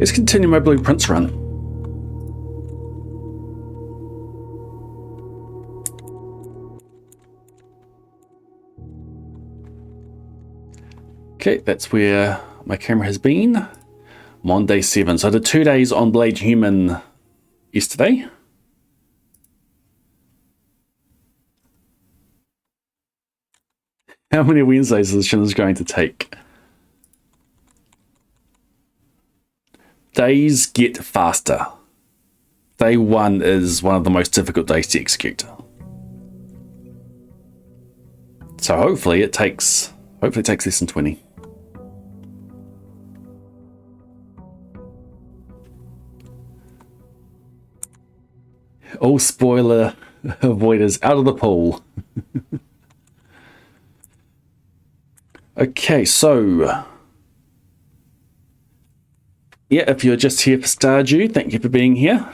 Let's continue my blueprints run. Okay, that's where my camera has been. I'm on day 7. So I did 2 days on Blade Human yesterday. How many Wednesdays is this challenge going to take? Days get faster. Day 1 is one of the most difficult days to execute. So hopefully it takes less than 20. All spoiler avoiders out of the pool. Okay, so yeah, if you're just here for Stardew, thank you for being here.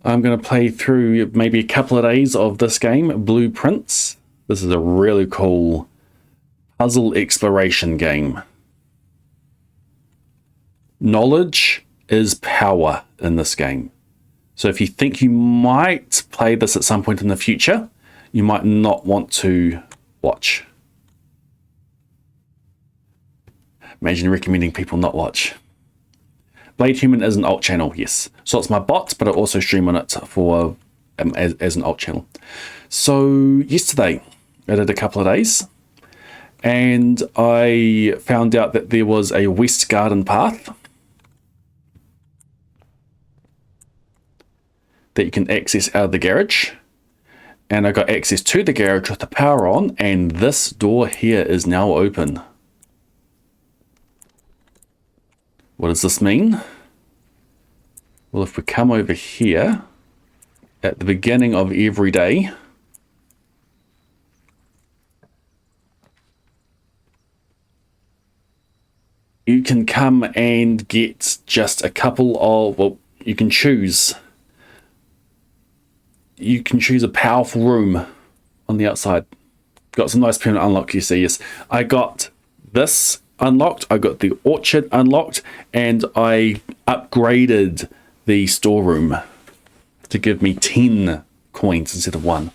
I'm going to play through maybe a couple of days of this game, Blueprints. This is a really cool puzzle exploration game. Knowledge is power in this game. So if you think you might play this at some point in the future, you might not want to watch. Imagine recommending people not watch. Blade Human is an alt channel, yes. So it's my bot, but I also stream on it for as an alt channel. So yesterday, I did a couple of days, and I found out that there was a West Garden path that you can access out of the garage. And I got access to the garage with the power on, and this door here is now open. What does this mean? Well, if we come over here at the beginning of every day, you can come and get just a couple of, well, you can choose a powerful room on the outside. Got some nice permanent unlock, you see, yes. I got this unlocked, I got the orchard unlocked, and I upgraded the storeroom to give me 10 coins instead of 1.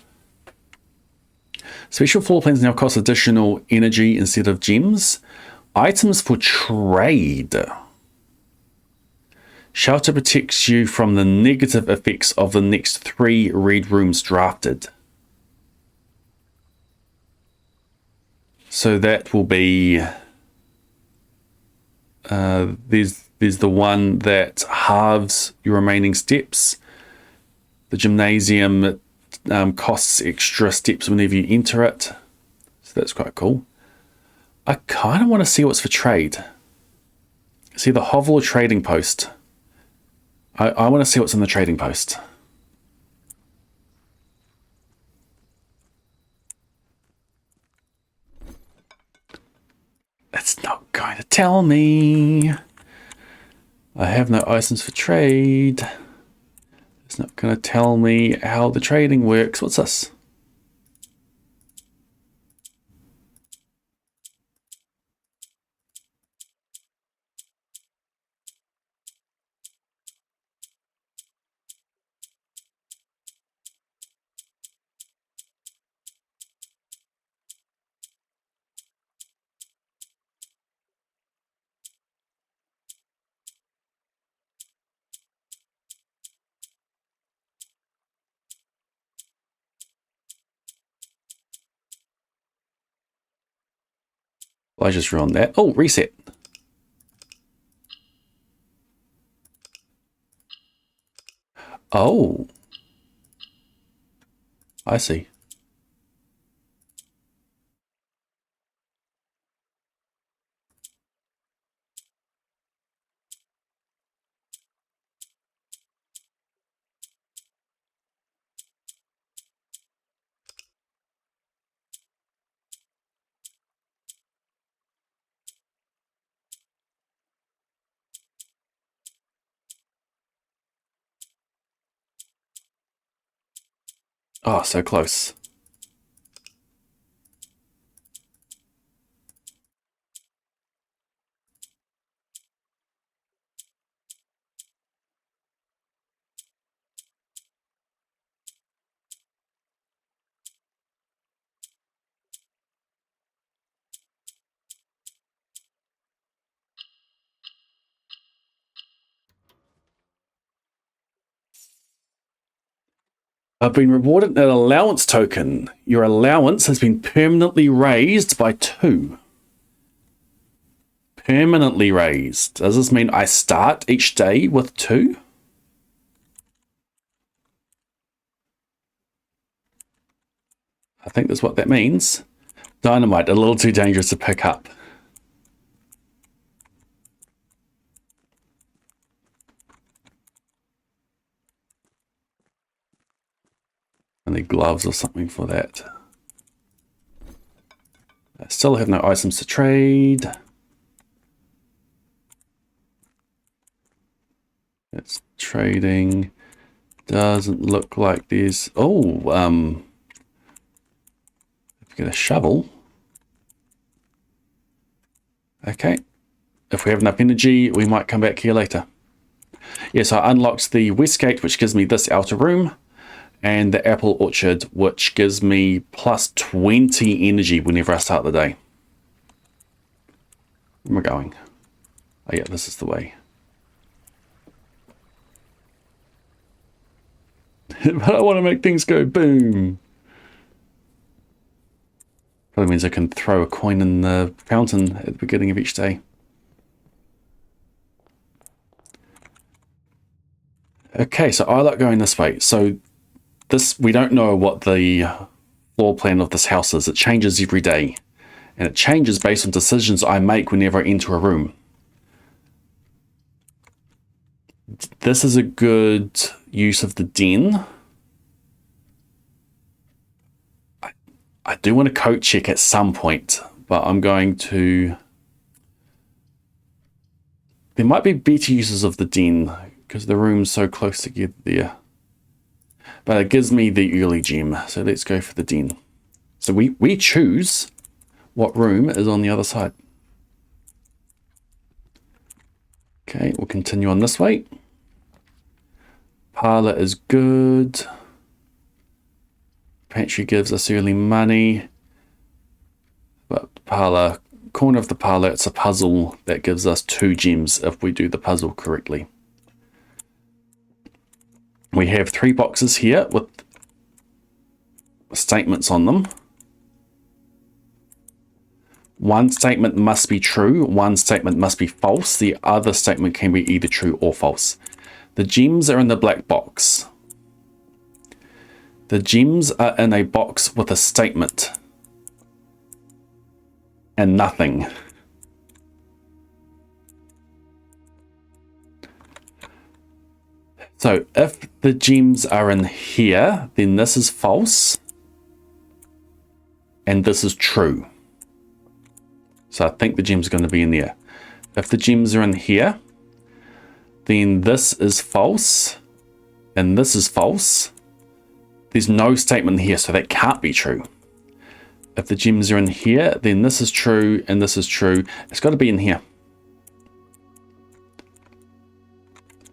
Special floor plans now cost additional energy instead of gems. Items for trade. Shelter protects you from the negative effects of the next 3 red rooms drafted. So that will be there's the one that halves your remaining steps. The gymnasium costs extra steps whenever you enter it. So that's quite cool. I kind of want to see what's for trade. See the hovel trading post. I want to see what's in the trading post. It's not going to tell me. I have no items for trade. It's not going to tell me how the trading works. What's this? Well, I just ruined that. Oh, reset. Oh. I see. Oh, so close. I've been rewarded an allowance token. Your allowance has been permanently raised by 2. Permanently raised. Does this mean I start each day with 2? I think that's what that means. Dynamite, a little too dangerous to pick up. I need gloves or something for that. I still have no items to trade. It's trading. Doesn't look like there's... Oh, if you get a shovel. Okay. If we have enough energy, we might come back here later. Yes, I unlocked the west gate, which gives me this outer room, and the apple orchard, which gives me plus 20 energy whenever I start the day. Where am I going? Oh yeah, this is the way. But I want to make things go boom. Probably means I can throw a coin in the fountain at the beginning of each day. Okay, so I like going this way. So this, we don't know what the floor plan of this house is. It changes every day. And it changes based on decisions I make whenever I enter a room. This is a good use of the den. I do want to coat check at some point, but I'm going to... There might be better uses of the den because the room's so close together there. But it gives me the early gem, so let's go for the den. So we choose what room is on the other side. Okay, we'll continue on this way. Parlor is good. Pantry gives us early money. But parlor, corner of the parlor, it's a puzzle that gives us 2 gems if we do the puzzle correctly. We have 3 boxes here with statements on them. One statement must be true, one statement must be false. The other statement can be either true or false. The gems are in the black box. The gems are in a box with a statement and nothing. So if the gems are in here, then this is false and this is true. So I think the gems are going to be in there. If the gems are in here, then this is false and this is false. There's no statement here, so that can't be true. If the gems are in here, then this is true and this is true. It's got to be in here.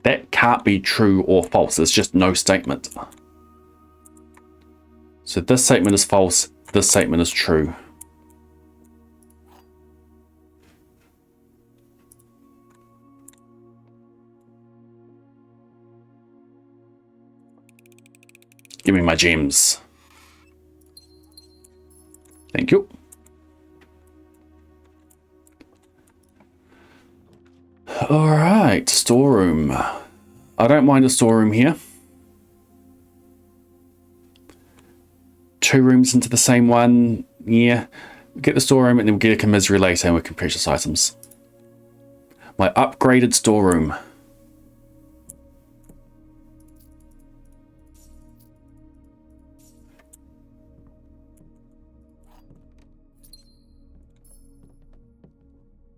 That can't be true or false. It's just no statement. So this statement is false. This statement is true. Give me my gems. Thank you. All right, storeroom. I don't mind a storeroom here. 2 rooms into the same one. Yeah, we get the storeroom and then we'll get a commissary later and we can purchase items. My upgraded storeroom.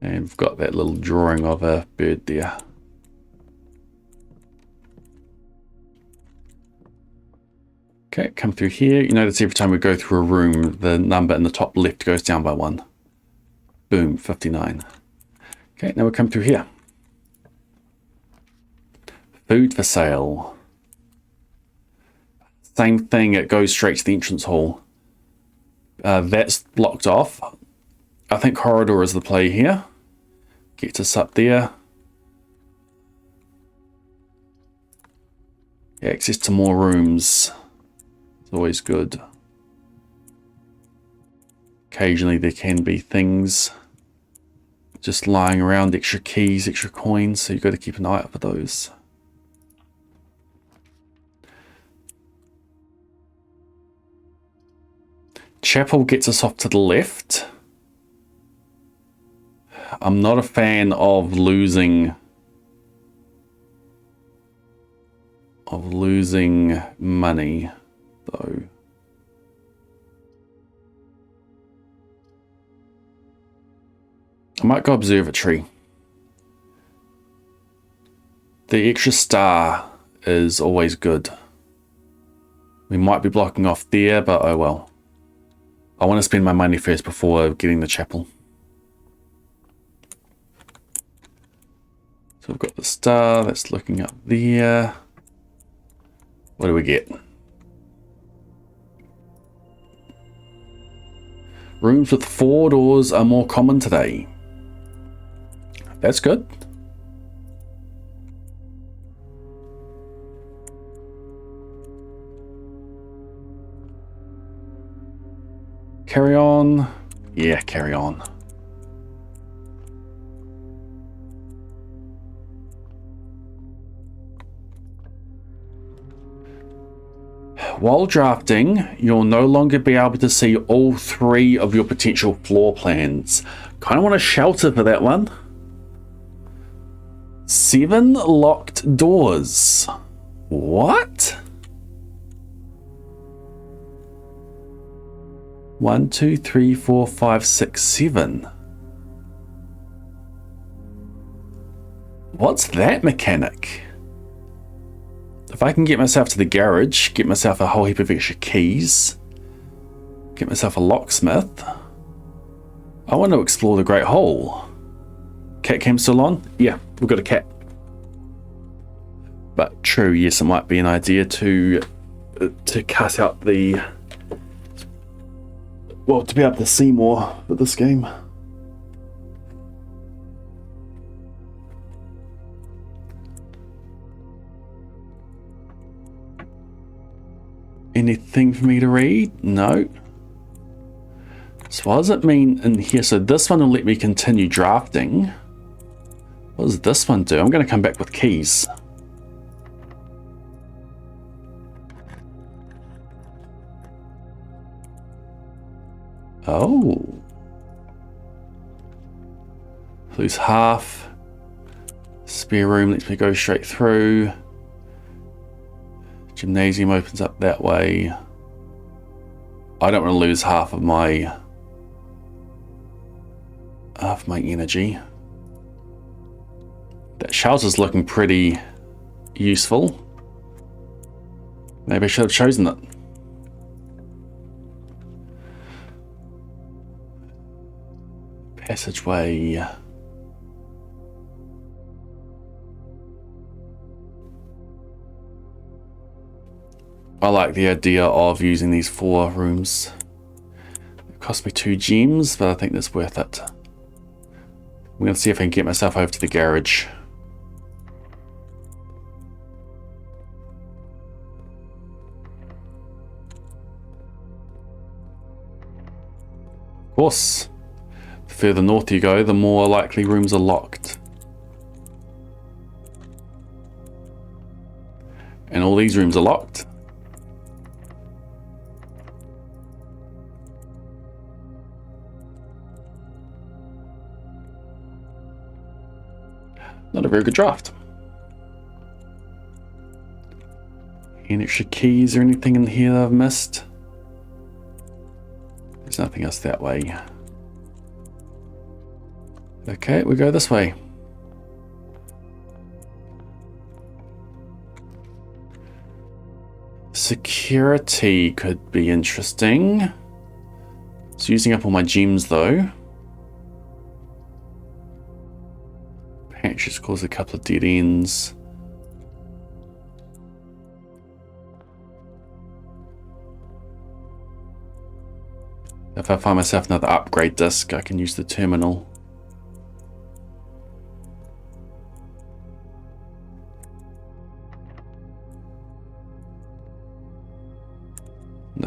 And we've got that little drawing of a bird there. Okay, come through here. You notice every time we go through a room, the number in the top left goes down by 1. Boom, 59. Okay, now we come through here. Food for sale. Same thing, it goes straight to the entrance hall. That's blocked off. I think corridor is the play here. Gets us up there. Access to more rooms. always good. Occasionally there can be things just lying around, extra keys, extra coins, so you've got to keep an eye out for those. Chapel gets us off to the left. I'm not a fan of losing money, though. I might go observatory. The extra star is always good. We might be blocking off there, but oh well. I want to spend my money first before getting the chapel. So we've got the star that's looking up there. What do we get? Rooms with 4 doors are more common today. That's good. Carry on. Yeah, carry on. While drafting, you'll no longer be able to see all 3 of your potential floor plans. Kind of want a shelter for that one. 7 locked doors. What? 1, 2, 3, 4, 5, 6, 7. What's that mechanic? If I can get myself to the garage, get myself a whole heap of extra keys, get myself a locksmith, I want to explore the Great Hall. Cat cam still on? Yeah, we've got a cat. But true, yes, it might be an idea to cut out the... Well, to be able to see more with this game. Anything for me to read? No. So what does it mean in here? So this one will let me continue drafting. What does this one do? I'm going to come back with keys. Oh. Lose half. Spare room lets me go straight through. Gymnasium opens up that way. I don't want to lose half of my energy. That shelter's looking pretty useful. Maybe I should have chosen it. Passageway. I like the idea of using these 4 rooms. It cost me 2 gems, but I think that's worth it. I'm going to see if I can get myself over to the garage. Of course, the further north you go, the more likely rooms are locked. And all these rooms are locked. Not a very good draft. Any extra keys or anything in here that I've missed? There's nothing else that way. Okay, we go this way. Security could be interesting. It's using up all my gems though. Patches cause a couple of dead ends. If I find myself another upgrade disc, I can use the terminal.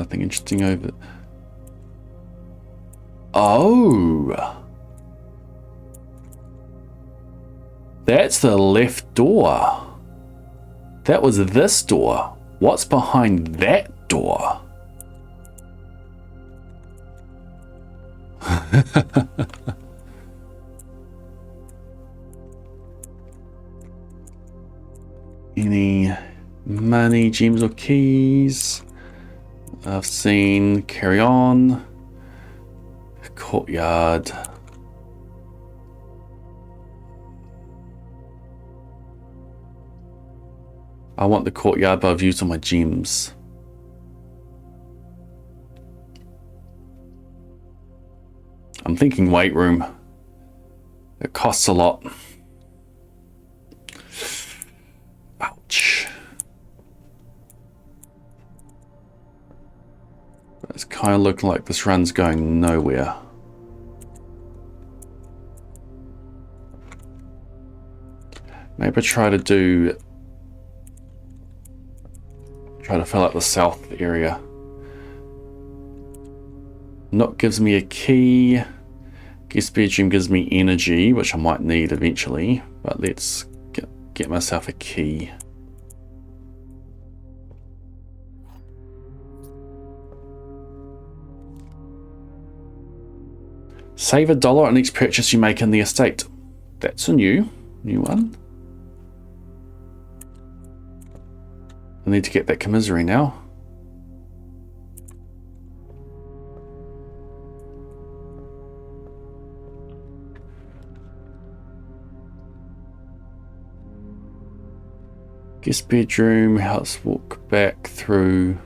nothing interesting over. Oh, that's the left door. That was this door. What's behind that door? Any money, gems, or keys? I've seen carry on. Courtyard. I want the courtyard, but I've used all my gems. I'm thinking weight room. It costs a lot. Ouch. It's kind of looking like this run's going nowhere. Maybe try to fill out the south area. Knock gives me a key. Guest bedroom gives me energy, which I might need eventually, but let's get myself a key. Save $1 on each purchase you make in the estate. That's a new one. I need to get that commissary now. Guest bedroom, let's walk back through.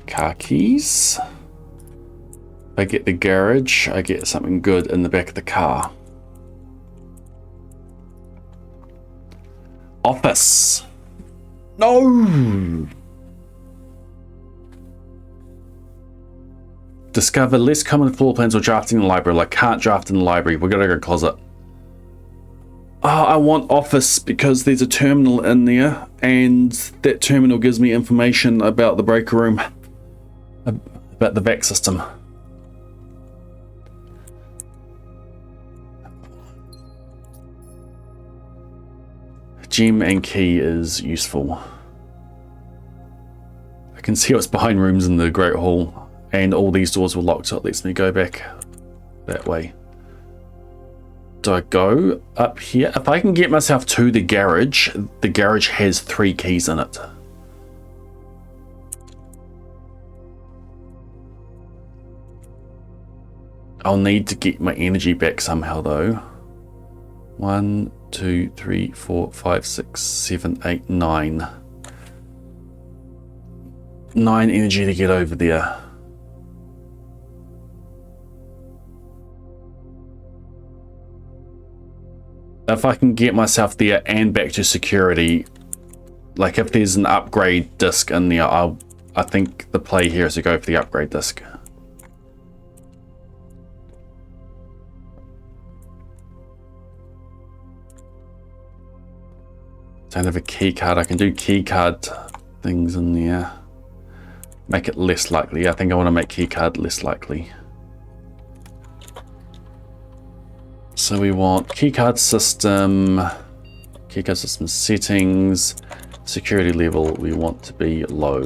Car keys. If I get the garage, I get something good in the back of the car. Office. No. Discover less common floor plans or drafting in the library. Like, can't draft in the library. We're gonna go closet. Oh, I want office because there's a terminal in there, and that terminal gives me information about the breaker room, about the vac system. Gem and key is useful. I can see what's behind rooms in the Great Hall, and all these doors were locked, so it lets me go back that way. Do I go up here? If I can get myself to the garage has 3 keys in it. I'll need to get my energy back somehow though. 1, 2, 3, 4, 5, 6, 7, 8, 9. 9 energy to get over there. If I can get myself there and back to security, like if there's an upgrade disc in there, I think the play here is to go for the upgrade disc. Don't have a key card. I can do key card things in there. Make it less likely. I think I want to make key card less likely. So we want keycard system settings, security level we want to be low.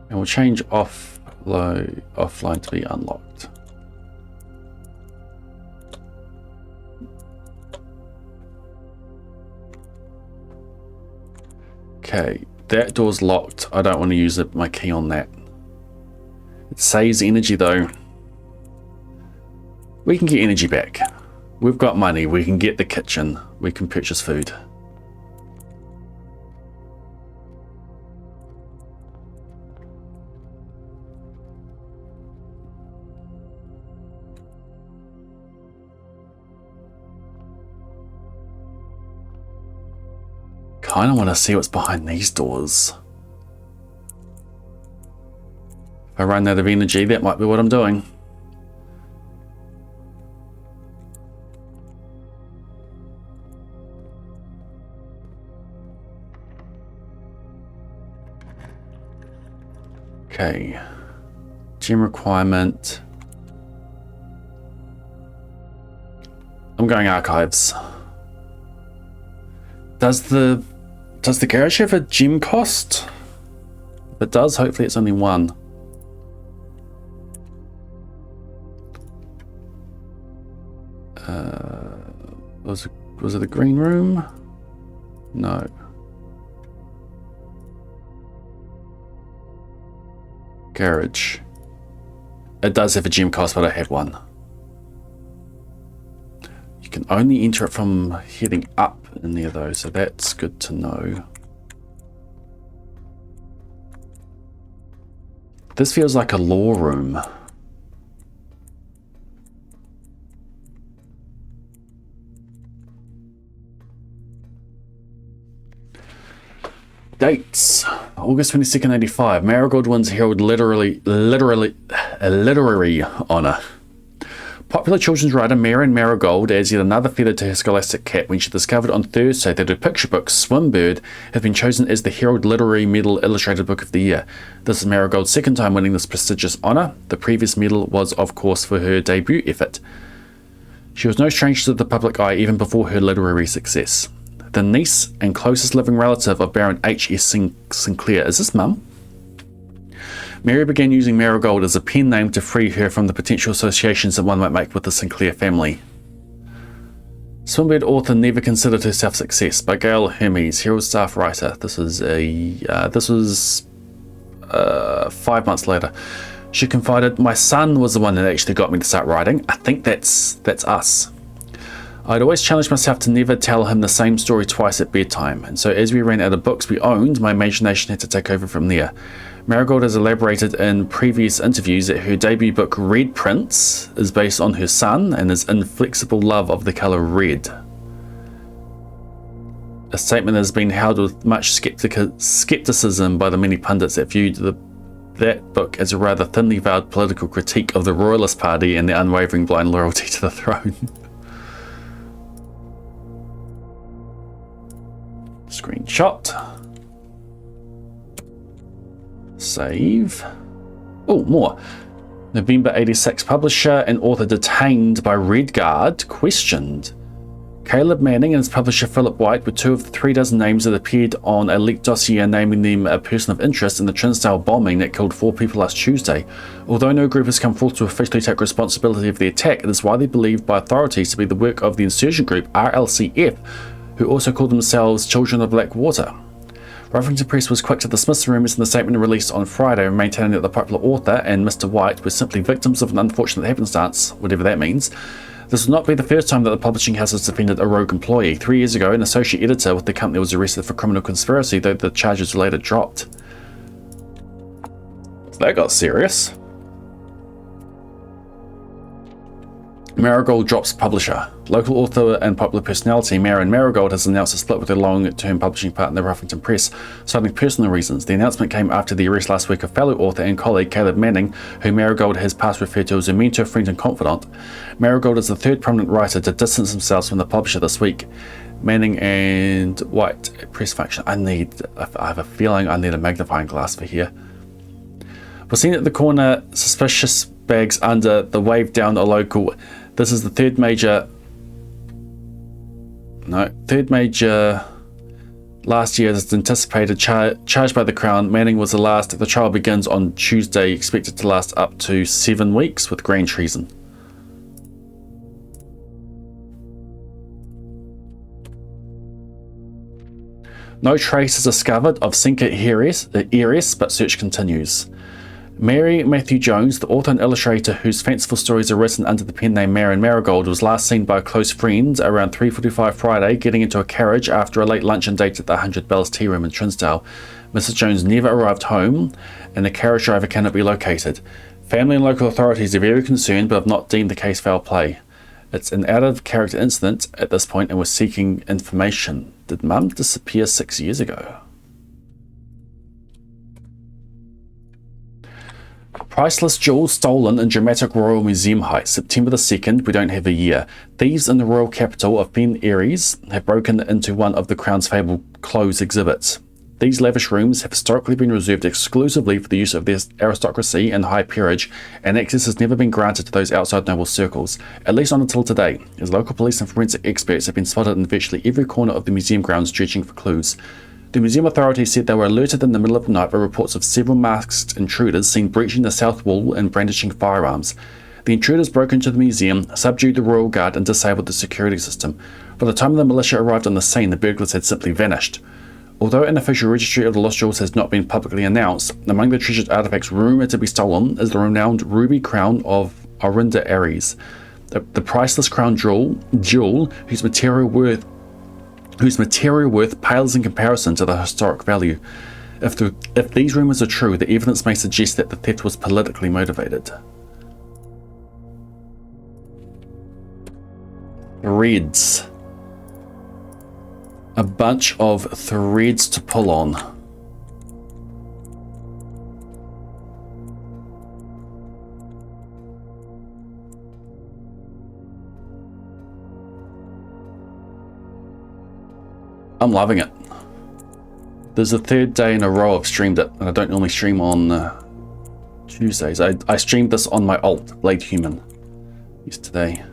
And we'll change offline to be unlocked. Okay, that door's locked. I don't want to use my key on that. It saves energy though. We can get energy back. We've got money. We can get the kitchen. We can purchase food. Kind of want to see what's behind these doors. If I run out of energy, that might be what I'm doing. Okay. Gem requirement. I'm going archives. Does the garage have a gem cost? If it does, hopefully it's only one. Was it the green room? No. Garage. It does have a gem cost, but I have one. You can only enter it from heading up in there though, so that's good to know. This feels like a law room. Dates. August 22nd, 85. Marigold wins Herald literary honour. Popular children's writer Marion Marigold adds yet another feather to her scholastic cap when she discovered on Thursday that her picture book, Swimbird, had been chosen as the Herald Literary Medal Illustrated Book of the Year. This is Marigold's second time winning this prestigious honour. The previous medal was, of course, for her debut effort. She was no stranger to the public eye even before her literary success. The niece and closest living relative of Baron H.S. Sinclair. Is this Mum? Mary began using Marigold as a pen name to free her from the potential associations that one might make with the Sinclair family. Swimbird author never considered herself success. By Gail Hermes, Herald staff writer. This was 5 months later. She confided, "My son was the one that actually got me to start writing. I think that's us. I'd always challenged myself to never tell him the same story twice at bedtime, and so as we ran out of books we owned, my imagination had to take over from there." Marigold has elaborated in previous interviews that her debut book Red Prince is based on her son and his inflexible love of the colour red. A statement that has been held with much skepticism by the many pundits that viewed that book as a rather thinly veiled political critique of the Royalist Party and their unwavering blind loyalty to the throne. Screenshot. Save. Oh, more. November 86. Publisher and author detained by Red Guard questioned. Caleb Manning and his publisher Philip White were two of the 36 names that appeared on a leaked dossier naming them a person of interest in the Trinsdale bombing that killed 4 people last Tuesday. Although no group has come forth to officially take responsibility for the attack, it is widely believed by authorities to be the work of the insurgent group RLCF, who also call themselves Children of Blackwater. Ruffington Press was quick to dismiss the rumours in the statement released on Friday, maintaining that the popular author and Mr. White were simply victims of an unfortunate happenstance, whatever that means. This will not be the first time that the publishing house has defended a rogue employee. 3 years ago, an associate editor with the company was arrested for criminal conspiracy, though the charges were later dropped. So that got serious. Marigold drops publisher. Local author and popular personality Marion Marigold has announced a split with her long-term publishing partner Ruffington Press, citing personal reasons. The announcement came after the arrest last week of fellow author and colleague Caleb Manning, who Marigold has past referred to as a mentor, friend and confidant. Marigold is the third prominent writer to distance themselves from the publisher this week. Manning and White press function. I have a feeling I need a magnifying glass for here. We're seen at the corner, suspicious bags under the wave down a local. This is the third major last year as anticipated charged by the Crown. Manning was the last. The trial begins on Tuesday, expected to last up to 7 weeks with grand treason. No trace is discovered of sinker heiress, but search continues. Mary Matthew Jones, the author and illustrator whose fanciful stories are written under the pen name Marion Marigold, was last seen by a close friend around 3:45 Friday, getting into a carriage after a late luncheon date at the 100 Bells Tea Room in Trinsdale. Mrs. Jones never arrived home, and the carriage driver cannot be located. Family and local authorities are very concerned, but have not deemed the case foul play. It's an out-of-character incident at this point, and we're seeking information. Did Mum disappear 6 years ago? Priceless jewels stolen in dramatic Royal Museum heist. September the 2nd, we don't have a year. Thieves in the royal capital of Ben Aries have broken into one of the Crown's fabled clothes exhibits. These lavish rooms have historically been reserved exclusively for the use of the aristocracy and high peerage, and access has never been granted to those outside noble circles, at least not until today, as local police and forensic experts have been spotted in virtually every corner of the museum grounds searching for clues. The museum authorities said they were alerted in the middle of the night by reports of several masked intruders seen breaching the south wall and brandishing firearms. The intruders broke into the museum, subdued the royal guard, and disabled the security system. By the time the militia arrived on the scene, the burglars had simply vanished. Although an official registry of the lost jewels has not been publicly announced, among the treasured artifacts rumoured to be stolen is the renowned ruby crown of Orinda Aries, the priceless crown jewel whose material worth pales in comparison to the historic value. If these rumours are true, the evidence may suggest that the theft was politically motivated. Threads. A bunch of threads to pull on. I'm loving it. There's the third day in a row I've streamed it, and I don't normally stream on Tuesdays. I streamed this on my alt, Blade Human, yesterday.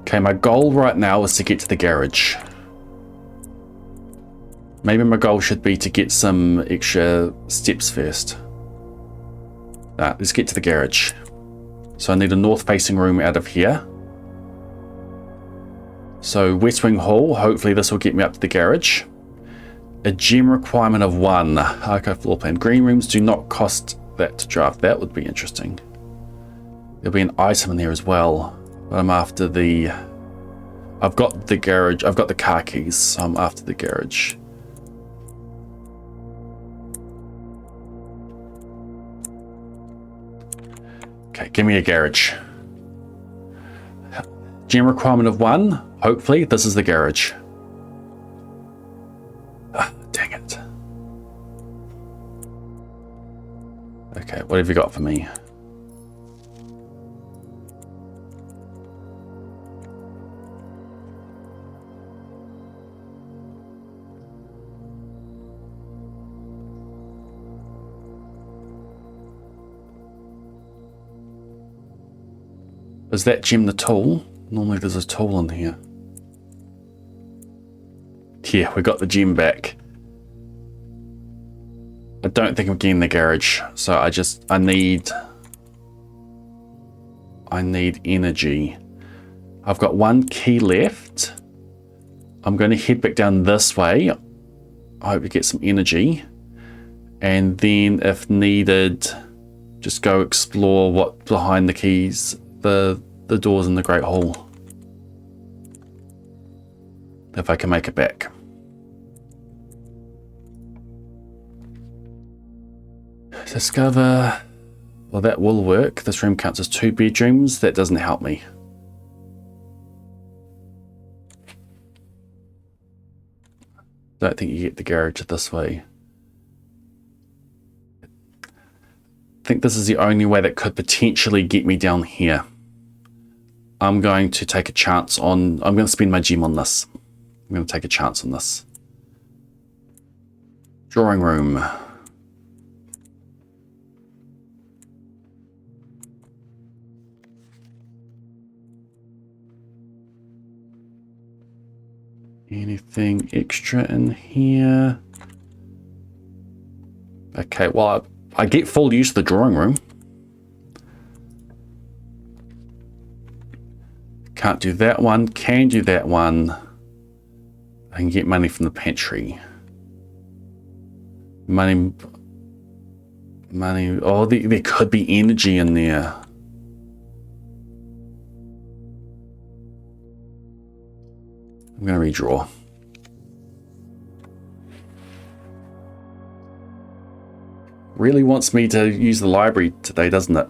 Okay, my goal right now is to get to the garage. Maybe my goal should be to get some extra steps first. Let's get to the garage. So I need a north-facing room out of here. So West Wing Hall, hopefully this will get me up to the garage. A gem requirement of 1. Archive floor plan. Green rooms do not cost that to draft. That would be interesting. There'll be an item in there as well. But I'm after the... I've got the garage. I've got the car keys, so I'm after the garage. Okay, give me a garage. Gem requirement of 1. Hopefully, this is the garage. Ah, dang it. Okay, what have you got for me? Is that gem the tool? Normally there's a tool in here. Yeah, we got the gem back. I don't think I'm getting the garage, so I need energy. I've got 1 key left. I'm going to head back down this way. I hope to get some energy. And then if needed, just go explore what's behind the keys, the doors in the Great Hall. If I can make it back. Discover. Well, that will work. This room counts as 2 bedrooms. That doesn't help me. Don't think you get the garage this way. I think this is the only way that could potentially get me down here. I'm going to take a chance on... I'm going to spend my gem on this. I'm going to take a chance on this. Drawing room. Anything extra in here? Okay, well, I get full use of the drawing room. Can't do that one. Can do that one. I can get money from the pantry. Money. Oh, there could be energy in there. I'm going to redraw. Really wants me to use the library today, doesn't it?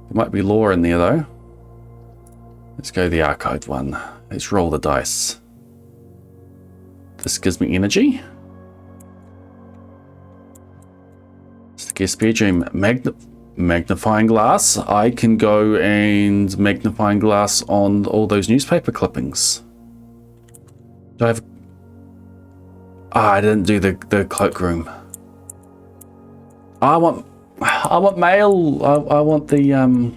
There might be lore in there, though. Let's go the archived one. Let's roll the dice. This gives me energy. It's the guest bedroom. Magnifying glass. I can go and magnifying glass on all those newspaper clippings. Do I have... I didn't do the cloakroom. I want mail. I want the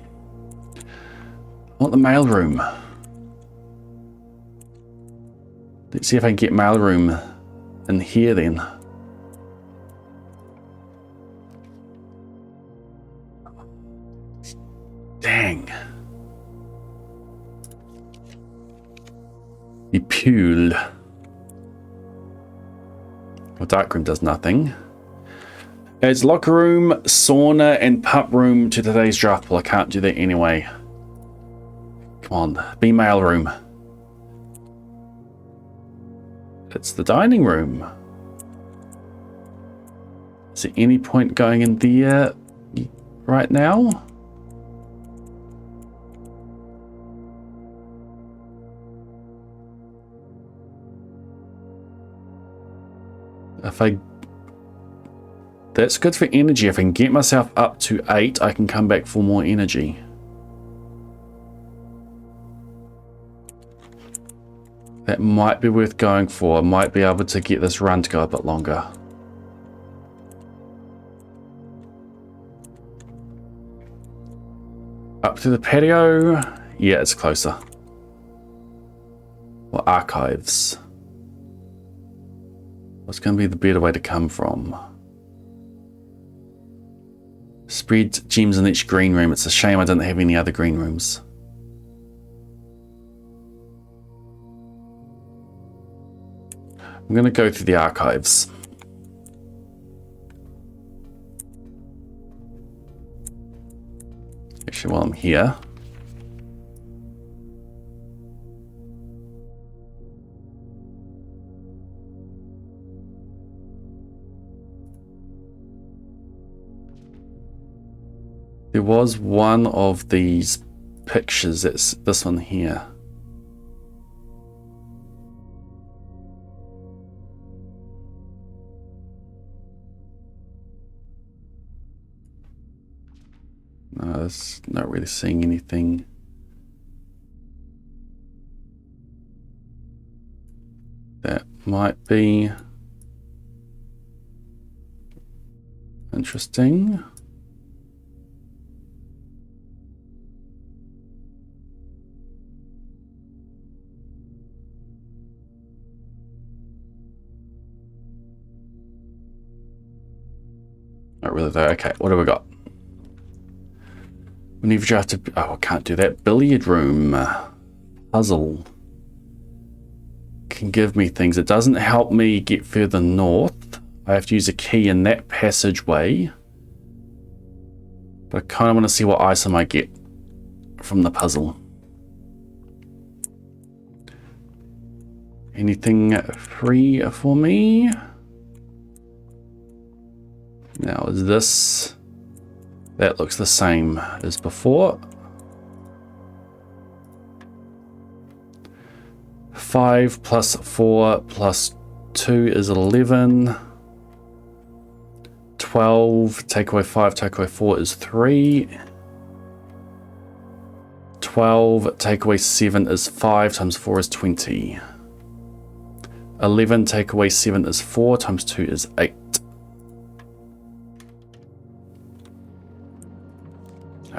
mail room. Let's see if I can get mail room in here then. Dang. The pool. Well, darkroom does nothing. Adds locker room, sauna, and pump room to today's draft pool. I can't do that anyway. Come on, be mail room. It's the dining room. Is there any point going in there right now? That's good for energy. If I can get myself up to 8, I can come back for more energy. That might be worth going for. I might be able to get this run to go a bit longer. Up to the patio. Yeah, it's closer. Well, archives. What's going to be the better way to come from? Spread gems in each green room. It's a shame I didn't have any other green rooms. I'm going to go through the archives. Actually, while I'm here. There was one of these pictures, it's this one here. No, it's not really seeing anything. That might be interesting. Not really though. Okay, what have we got? Whenever you have to... Oh, I can't do that. Billiard room. Puzzle. Can give me things. It doesn't help me get further north. I have to use a key in that passageway. But I kind of want to see what item I get from the puzzle. Anything free for me? Now, is this... That looks the same as before. 5 plus 4 plus 2 is 11. 12, take away 5, take away 4 is 3. 12, take away 7 is 5, times 4 is 20. 11, take away 7 is 4, times 2 is 8.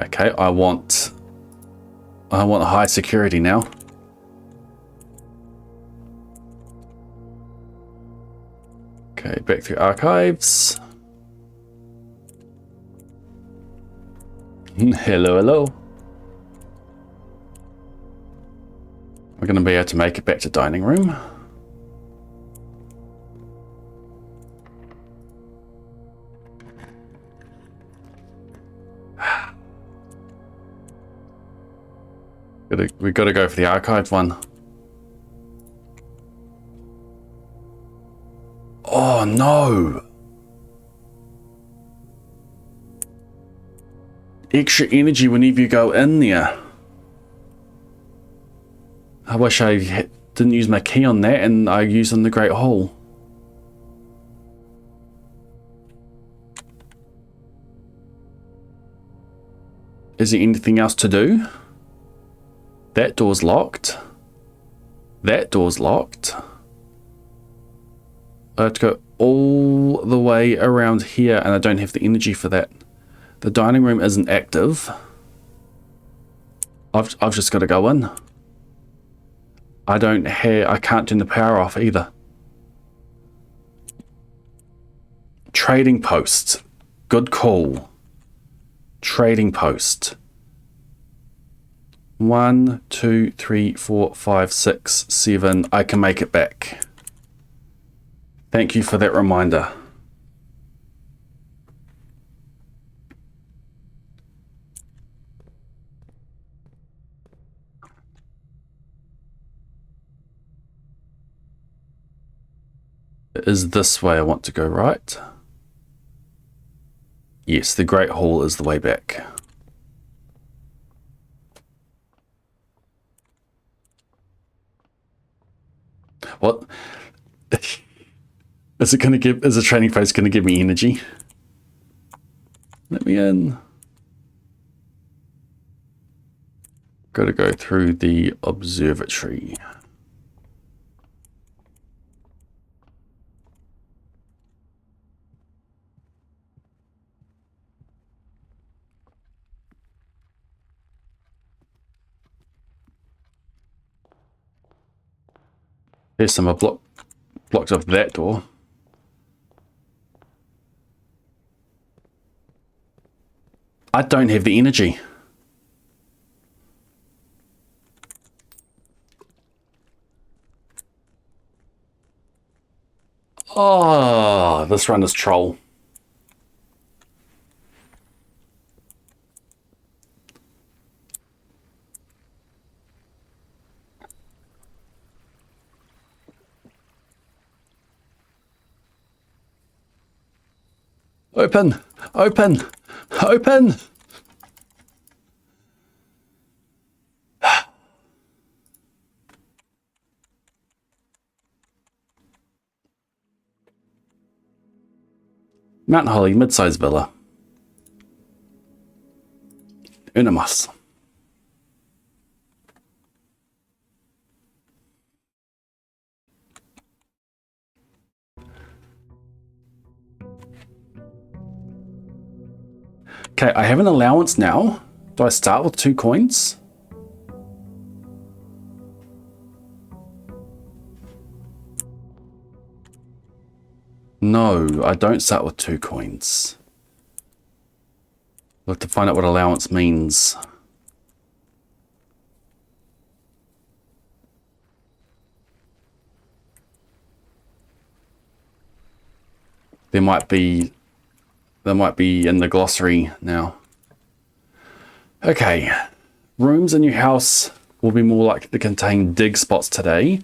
Okay, I want high security now. Okay, back through archives. Hello, hello. We're going to be able to make it back to dining room. We've got to go for the archived one. Oh no! Extra energy whenever you go in there. I wish I didn't use my key on that and I used on the Great Hall. Is there anything else to do? That door's locked. That door's locked. I have to go all the way around here, and I don't have the energy for that. The dining room isn't active. I've just got to go in. I can't turn the power off either. Trading post. Good call. Trading post. 1, 2, 3, 4, 5, 6, 7. I can make it back. Thank you for that reminder. It is this way I want to go, right? Yes, the Great Hall is the way back. What? Is the training phase gonna give me energy? Let me in. Gotta go through the observatory. There's some blocked off that door. I don't have the energy. Oh, this run is troll. Open! Open! Open! Mount Holly, mid-sized villa. Unamus. Okay, I have an allowance now. Do I start with 2 coins? No, I don't start with 2 coins. We'll have to find out what allowance means. There might be in the glossary now. Okay, rooms in your house will be more likely to contain dig spots today.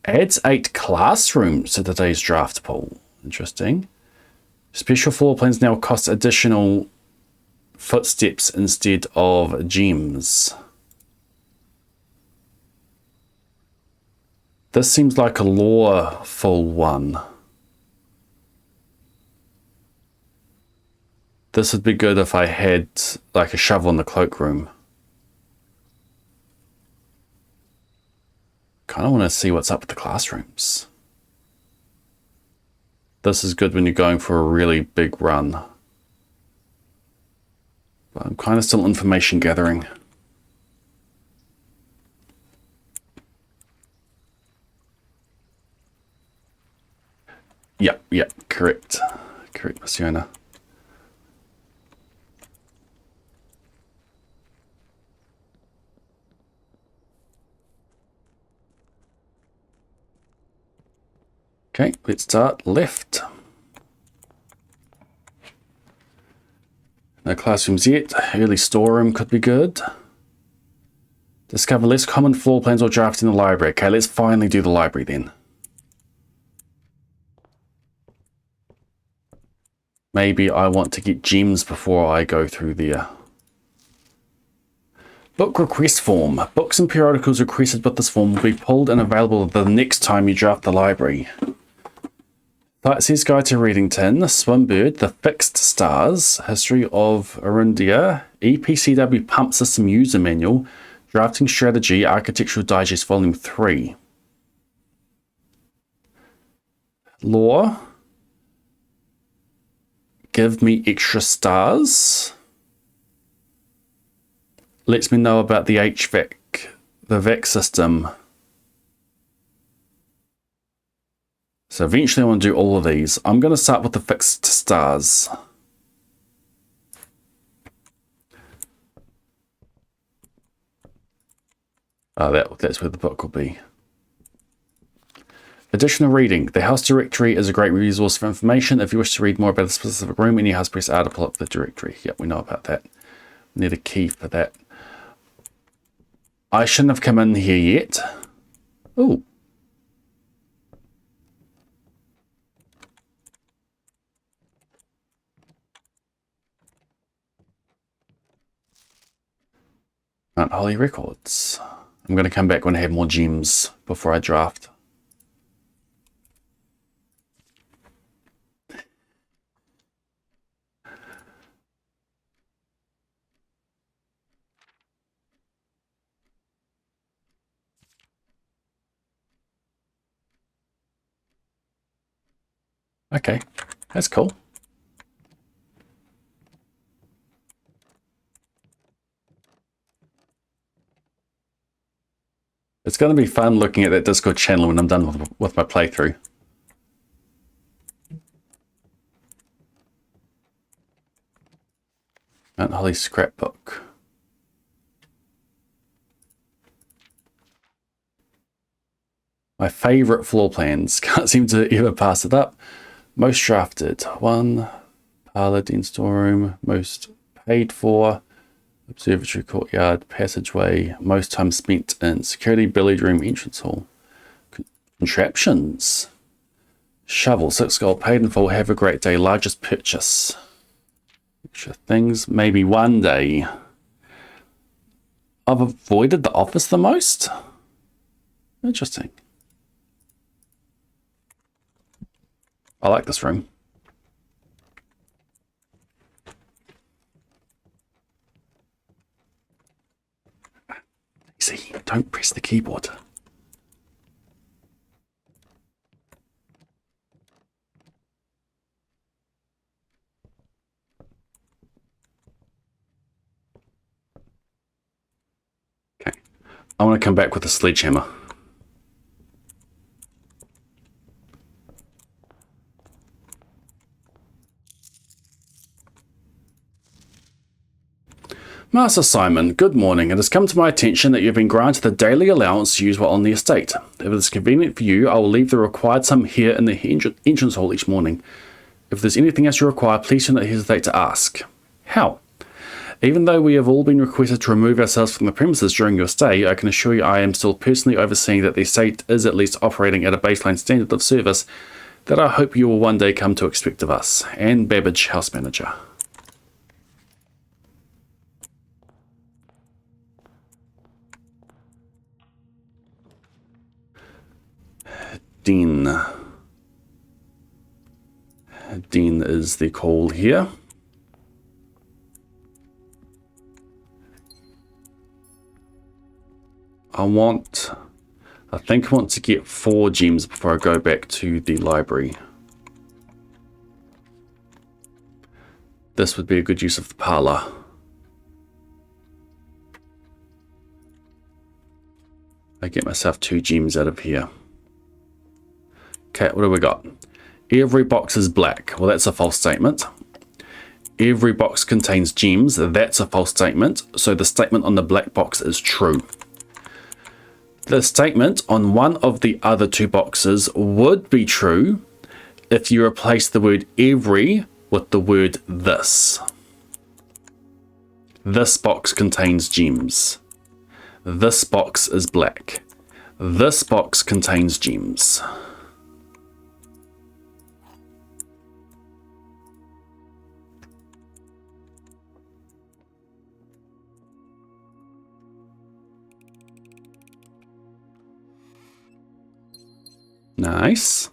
Adds 8 classrooms to today's draft pool. Interesting. Special floor plans now cost additional footsteps instead of gems. This seems like a lore-full one. This would be good if I had like a shovel in the cloakroom. Kind of want to see what's up with the classrooms. This is good when you're going for a really big run. But I'm kind of still information gathering. Yep, correct. Correct, Missiona. Okay, let's start left. No classrooms yet. Early storeroom could be good. Discover less common floor plans or drafts in the library. Okay, let's finally do the library then. Maybe I want to get gems before I go through there. Book request form. Books and periodicals requested with this form will be pulled and available the next time you draft the library. Sightseer's Guide to Readington, Swimbird, The Fixed Stars, History of Arundia, EPCW Pump System User Manual, Drafting Strategy, Architectural Digest Volume 3. Lore. Give me extra stars. Lets me know about the HVAC, the VAC system. So eventually I want to do all of these. I'm going to start with the fixed stars. Oh, that's where the book will be. Additional reading. The house directory is a great resource for information. If you wish to read more about a specific room in your house, press R to pull up the directory. Yep, we know about that. Need a key for that. I shouldn't have come in here yet. Ooh. Mount Holly Records. I'm going to come back when I have more gems before I draft. Okay, that's cool. It's going to be fun looking at that Discord channel when I'm done with my playthrough. Mount Holly scrapbook. My favorite floor plans. Can't seem to ever pass it up. Most drafted. 1. Parlor, den storeroom. Most paid for. Observatory, courtyard, passageway. Most time spent in security, billiard room, entrance hall. Contraptions. Shovel, 6 gold, paid in full. Have a great day. Largest purchase. Extra things. Maybe one day. I've avoided the office the most. Interesting. I like this room. See, don't press the keyboard. Okay, I want to come back with a sledgehammer. Master Simon, good morning. It has come to my attention that you have been granted a daily allowance to use while on the estate. If it is convenient for you, I will leave the required sum here in the entrance hall each morning. If there's anything else you require, please do not hesitate to ask. How? Even though we have all been requested to remove ourselves from the premises during your stay, I can assure you I am still personally overseeing that the estate is at least operating at a baseline standard of service that I hope you will one day come to expect of us. Anne Babbage, House Manager. Den. Den is the call here. I think I want to get 4 gems before I go back to the library. This would be a good use of the parlor. I get myself 2 gems out of here. Okay, what do we got? Every box is black. Well, that's a false statement. Every box contains gems. That's a false statement. So the statement on the black box is true. The statement on one of the other 2 boxes would be true if you replace the word every with the word this. This box contains gems. This box is black. This box contains gems. Nice.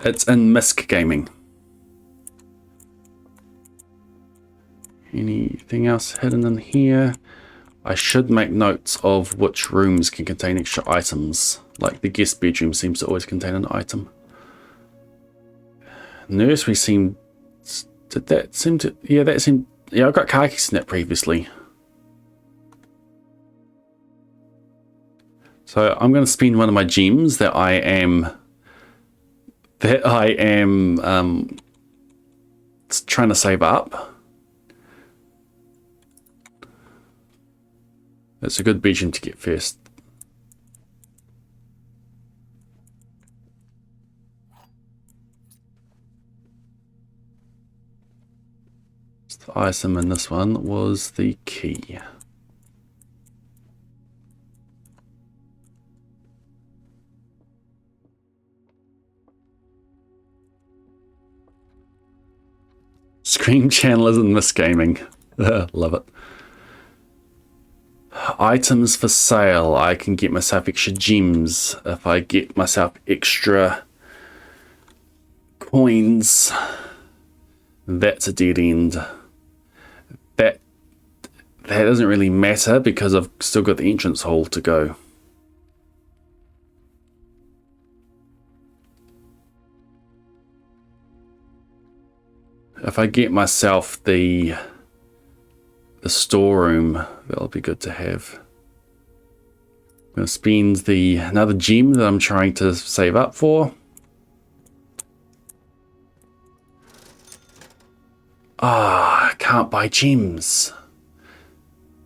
It's in Misc Gaming. Anything else hidden in here? I should make notes of which rooms can contain extra items. Like the guest bedroom seems to always contain an item. Nursery seemed... Did that seem to... Yeah, that seemed... Yeah, I got car keys in that previously. So I'm going to spend one of my gems that I am trying to save up. It's a good bedroom to get first. The item in this one was the key. Screen channelers and misgaming. Love it. Items for sale. I can get myself extra gems if I get myself extra coins. That's a dead end. That doesn't really matter because I've still got the entrance hall to go. If I get myself the storeroom, that'll be good to have. I'm going to spend another gem that I'm trying to save up for. I can't buy gems.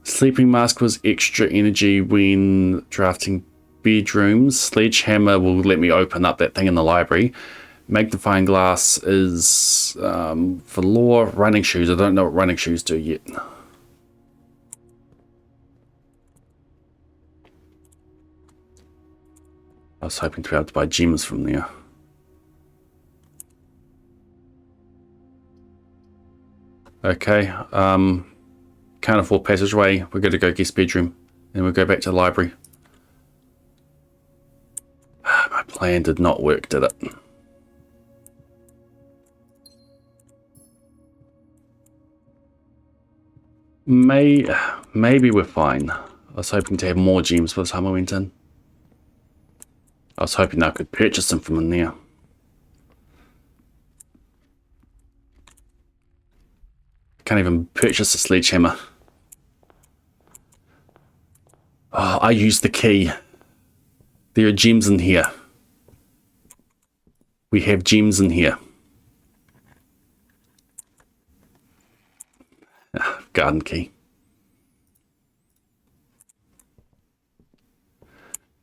Sleeping mask was extra energy when drafting bedrooms. Sledgehammer will let me open up that thing in the library. Magnifying glass is for lore. Running shoes. I don't know what running shoes do yet. I was hoping to be able to buy gems from there. Okay, can't afford passageway. We're going to go guest bedroom, and we'll go back to the library. My plan did not work, did it? Maybe we're fine. I was hoping to have more gems by the time I went in. I was hoping I could purchase them from in there. Can't even purchase a sledgehammer. Oh, I used the key. There are gems in here. We have gems in here. Garden key.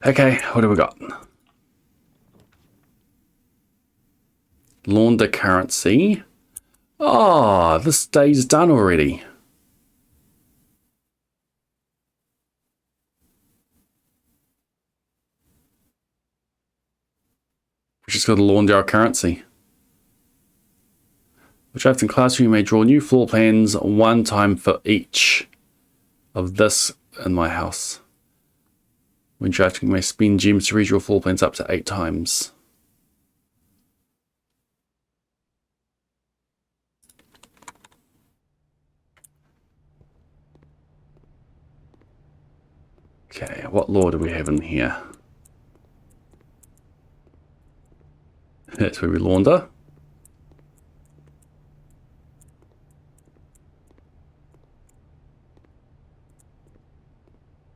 Okay, what do we got? Launder currency. Oh, this day's done already. We just got to launder our currency. The drafting classroom, you may draw new floor plans one time for each of this in my house. When drafting, you may spend gems to read your floor plans up to 8 times. Okay, what lore do we have in here? That's where we launder.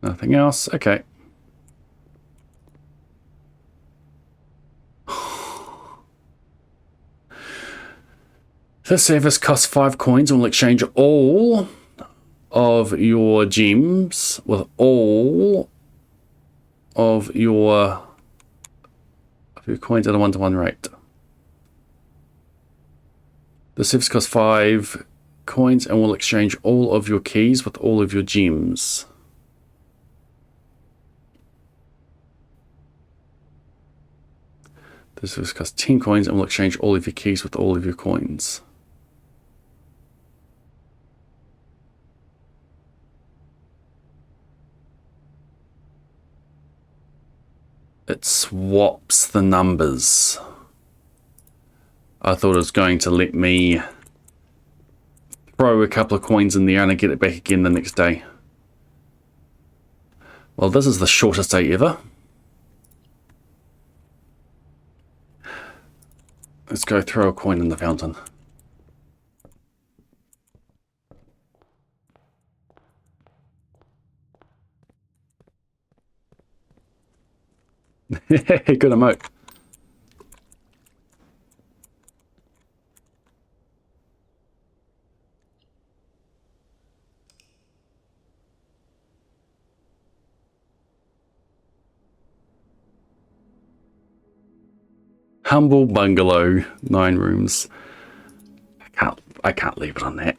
Nothing else. Okay. This service costs 5 coins and will exchange all of your gems with all of your coins at a 1-to-1 rate. The service costs 5 coins and will exchange all of your keys with all of your gems. The service costs 10 coins and will exchange all of your keys with all of your coins. It swaps the numbers. I thought it was going to let me throw a couple of coins in there and I get it back again the next day. Well, this is the shortest day ever. Let's go throw a coin in the fountain. Good emote. Humble bungalow, 9 rooms. I can't leave it on that.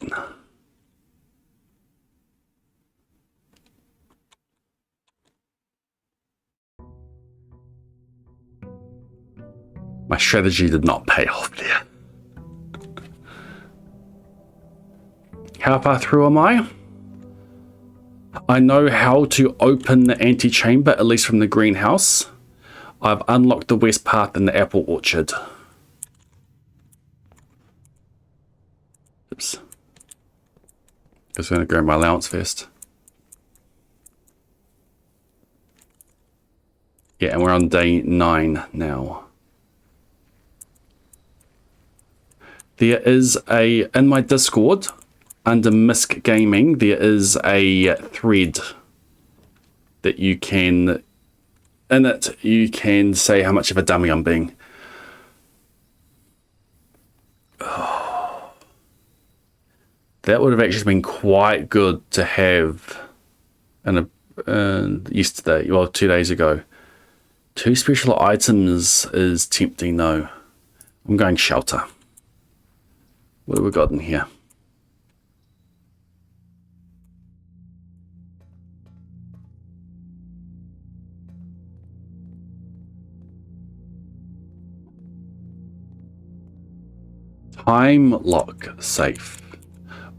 My strategy did not pay off there. How far through am I? I know how to open the antechamber, at least from the greenhouse. I've unlocked the west path in the apple orchard. Oops. Just going to grab my allowance first. Yeah, and we're on day 9 now. There is in my Discord, under Misk Gaming, there is a thread that you can, in it, you can say how much of a dummy I'm being. Oh, that would have actually been quite good to have yesterday, well, 2 days ago. 2 special items is tempting though. I'm going shelter. What have we got in here? Time lock safe.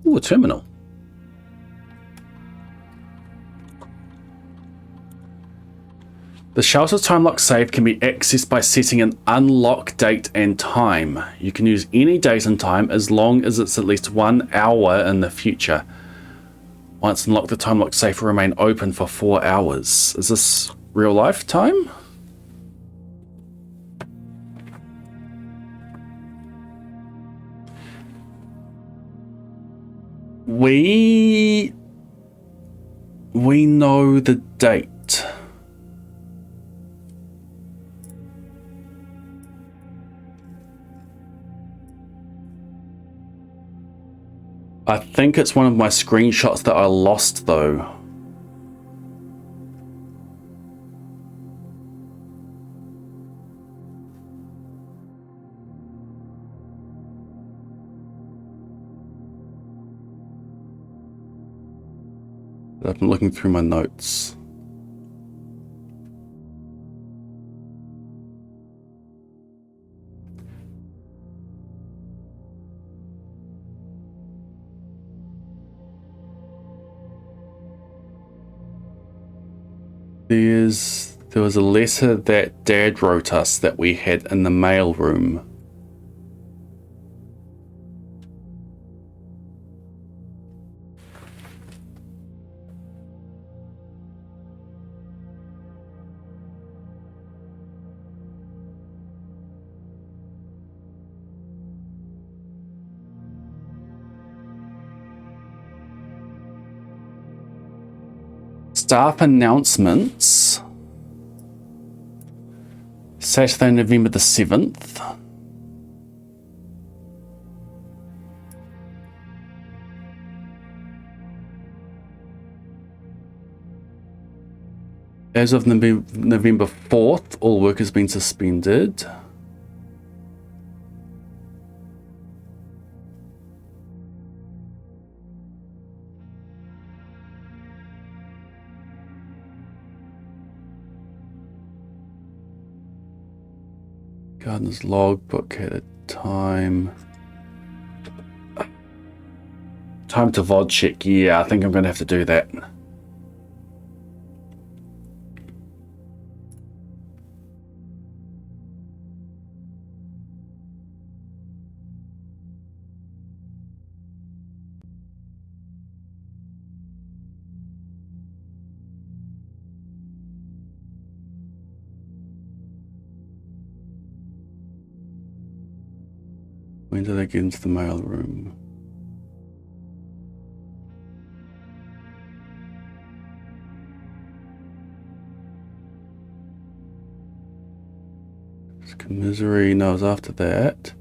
Ooh, a terminal. The shelter's time lock safe can be accessed by setting an unlock date and time. You can use any date and time as long as it's at least 1 hour in the future. Once unlocked, the time lock safe will remain open for 4 hours. Is this real life time? We know the date. I think it's one of my screenshots that I lost though. I've been looking through my notes. There was a letter that Dad wrote us that we had in the mail room. Staff announcements. Saturday, November the 7th. As of November 4th, all work has been suspended. Gardener's logbook at a time. Time to VOD check. Yeah, I think I'm going to have to do that. When did I get into the mail room? Misery, no, it was after that.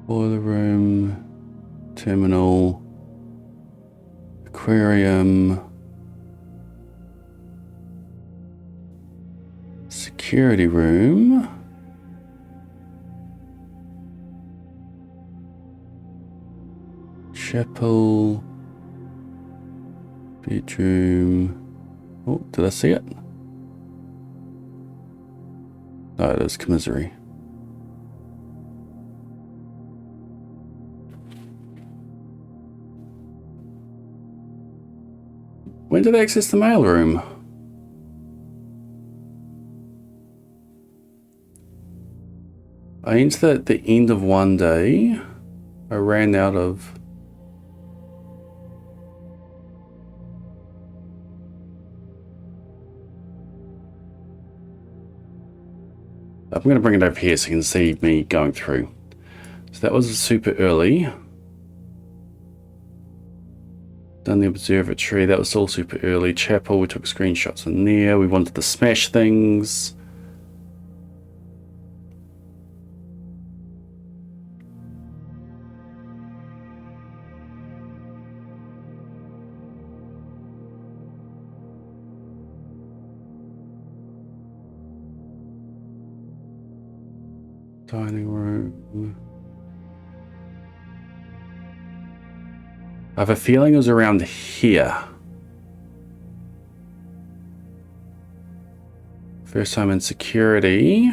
Boiler room, terminal, aquarium, security room, chapel, bedroom. Oh, did I see it? No, it is commissary. When did I access the mail room? I entered it at the end of one day. I ran out of... I'm going to bring it over here so you can see me going through. So that was super early. Done the observatory, that was all super early. Chapel, we took screenshots in there. We wanted to smash things. Dining room. I have a feeling it was around here. First time in security.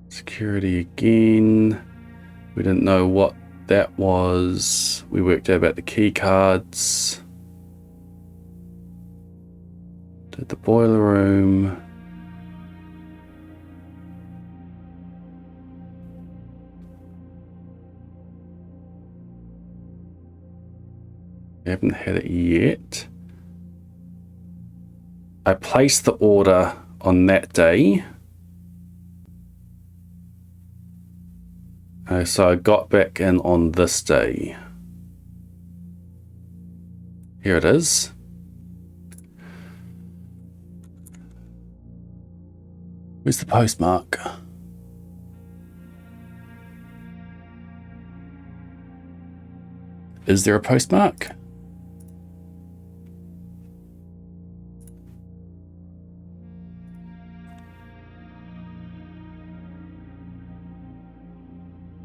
Security again. We didn't know what that was. We worked out about the key cards. Did the boiler room. We haven't had it yet. I placed the order on that day. So I got back in on this day. Here it is. Where's the postmark? Is there a postmark?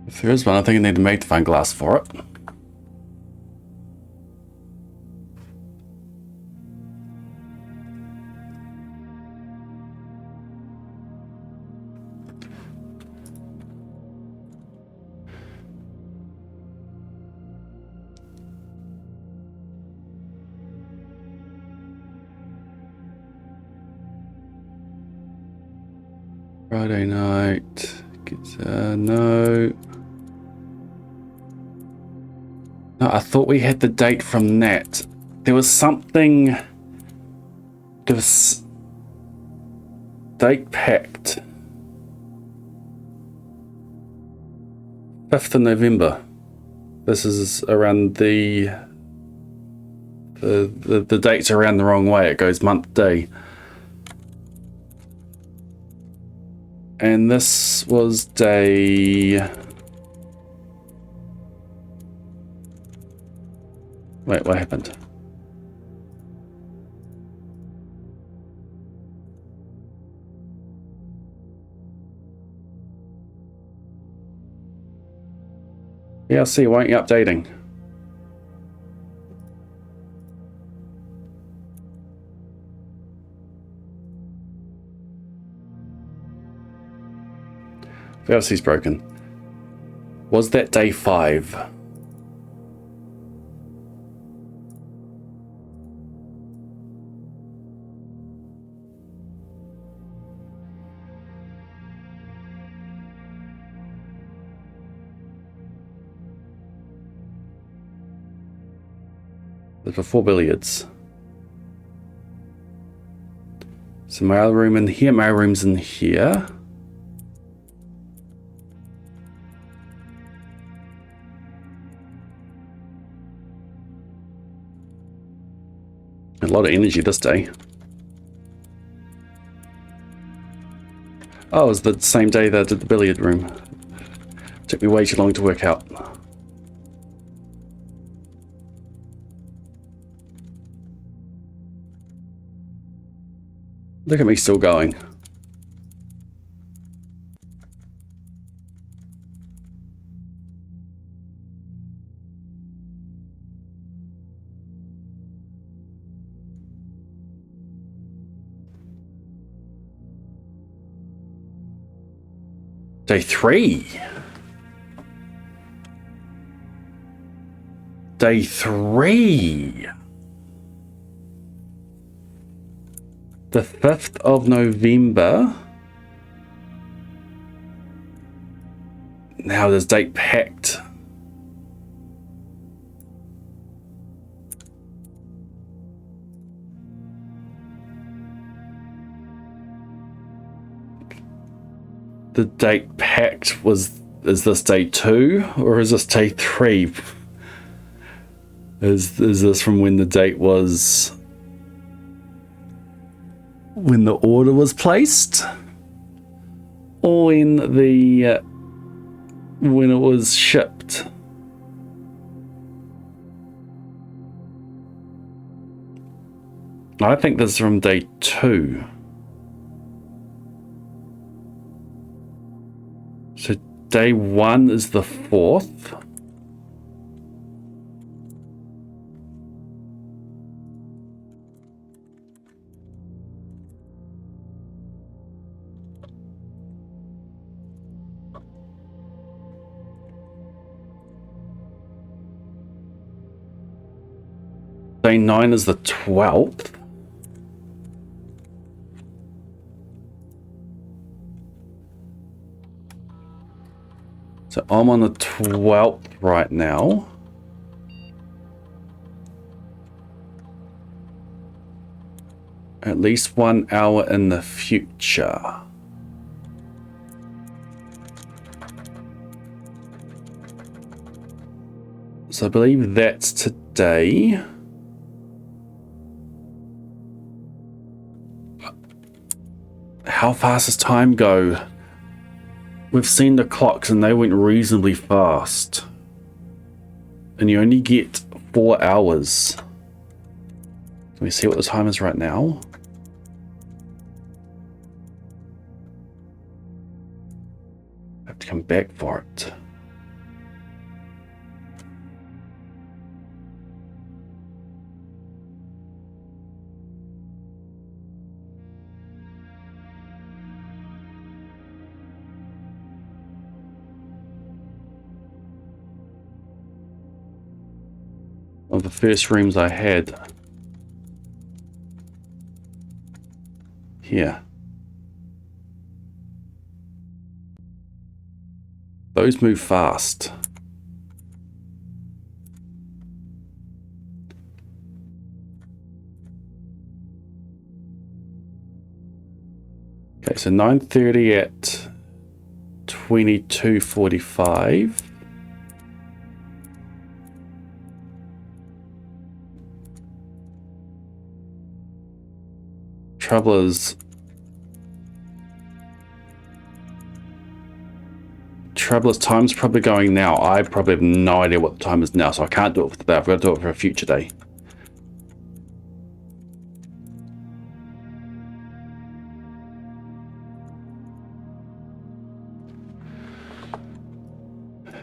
If there is one, I think I need a magnifying glass for it. Friday night. No. No, I thought we had the date from that. There was something. There was date packed. 5th of November. This is around the dates are around the wrong way. It goes month, day. And this was day... Wait, what happened? Yeah, I see. Why aren't you updating? VLC's broken. Was that day 5? There's before billiards. So mail room in here, mail room's in here. A lot of energy this day. Oh, it was the same day that I did the billiard room. Took me way too long to work out. Look at me still going. Day 3. Day 3. The 5th of November. Now there's date packed. The date packed is this day 2 or is this day 3? Is this from when the date was, when the order was placed, or when it was shipped? I think this is from day 2. So day 1 is the 4th. Day 9 is the 12th. So I'm on the 12th right now. At least 1 hour in the future. So I believe that's today. How fast does time go? We've seen the clocks and they went reasonably fast. And you only get 4 hours. Can we see what the time is right now? I have to come back for it. Of the first rooms I had. Here. Those move fast. Okay, so 9:30 at 22:45. Traveller's time's probably going now. I probably have no idea what the time is now, so I can't do it for today. I've got to do it for a future day.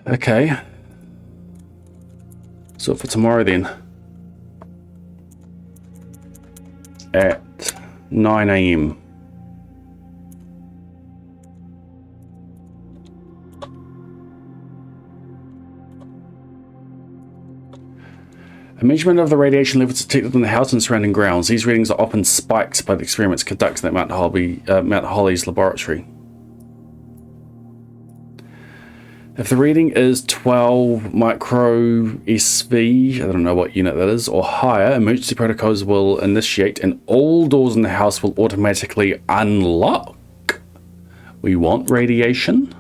Okay. So for tomorrow then. At 9 AM. A measurement of the radiation levels detected in the house and surrounding grounds. These readings are often spiked by the experiments conducted at Mount Holly's laboratory. If the reading is 12 micro SV, I don't know what unit that is, or higher, emergency protocols will initiate and all doors in the house will automatically unlock. We want radiation.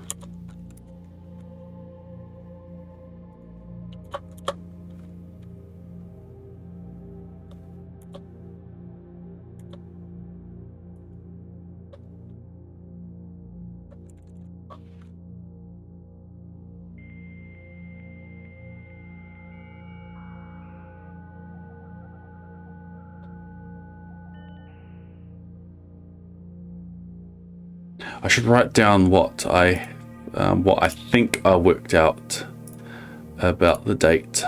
I should write down what I think I worked out about the date.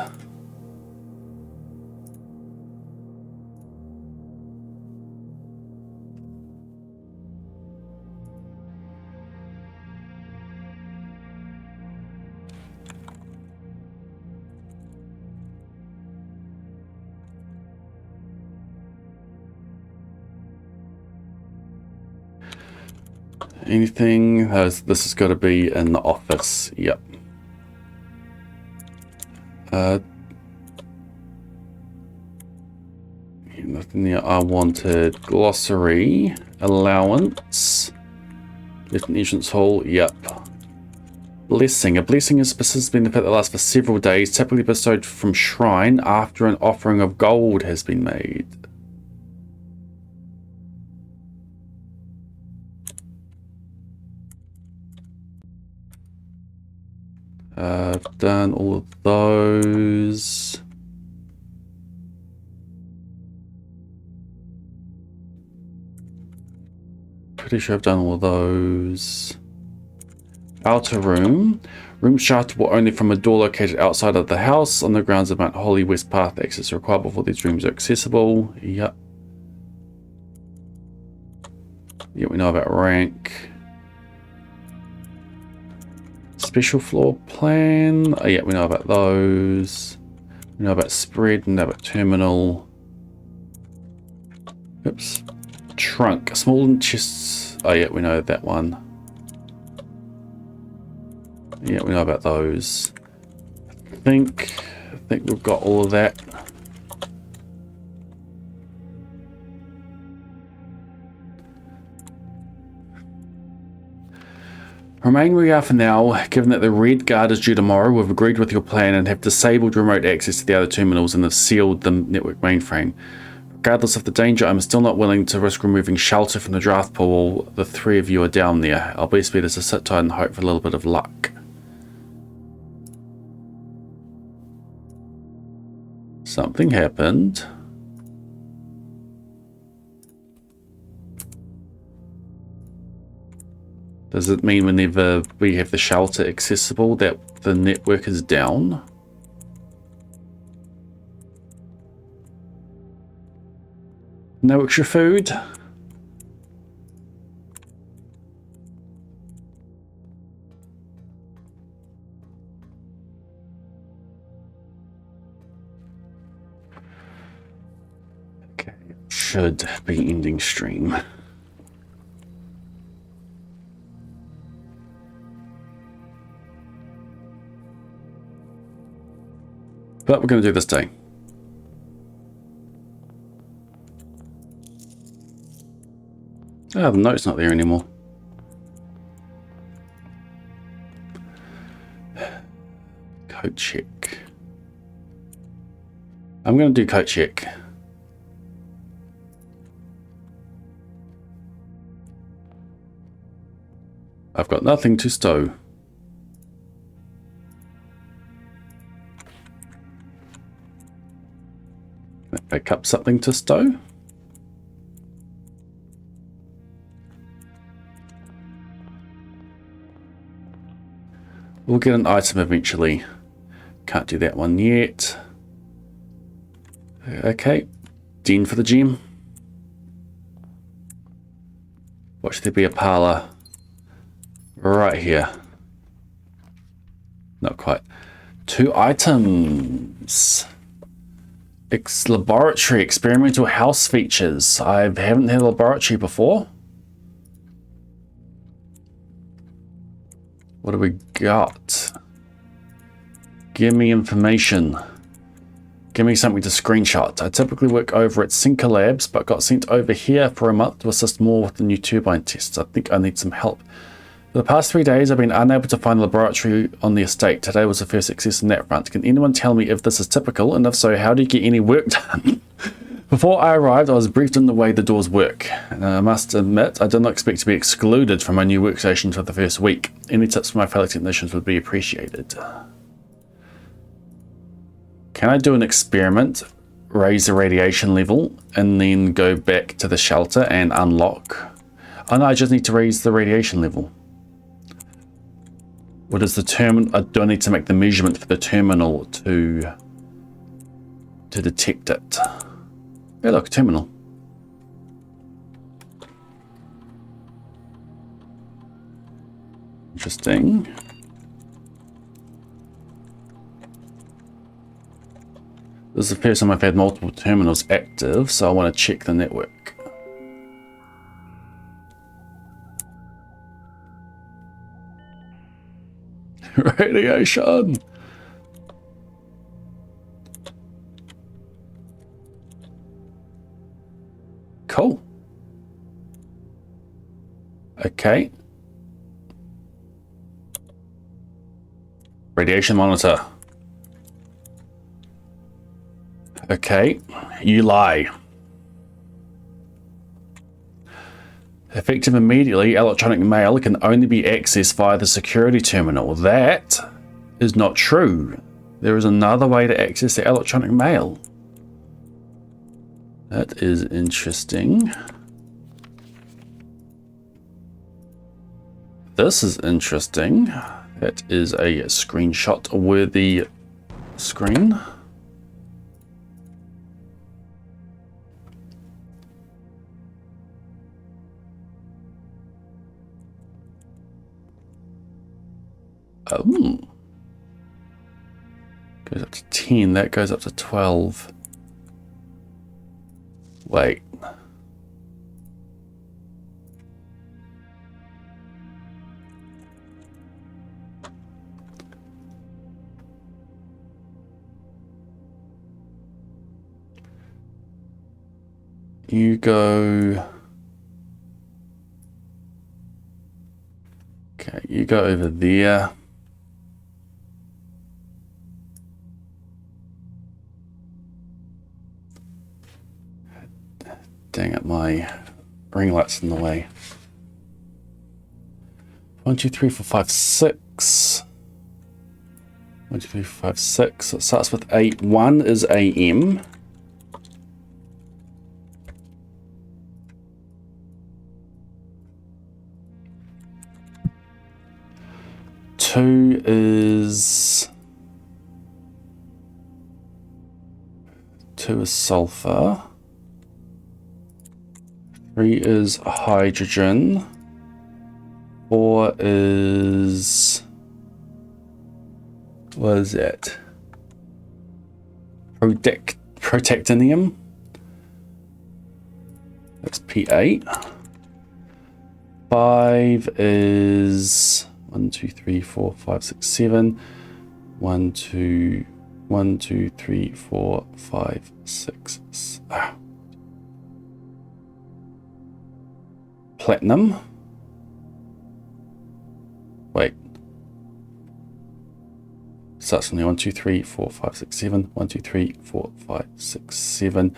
Anything? This has got to be in the office. Yep. Nothing there. I wanted glossary, allowance, left an entrance hall. Yep. Blessing. A blessing is a specific benefit that lasts for several days, typically bestowed from shrine after an offering of gold has been made. I've done all of those. Pretty sure I've done all of those. Outer room. Room shuttable only from a door located outside of the house on the grounds of Mount Holly West Path. Access required before these rooms are accessible. Yep. Yeah, we know about rank. Special floor plan. Oh, yeah, we know about those. We know about spread. We know about terminal. Oops. Trunk. Small chests. Oh, yeah, we know that one. Yeah, we know about those. I think we've got all of that. Remain where we are for now, given that the Red Guard is due tomorrow. We've agreed with your plan and have disabled remote access to the other terminals and have sealed the network mainframe. Regardless of the danger, I'm still not willing to risk removing shelter from the draft pool while the three of you are down there. I'll best bet is to sit tight and hope for a little bit of luck. Something happened. Does it mean whenever we have the shelter accessible that the network is down? No extra food? Okay, should be ending stream. But we're going to do this day. Oh, the note's not there anymore. Code check. I'm going to do code check. I've got nothing to stow. Pick up something to stow. We'll get an item eventually. Can't do that one yet. Okay. Den for the gem. Watch there be a parlor right here. Not quite. 2 items. Laboratory, experimental house features. I haven't had a laboratory before. What do we got? Give me information. Give me something to screenshot. I typically work over at Sinker Labs, but got sent over here for a month to assist more with the new turbine tests. I think I need some help. For the past 3 days, I've been unable to find a laboratory on the estate. Today was the first success in that front. Can anyone tell me if this is typical, and if so, how do you get any work done? Before I arrived, I was briefed on the way the doors work, and I must admit, I did not expect to be excluded from my new workstation for the first week. Any tips for my fellow technicians would be appreciated. Can I do an experiment, raise the radiation level, and then go back to the shelter and unlock? Oh no, I just need to raise the radiation level. What is the terminal? Do I need to make the measurement for the terminal to detect it? Hey look, terminal. Interesting. This is the first time I've had multiple terminals active, so I want to check the network. Radiation! Cool. Okay. Radiation monitor. Okay, you lie. Effective immediately, electronic mail can only be accessed via the security terminal. That is not true. There is another way to access the electronic mail. That is interesting. This is interesting. That is a screenshot-worthy screen. Oh. Goes up to 10. That goes up to 12. Wait. You go... Okay, you go over there. Dang it, my ring light's in the way. 1, 2, 3, 4, 5, 6. 1, 2, 3, 4, 5, 6. It starts with 8. 1 is AM. Two is sulfur. 3 is hydrogen. 4 is... what is that? Protactinium. That's P8. 5 is 1, 2, 3, 4, 5, 6, 7. 1, 2, 3, 4, 5, 6. Platinum. Wait. Starts from the 1, 2, 3, 4, 5, 6, 7. 1, 2, 3, 4, 5, 6, 7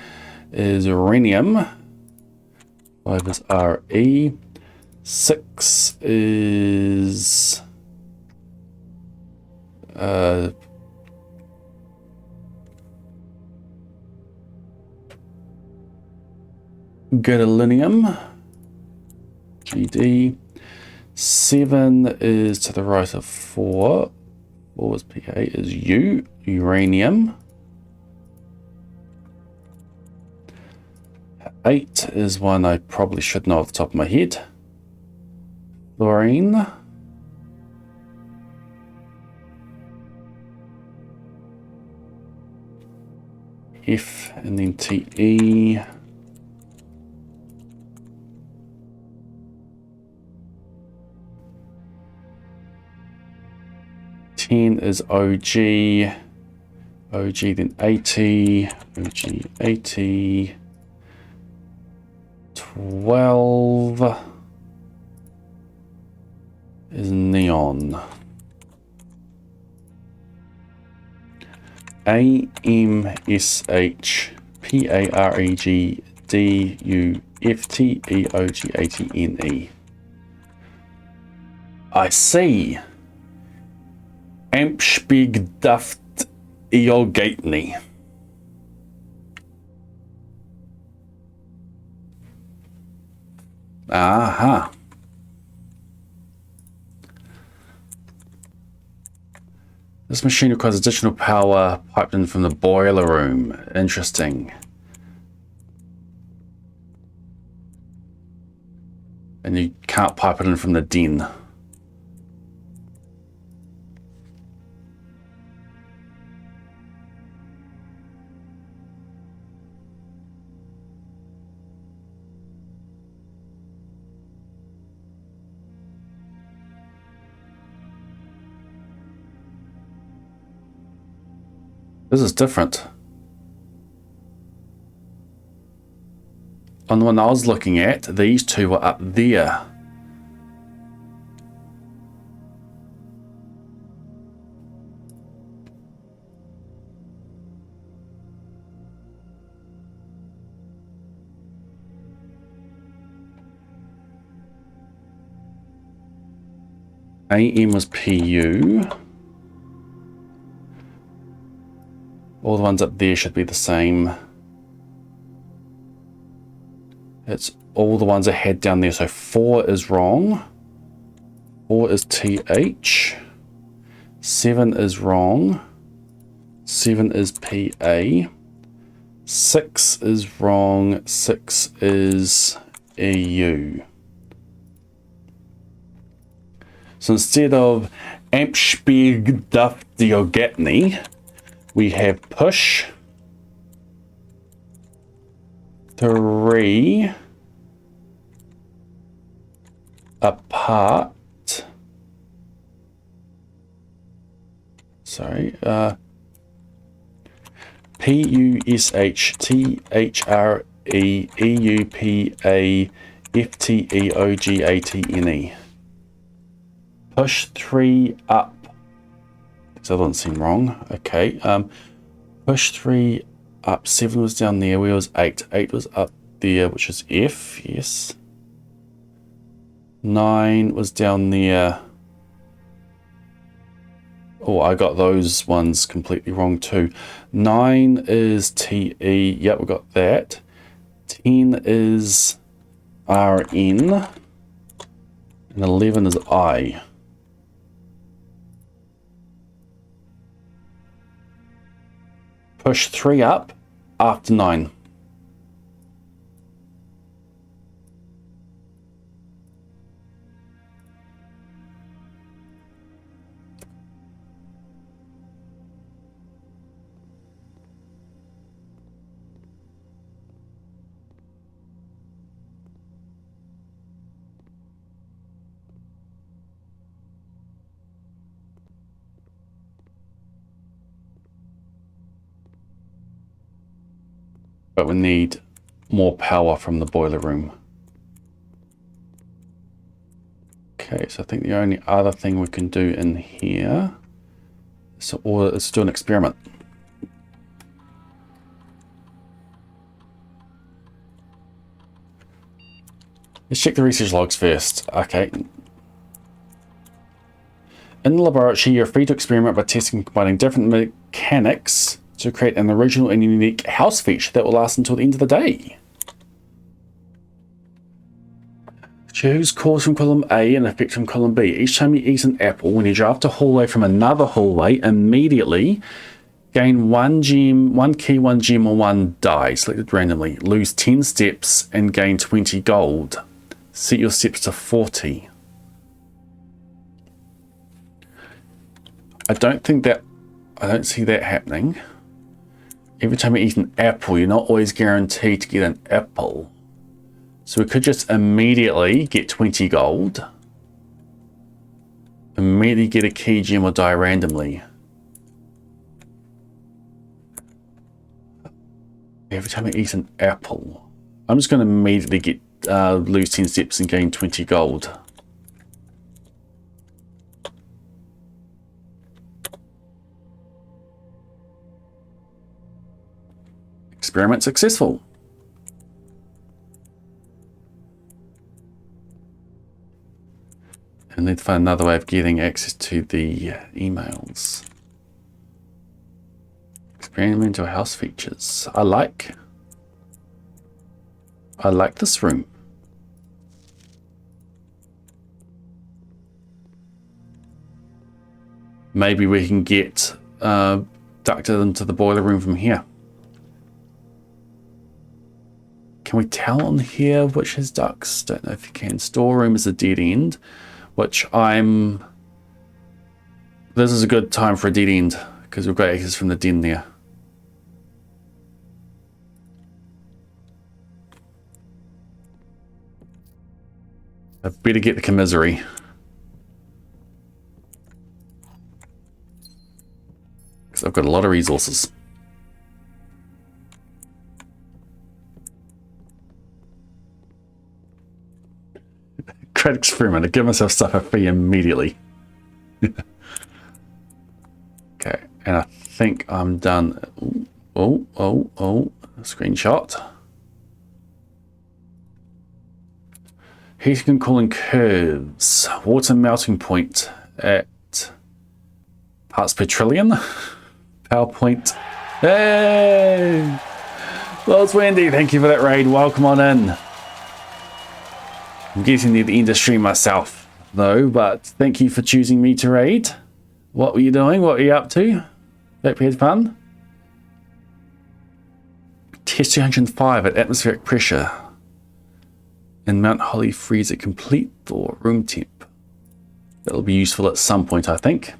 is uranium. 5 is Re. 6 is gadolinium. GD. 7 is to the right of 4. 4 is P8 is uranium. 8 is one I probably should know off the top of my head. Fluorine. F and then TE. 10 10 is OG, OG then 80, OG 80, 12 is neon. AMSHPAREGDUFTEOGATNE. I see. Ampspigduft Eogatney. Aha. This machine requires additional power piped in from the boiler room. Interesting. And you can't pipe it in from the den. This is different. On the one I was looking at, these two were up there. AM was PU. All the ones up there should be the same. It's all the ones I had down there. So 4 is wrong. 4 is TH. 7 is wrong. 7 is PA. 6 is wrong. 6 is EU. So instead of Ampspigduftdeogatney, we have push 3 apart. Sorry, PUSHTHREEUPAFTEOGATNE. Push 3 up. That doesn't seem wrong. Okay. Push 3 up. 7 was down there. Where was 8? 8 was up there, which is F. Yes. 9 was down there. Oh, I got those ones completely wrong too. 9 is TE. Yep, we got that. 10 is RN. And 11 is I. Push 3 up after 9. But we need more power from the boiler room. Okay, so I think the only other thing we can do in here is do an experiment. Let's check the research logs first. Okay. In the laboratory, you're free to experiment by testing and combining different mechanics to create an original and unique house feature that will last until the end of the day. Choose cause from column A and effect from column B. Each time you eat an apple, when you draft a hallway from another hallway, immediately gain 1 gem, 1 key, 1 gem, or 1 die, selected randomly. Lose 10 steps and gain 20 gold. Set your steps to 40. I don't see that happening. Every time you eat an apple, you're not always guaranteed to get an apple. So we could just immediately get 20 gold. immediately get a key gem or die randomly. Every time I eat an apple. I'm just going to immediately get lose 10 steps and gain 20 gold. Experiment successful. And need to find another way of getting access to the emails. Experimental house features. I like this room. Maybe we can get ducted into the boiler room from here. Can we tell on here which has ducts? Don't know if you can. Storeroom is a dead end, which this is a good time for a dead end because we've got access from the den there. I better get the commissary. Because I've got a lot of resources. Great experiment. I give myself stuff for free immediately. Okay, and I think I'm done. Oh, screenshot. Heating and cooling curves. Water melting point at parts per trillion. Power point. Hey! Well, it's Wendy. Thank you for that raid. Welcome on in. I'm getting near the end of stream myself, though, but thank you for choosing me to raid. What were you doing? What were you up to? Hope you had fun. Test 205 at atmospheric pressure. And Mount Holly freezer complete for room temp. That'll be useful at some point, I think.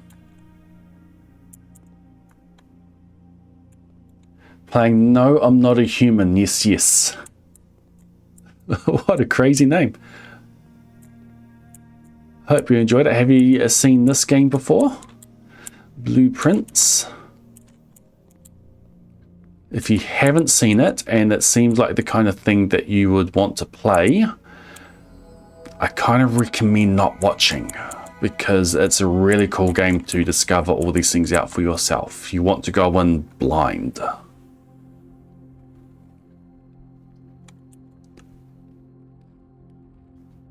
Playing No, I'm Not a Human. Yes, yes. What a crazy name. Hope you enjoyed it. Have you seen this game before? Blueprints. If you haven't seen it and it seems like the kind of thing that you would want to play, I kind of recommend not watching because it's a really cool game to discover all these things out for yourself. You want to go in blind.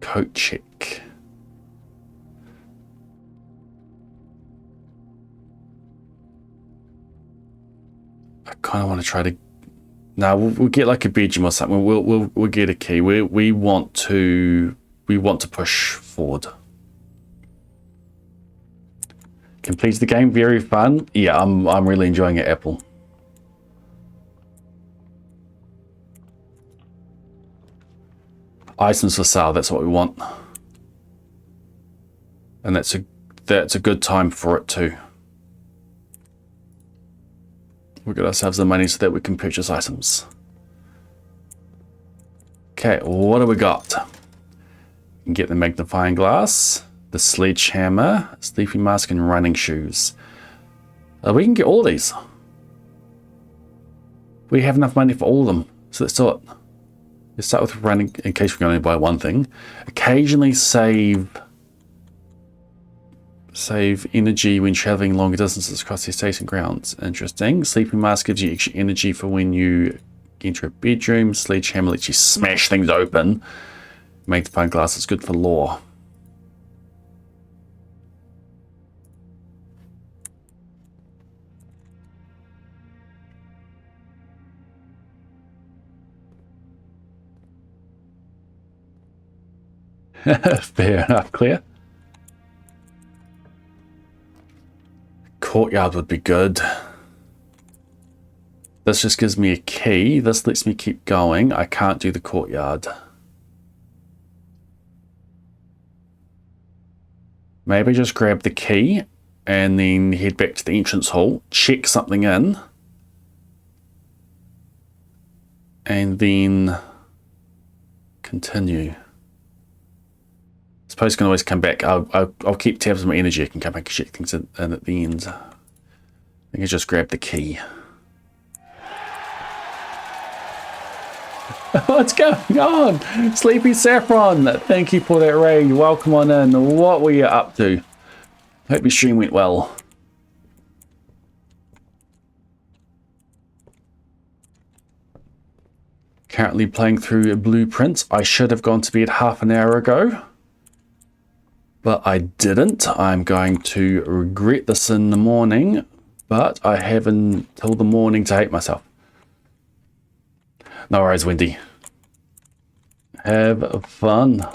Coat check. I kind of want to try to. No, we'll get like a bedroom or something. We'll get a key. We want to push forward. Complete the game. Very fun. Yeah, I'm really enjoying it. Apple. Items for sale. That's what we want, and that's a good time for it too. We've got ourselves the money so that we can purchase items. Okay, what do we got? We can get the magnifying glass, the sledgehammer, sleeping mask, and running shoes. We can get all these. We have enough money for all of them, so let's do it. Let's start with running, in case we can only buy one thing. Occasionally save energy when traveling longer distances across the estate and grounds. Interesting. Sleeping mask gives you extra energy for when you enter a bedroom. Sledgehammer lets you smash things open. Magnifying glass is good for lore. Fair enough, Claire. Courtyard would be good. This just gives me a key. This lets me keep going. I can't do the courtyard. Maybe just grab the key and then head back to the entrance hall, check something in, and then continue. I suppose I can always come back. I'll keep tabs on my energy. I can come back and check things in at the end. I think I just grab the key. What's going on? Sleepy Saffron, thank you for that raid. Welcome on in. What were you up to? Hope your stream went well. Currently playing through Blueprints. I should have gone to bed half an hour ago, but I didn't. I'm going to regret this in the morning, but I have until the morning to hate myself. No worries, Wendy. Have fun.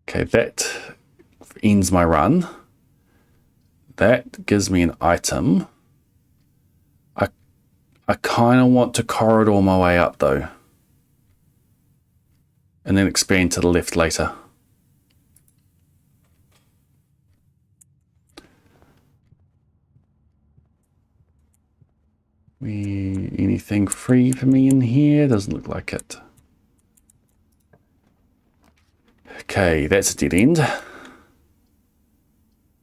Okay, that ends my run. That gives me an item. I kind of want to corridor my way up though, and then expand to the left later. Anything free for me in here? Doesn't look like it. Okay, that's a dead end.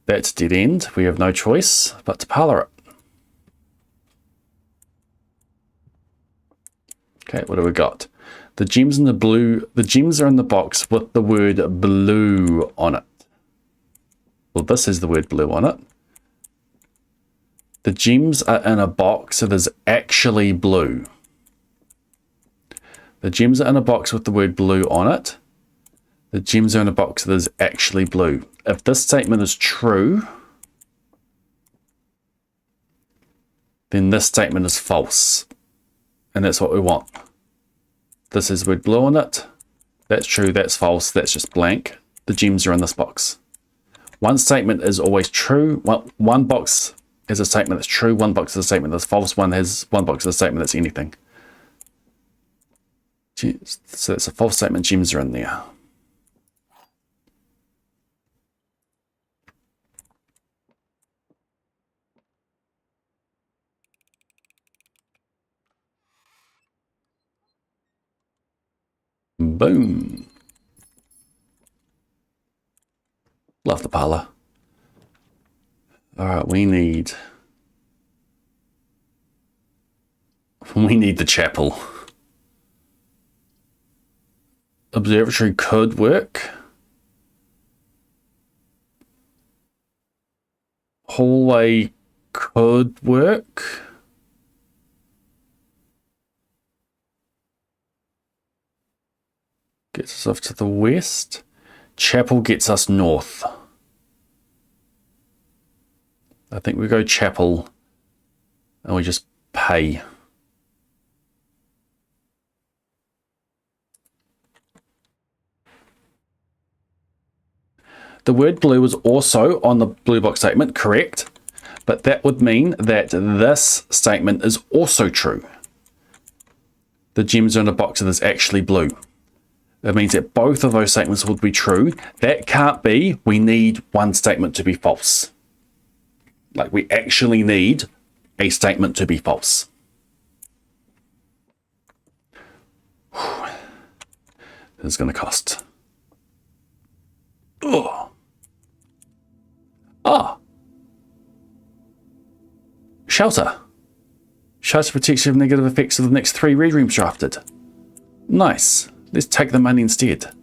That's a dead end. We have no choice but to parlor it. Okay, what do we got? The gems in the blue. The gems are in the box with the word blue on it. Well, this is the word blue on it. The gems are in a box, so there's actually blue. The gems are in a box with the word blue on it. The gems are in a box, so there's actually blue. If this statement is true, then this statement is false. And that's what we want. This is word blue on it. That's true, that's false, that's just blank. The gems are in this box. One statement is always true. One box is a statement that's true, one box is a statement that's false, one box is a statement that's anything. So that's a false statement, gems are in there. Boom. Love the parlor. All right, we need the chapel. Observatory could work. Hallway could work. Gets us off to the west. Chapel gets us north. I think we go chapel and we just pay. The word blue was also on the blue box statement, correct? But that would mean that this statement is also true. The gems are in a box that is actually blue. That means that both of those statements would be true. That can't be. We need one statement to be false. Like, we actually need a statement to be false. This is going to cost. Oh. Ah. Shelter. Shelter protects you from negative effects of the next 3 read rooms drafted. Nice. Let's take the money instead.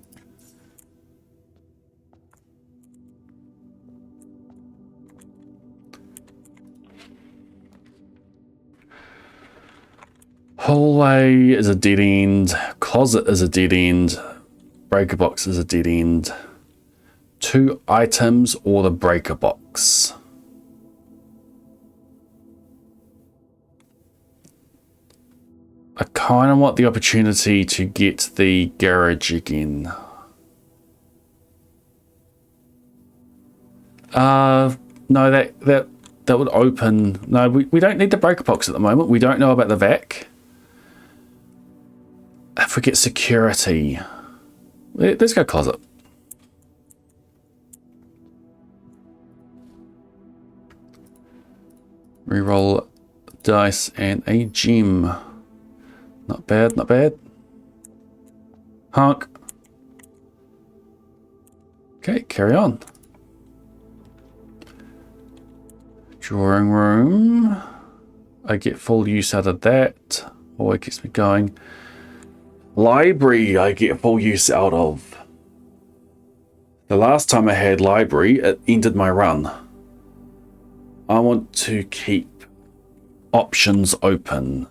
Hallway is a dead end. Closet is a dead end. Breaker box is a dead end. 2 items or the breaker box. I kind of want the opportunity to get the garage again. No, that would open. No, we don't need the breaker box at the moment. We don't know about the vac. If we get security, let's go closet. Reroll dice and a gem. Not bad, not bad. Honk. Okay, carry on. Drawing room. I get full use out of that. Oh, it keeps me going. Library, I get full use out of. The last time I had library, it ended my run. I want to keep options open.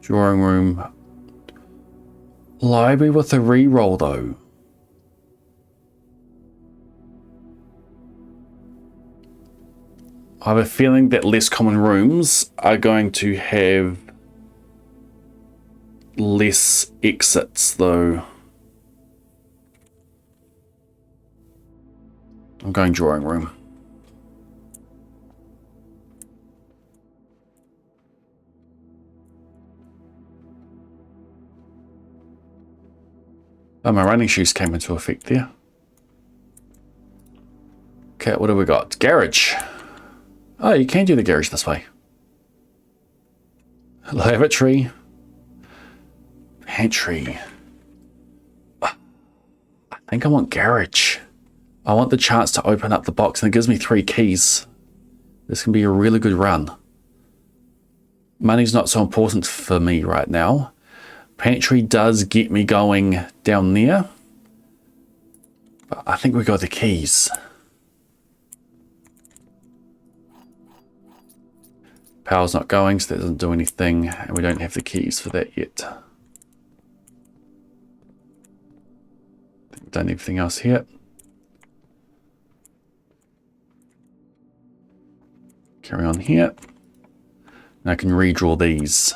Drawing room. Library with a reroll though. I have a feeling that less common rooms are going to have less exits though. I'm going drawing room. Oh, my running shoes came into effect there. Okay, what do we got? Garage. Oh, you can do the garage this way. Lavatory. Pantry. I think I want garage. I want the chance to open up the box, and it gives me 3 keys. This can be a really good run. Money's not so important for me right now. Pantry does get me going down there. But I think we got the keys. Power's not going, so that doesn't do anything, and we don't have the keys for that yet. I think we've done everything else here. Carry on here. And I can redraw these.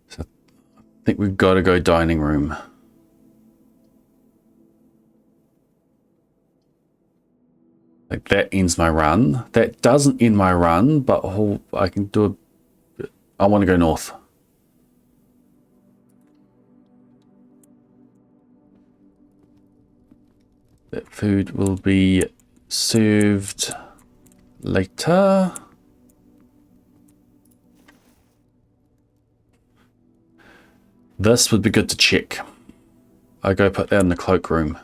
So I think we've got to go dining room. Like that ends my run. That doesn't end my run, but I can do a... I want to go north. That food will be served later. This would be good to check. I go put that in the cloakroom.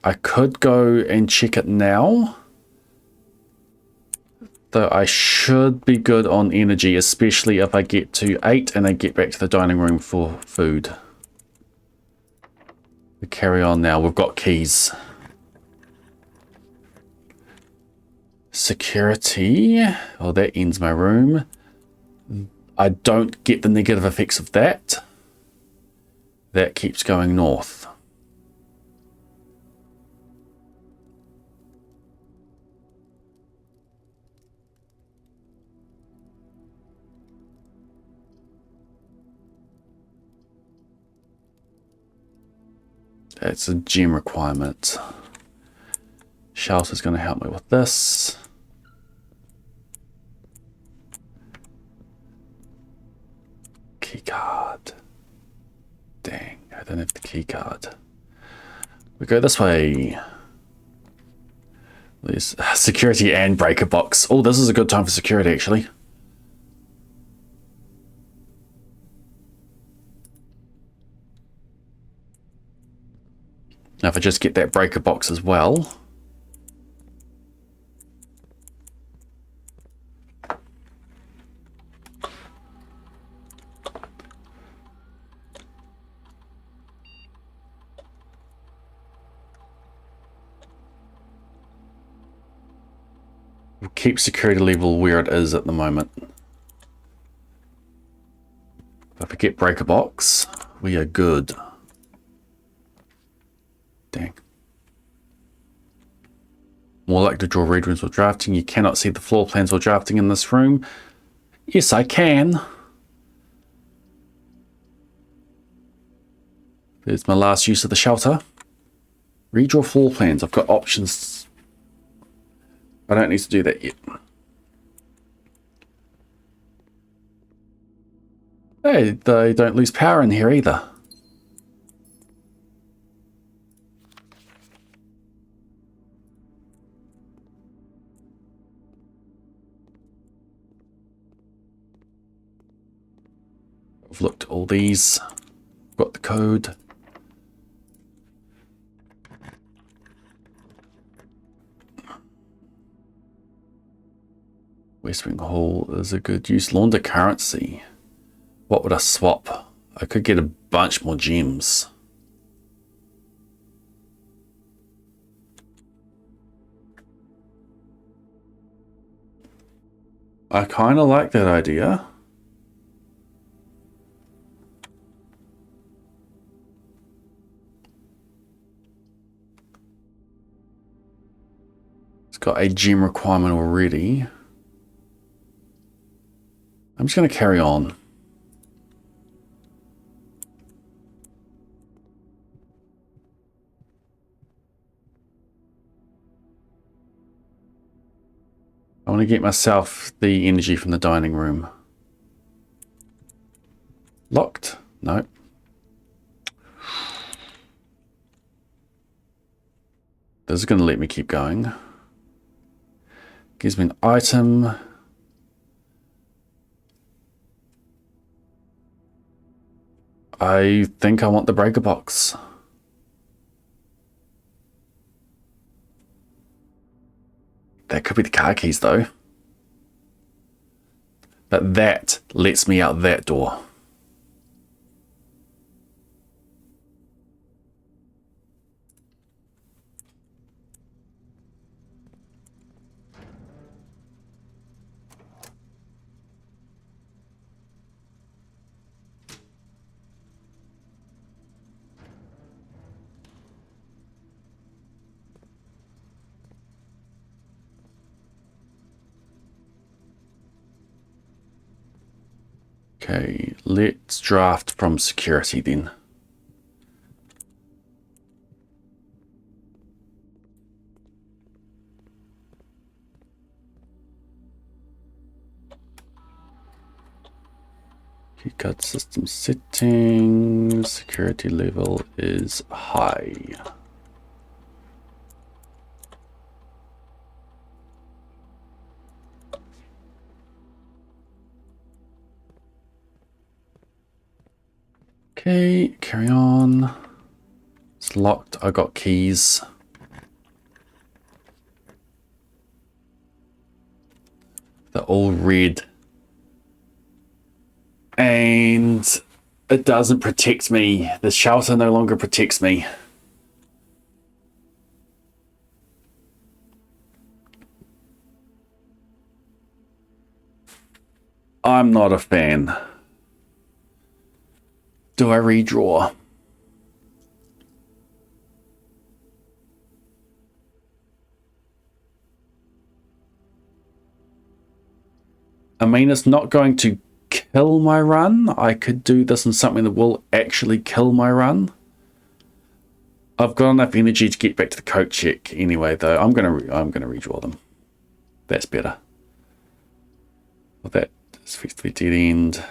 I could go and check it now. Though I should be good on energy, especially if I get to 8 and I get back to the dining room for food. We carry on now. We've got keys. Security. Oh, that ends my room. I don't get the negative effects of that. That keeps going north. It's a gem requirement. Shelter's going to help me with this. Key card. Dang, I don't have the key card. We go this way. There's security and breaker box. Oh, this is a good time for security, actually. Now, if I just get that breaker box as well. We'll keep security level where it is at the moment. If I get breaker box, we are good. Dang. More likely to draw red rooms while drafting. You cannot see the floor plans while drafting in this room. Yes, I can. There's my last use of the shelter. Redraw floor plans. I've got options. I don't need to do that yet. Hey, they don't lose power in here either. I've looked at all these. Got the code. Westwing Hall is a good use. Launder currency. What would I swap? I could get a bunch more gems. I kind of like that idea. It's got a gem requirement already. I'm just going to carry on. I want to get myself the energy from the dining room. Locked? No. This is going to let me keep going. Gives me an item. I think I want the breaker box. That could be the car keys though. But that lets me out that door. Okay, let's draft from security then. Keycard system settings, security level is high. Okay, carry on. It's locked. I got keys. They're all red. And it doesn't protect me. The shelter no longer protects me. I'm not a fan. Do I redraw? I mean, it's not going to kill my run. I could do this in something that will actually kill my run. I've got enough energy to get back to the coat check anyway, though. I'm gonna redraw them. That's better. Well, that is effectively dead end.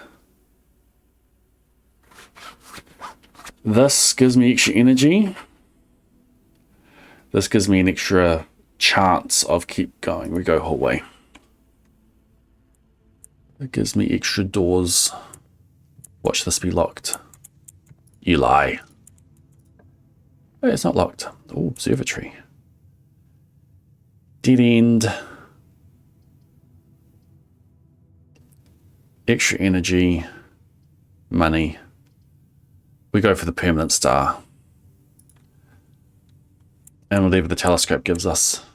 This gives me extra energy. This gives me an extra chance of keep going. We go hallway. It gives me extra doors. Watch this be locked. You lie. Oh, it's not locked. Oh, observatory. Dead end. Extra energy. Money. We go for the permanent star. And whatever the telescope gives us.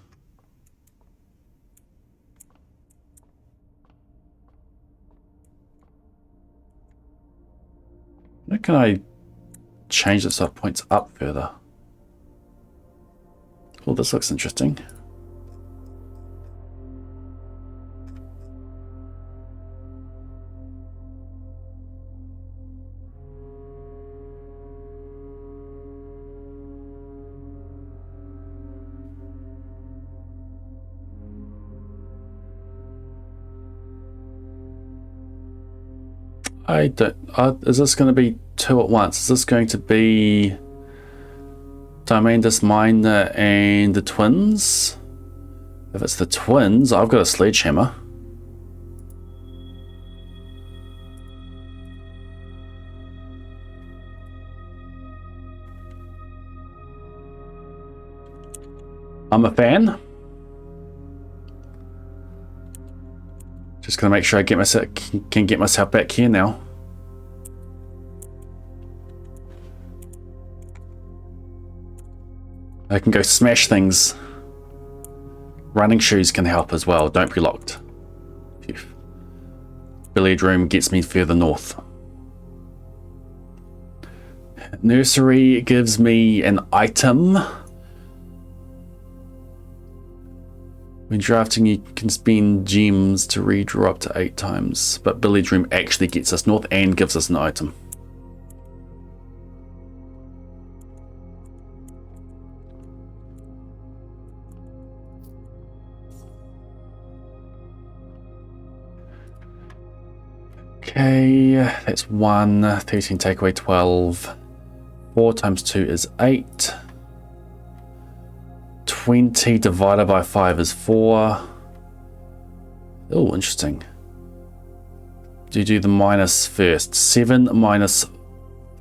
How can I change it so it points up further? Oh, this looks interesting. I don't... is this going to be two at once? Is this going to be Diamandus Miner and the twins? If it's the twins, I've got a sledgehammer. I'm a fan. Just gonna make sure I can get myself back here now. I can go smash things. Running shoes can help as well. Don't be locked. Phew. Billiard room gets me further north. Nursery gives me an item. When drafting, you can spend gems to redraw up to 8 times. But billiard room actually gets us north and gives us an item. Okay, that's 1, 13 take away 12. 4 times 2 is 8. 20 divided by 5 is 4. Oh, interesting. Do you do the minus first? 7 minus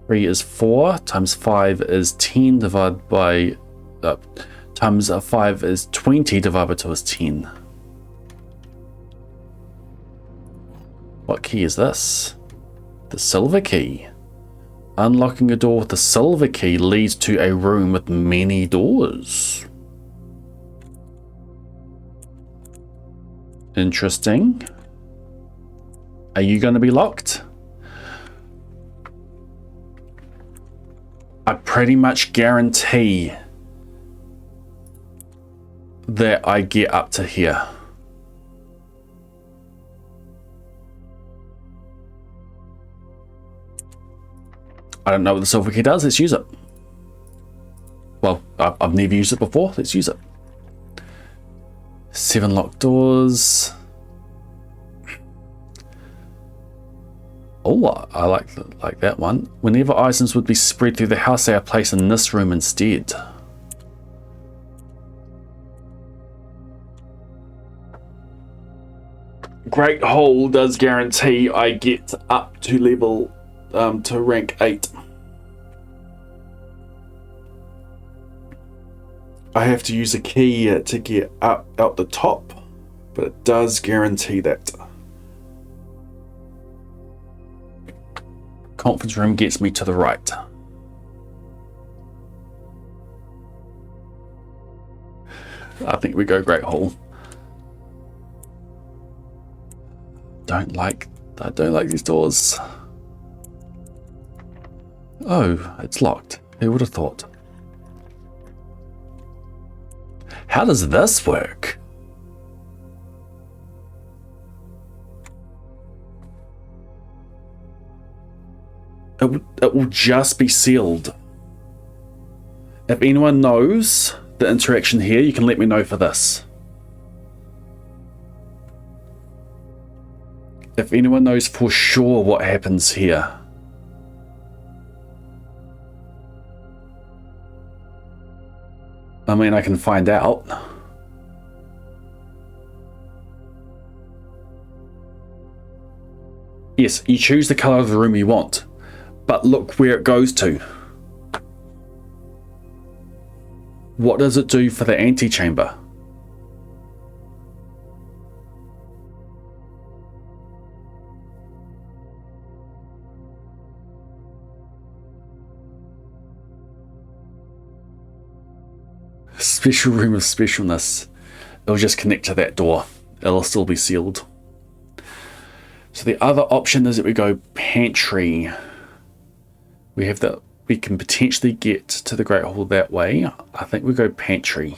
3 is 4, times 5 is 10, divided by... times 5 is 20, divided by 2 is 10. What key is this? The silver key. Unlocking a door with the silver key leads to a room with many doors. Interesting. Are you going to be locked? I pretty much guarantee that I get up to here. I don't know what the silver key does. Let's use it. Well, I've never used it before. Let's use it. 7 locked doors. Oh, I like that one. Whenever items would be spread through the house, they are placed in this room instead. Great Hall does guarantee I get up to level to rank 8. I have to use a key to get up out the top, but it does guarantee that. Conference room gets me to the right. I think we go Great Hall. I don't like these doors. Oh, it's locked. Who would have thought? How does this work? It will just be sealed. If anyone knows the interaction here, you can let me know for this. If anyone knows for sure what happens here. I mean, I can find out. Yes, you choose the color of the room you want, but look where it goes to. What does it do for the antechamber? Special room of specialness. It'll just connect to that door. It'll still be sealed. So the other option is that we go pantry. We have that. We can potentially get to the Great Hall that way. I think we go pantry.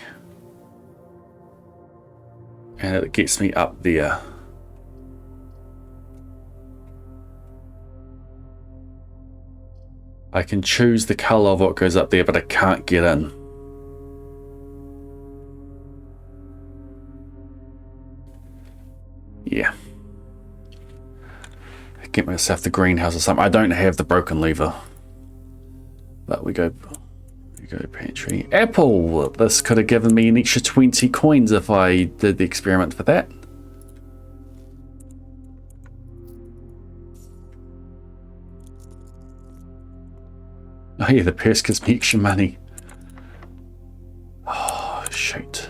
And it gets me up there. I can choose the color of what goes up there, but I can't get in. Yeah. Get myself the greenhouse or something. I don't have the broken lever. But we go pantry. Apple! This could have given me an extra 20 coins if I did the experiment for that. Oh yeah, the purse gives me extra money. Oh, shoot.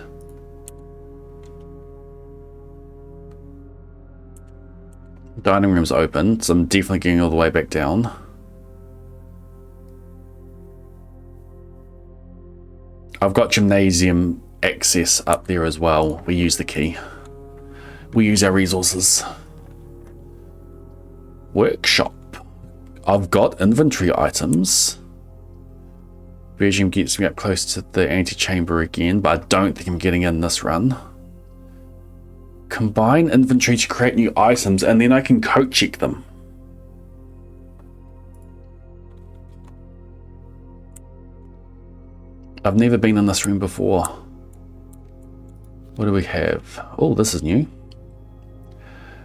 Dining room's open, so I'm definitely getting all the way back down. I've got gymnasium access up there as well. We use the key. We use our resources. Workshop. I've got inventory items. Regime gets me up close to the antechamber again, but I don't think I'm getting in this run. Combine inventory to create new items, and then I can code check them. I've never been in this room before. What do we have? Oh, this is new.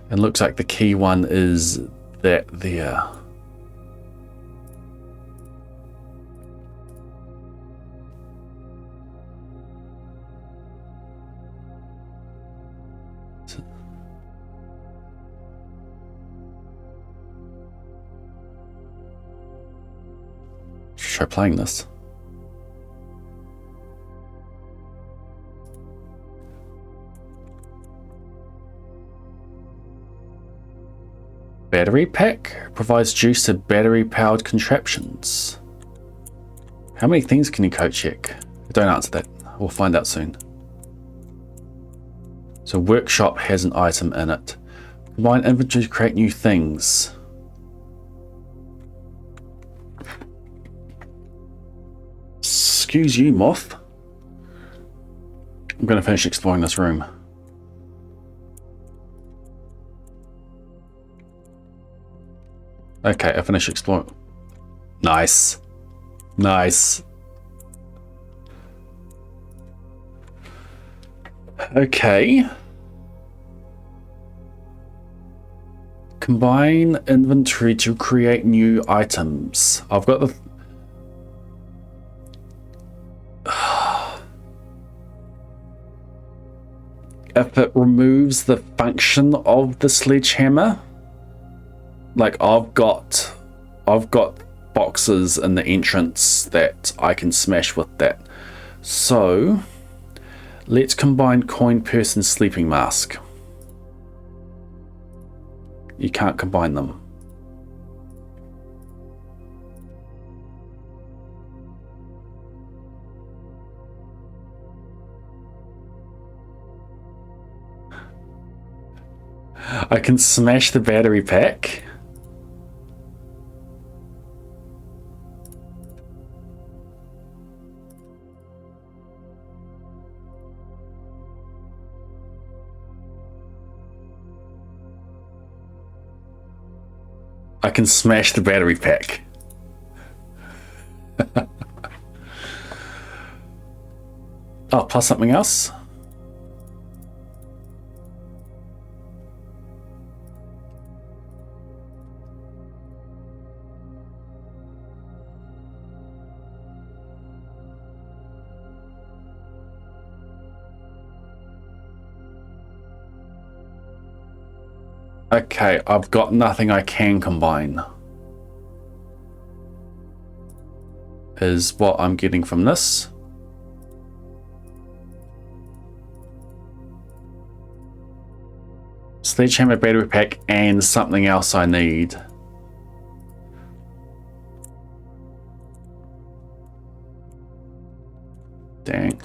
And looks like the key one is that there. Try playing this. Battery pack provides juice to battery powered contraptions. How many things can you code check? Don't answer that. We'll find out soon. So workshop has an item in it. Combine inventory to create new things. Excuse you, moth. I'm going to finish exploring this room. Okay, I finished exploring. Nice. Nice. Okay. Combine inventory to create new items. I've got the... If it removes the function of the sledgehammer, like I've got boxes in the entrance that I can smash with that. So let's combine coin purse and sleeping mask. You can't combine them. I can smash the battery pack. I can smash the battery pack. Oh, plus something else? Okay, I've got nothing I can combine. Is what I'm getting from this. Sledgehammer, battery pack, and something else I need. Dang.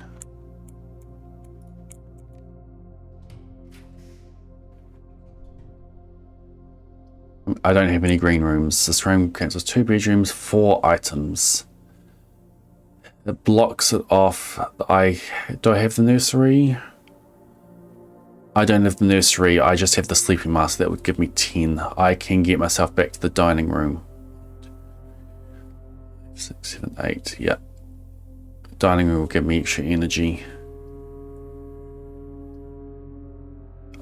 I don't have any green rooms. This room counts as 2 bedrooms, 4 items. It blocks it off. Do I have the nursery? I don't have the nursery. I just have the sleeping mask. That would give me 10. I can get myself back to the dining room. 6, 7, 8. Yeah. Dining room will give me extra energy.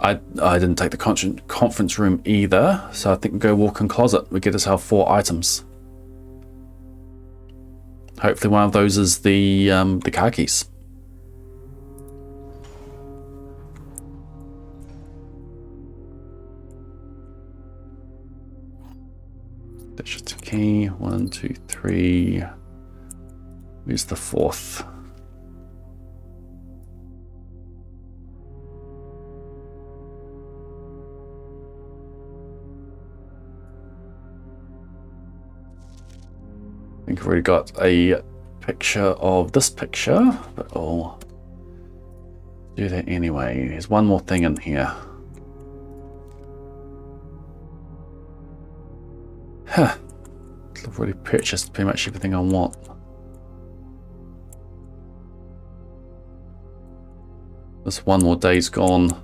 I didn't take the conference room either, so I think we'll go walk-in closet. We get ourselves 4 items. Hopefully one of those is the car keys. That's just a key. 1, 2, 3. Where's the 4th? think I've already got a picture of this picture, but I'll do that anyway. There's one more thing in here. Huh. I've already purchased pretty much everything I want. This one more day's gone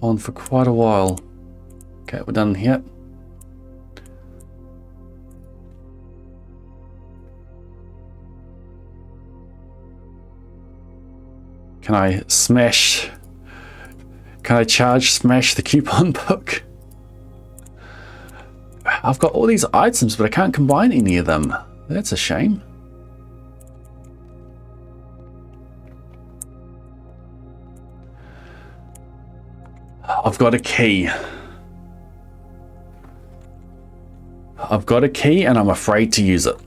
on for quite a while. Okay, we're done here. Can I smash? Can I smash the coupon book? I've got all these items, but I can't combine any of them. That's a shame. I've got a key. I've got a key and I'm afraid to use it.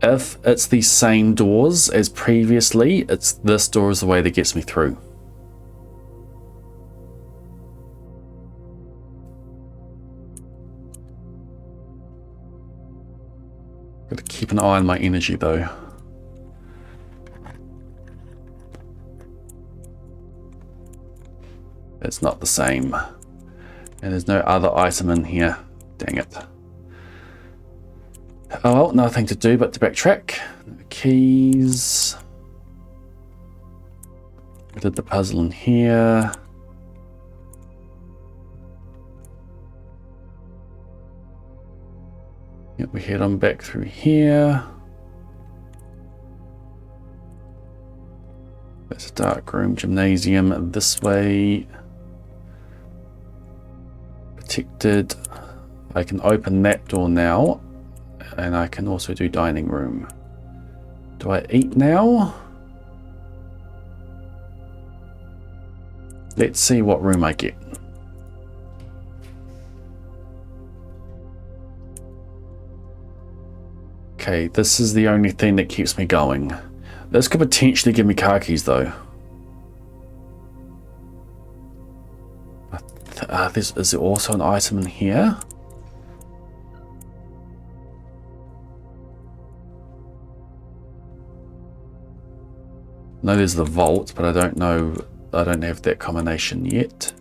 If it's the same doors as previously, it's this door is the way that gets me through. Got to keep an eye on my energy though. It's not the same. And there's no other item in here. Dang it. Oh well, nothing to do but to backtrack. Keys. I did the puzzle in here. Yep, we head on back through here. That's a dark room, gymnasium this way. Protected. I can open that door now. And I can also do dining room. Do I eat now? Let's see what room I get. Okay, this is the only thing that keeps me going. This could potentially give me car keys though. Is there also an item in here? No, there's the vault, but I don't know. I don't have that combination yet.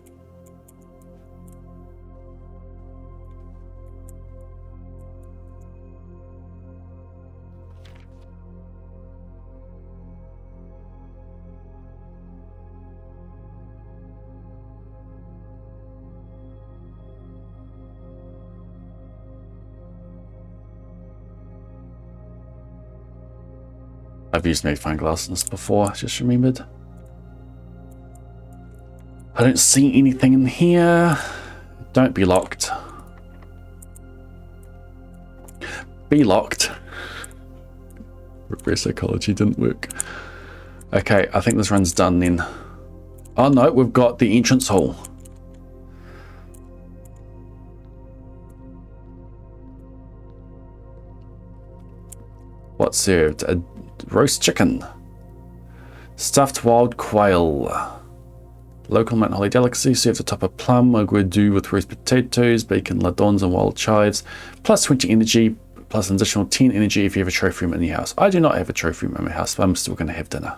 I've used magnifying glass in this before, just remembered. I don't see anything in here. Don't be locked. Be locked. Reverse psychology didn't work. Okay, I think this run's done then. Oh no, we've got the entrance hall. What's served? A roast chicken. Stuffed wild quail. Local Mount Holly delicacy served atop a plum aguado with roast potatoes, bacon ladons and wild chives. Plus 20 energy, plus an additional 10 energy if you have a trophy room in your house. I do not have a trophy room in my house, but I'm still going to have dinner.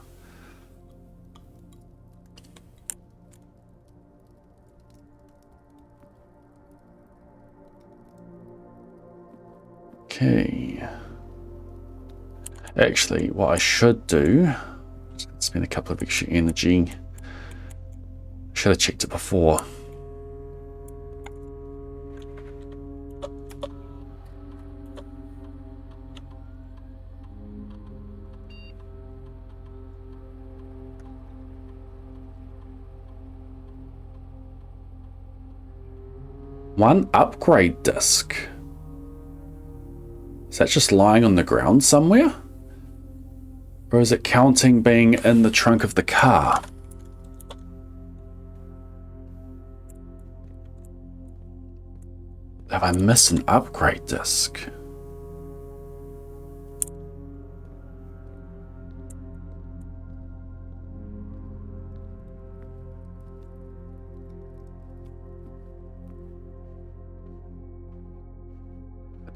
Okay. Actually, what I should do is spend a couple of extra energy. Should have checked it before. One upgrade disc. Is that just lying on the ground somewhere? Or is it counting being in the trunk of the car? Have I missed an upgrade disc?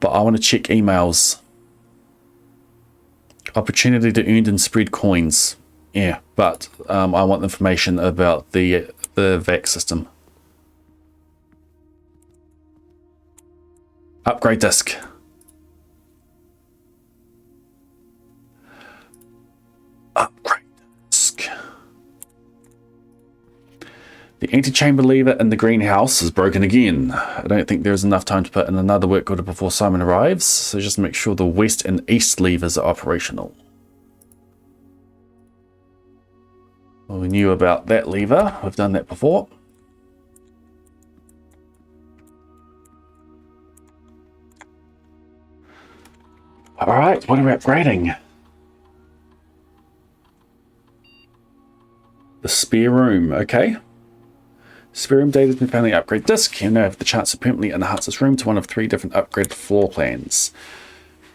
but I want to check emails. Opportunity to earn and spread coins. Yeah, but I want information about the VAC system. Upgrade disk. Upgrade disk. The antechamber lever in the greenhouse is broken again. I don't think there's enough time to put in another work order before Simon arrives, so just make sure the west and east levers are operational. Well, we knew about that lever. We've done that before. Alright, what are we upgrading? The spare room, okay. Spare room data has been found in the upgrade disk. You now have the chance to permanently enhance this room to one of 3 different upgraded floor plans.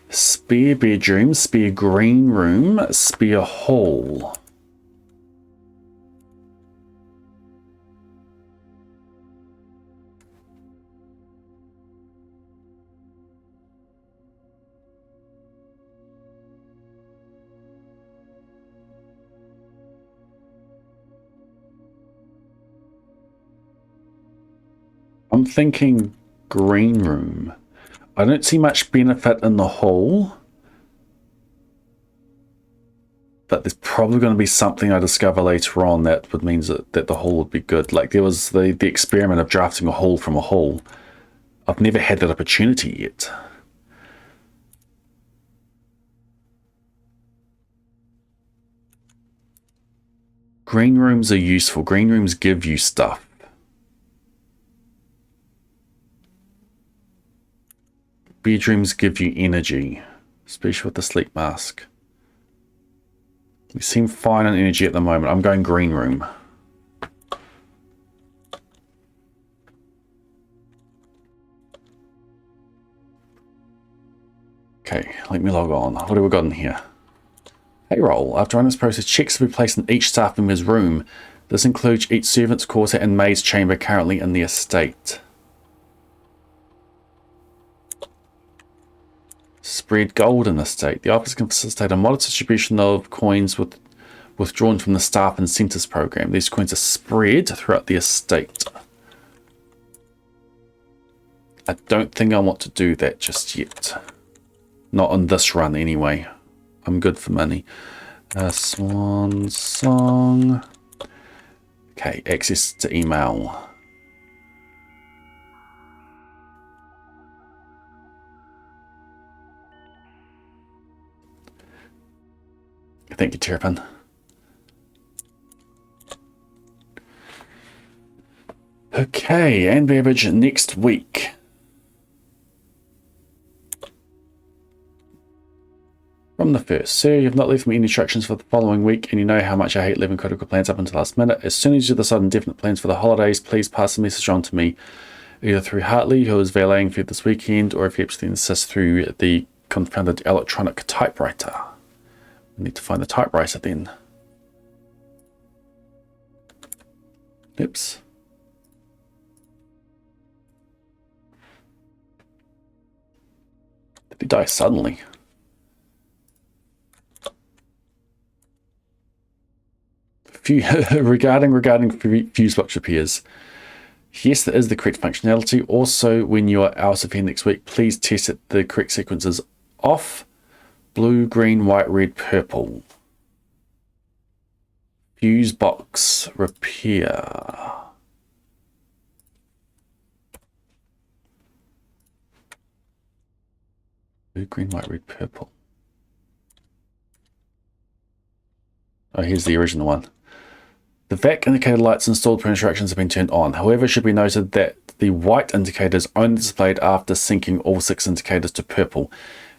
Spare bedroom, spare green room, spare hall. I'm thinking green room. I don't see much benefit in the hall, but there's probably going to be something I discover later on that would mean that the hall would be good. Like there was the experiment of drafting a hall from a hall. I've never had that opportunity yet. Green rooms are useful. Green rooms give you stuff. Bedrooms give you energy, especially with the sleep mask. You seem fine on energy at the moment. I'm going green room. Okay, let me log on. What have we got in here? Payroll. After running this process, checks will be placed in each staff member's room. This includes each servant's quarter and maid's chamber currently in the estate. Spread gold in the estate. The office can facilitate a modest distribution of coins withdrawn from the staff incentives program. These coins are spread throughout the estate. I don't think I want to do that just yet. Not on this run anyway. I'm good for money. Swan song. Okay, access to email. Thank you, Terrapin. Okay, and beverage next week. From the first, sir, you have not left me any instructions for the following week, and you know how much I hate leaving critical plans up until the last minute. As soon as you decide on definite plans for the holidays, please pass the message on to me, either through Hartley, who is valeting for this weekend, or if you absolutely insist, through the confounded electronic typewriter. We need to find the typewriter then. Oops. Did he die suddenly? Regarding fuse box repairs. Yes, there is the correct functionality. Also, when you are out of here next week, please test it. The correct sequence is off. Blue, green, white, red, purple. Fuse box repair. Blue, green, white, red, purple. Oh, here's the original one. The VAC indicator lights installed per instructions have been turned on. However, it should be noted that the white indicator is only displayed after syncing all 6 indicators to purple.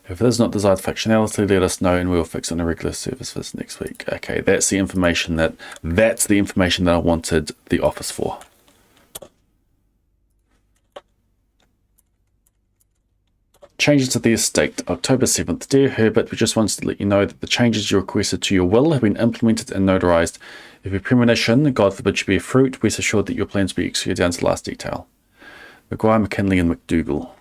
If it is not desired functionality, let us know and we will fix it on a regular service for this next week. Okay, that's the information that I wanted the office for. Changes to the estate, October 7th. Dear Herbert, we just wanted to let you know that the changes you requested to your will have been implemented and notarized. If your premonition, God forbid, should be a fruit, rest assured that your plans will be executed down to the last detail. McGuire, McKinley and McDougall.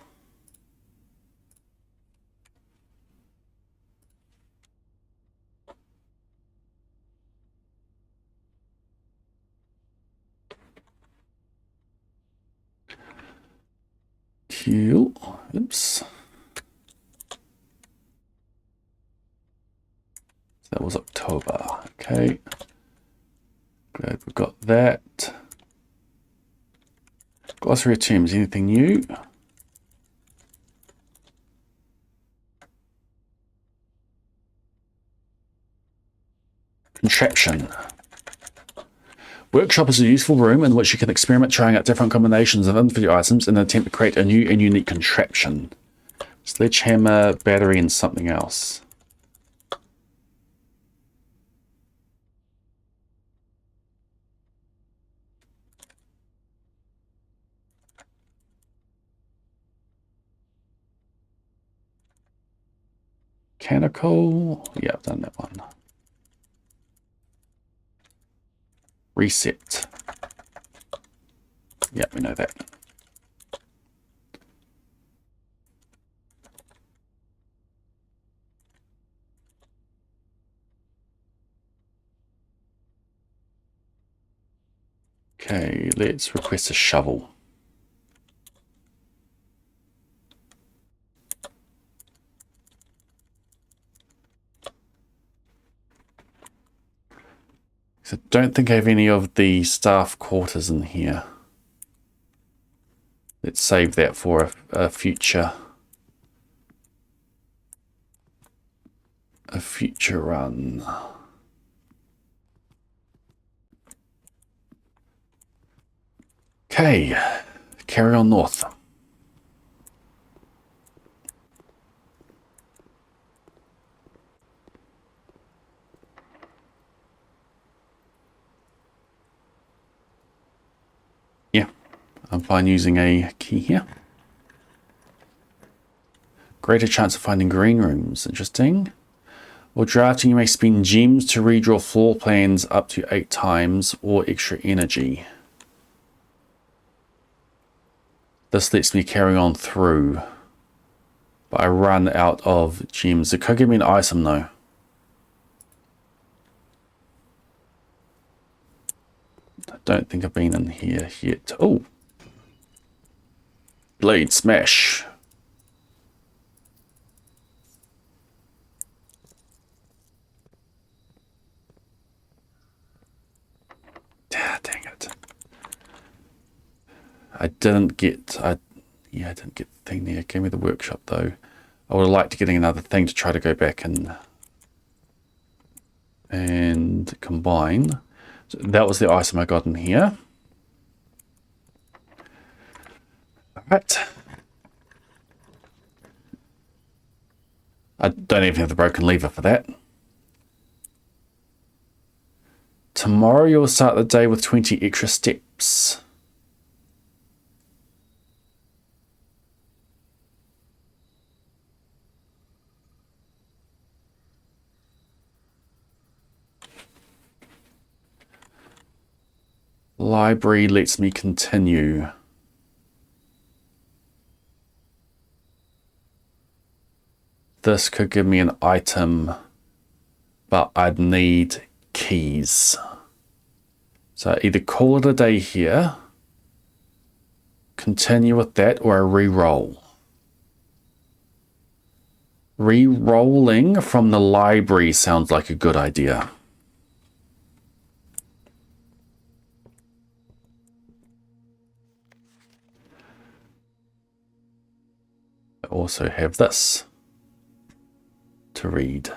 Cool. Oops. That was October. Okay. Glad we've got that. Glossary of terms. Anything new? Contraption. Workshop is a useful room in which you can experiment trying out different combinations of individual items in an attempt to create a new and unique contraption. Sledgehammer, battery, and something else. Mechanical. Yeah, I've done that one. Reset. Yeah, we know that. Okay, let's request a shovel. So I don't think I have any of the staff quarters in here. Let's save that for a future run. Okay, carry on north. Yeah, I'm fine using a key here. Greater chance of finding green rooms. Interesting. While drafting, you may spend gems to redraw floor plans up to 8 times or extra energy. This lets me carry on through, but I run out of gems. It could give me an item though. I don't think I've been in here yet. Oh! Blade smash. Ah, dang it. I didn't get the thing there. It gave me the workshop though. I would have liked to getting another thing to try to go back and combine. So that was the item I got in here. Alright. I don't even have the broken lever for that. Tomorrow you'll start the day with 20 extra steps. Library lets me continue. This could give me an item, but I'd need keys. So either call it a day here, continue with that, or a re-roll. Re-rolling from the library sounds like a good idea. I also have this to read.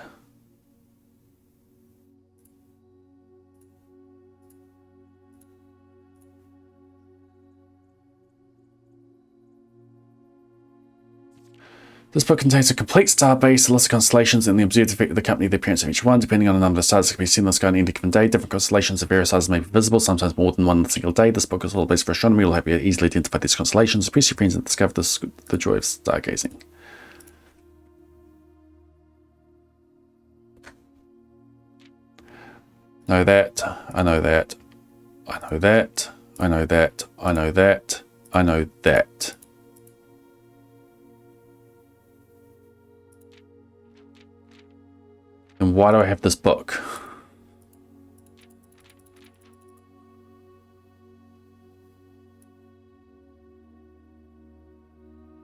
This book contains a complete star base, a list of constellations, and the observed effect of the company, the appearance of each one, depending on the number of stars that can be seen in the sky on any given day. Different constellations of various sizes may be visible, sometimes more than one in a single day. This book is all based for astronomy. Will help you easily identify these constellations. Impress your friends and discover the joy of stargazing. Know that. I know that. I know that. I know that. I know that. I know that. And why do I have this book?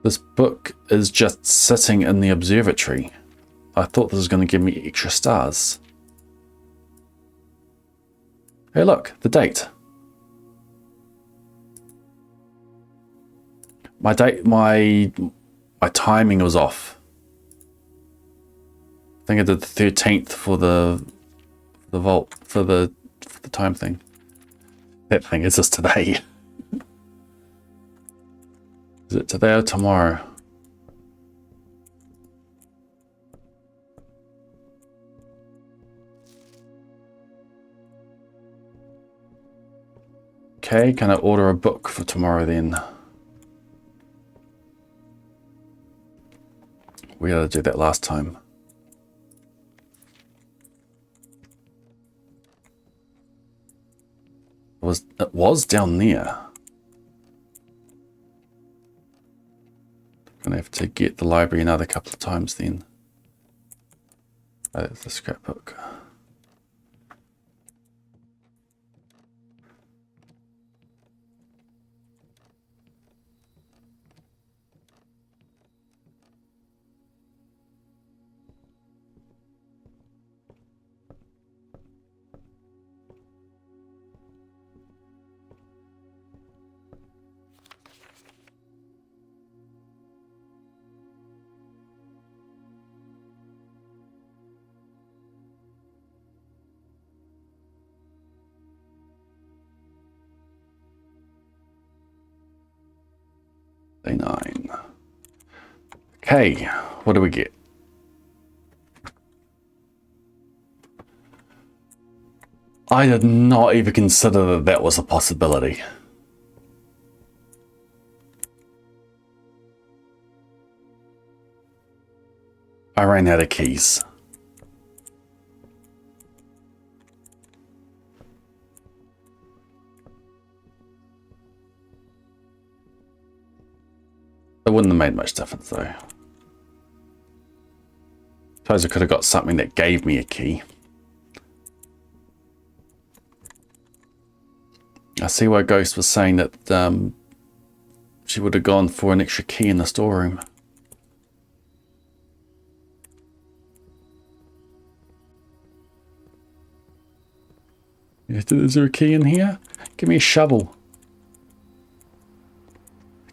This book is just sitting in the observatory. I thought this was going to give me extra stars. Hey look, the date. My timing was off. I think I did the 13th for the vault, for the time thing. That thing is just today. Is it today or tomorrow? Okay, can I order a book for tomorrow then? We had to do that last time. It was down there. Gonna have to get the library another couple of times then. Oh, that's the scrapbook. Day 9. Okay, what do we get? I did not even consider that that was a possibility. I ran out of keys. It wouldn't have made much difference though. Suppose I could have got something that gave me a key. I see why Ghost was saying that she would have gone for an extra key in the storeroom. Is there a key in here? Give me a shovel.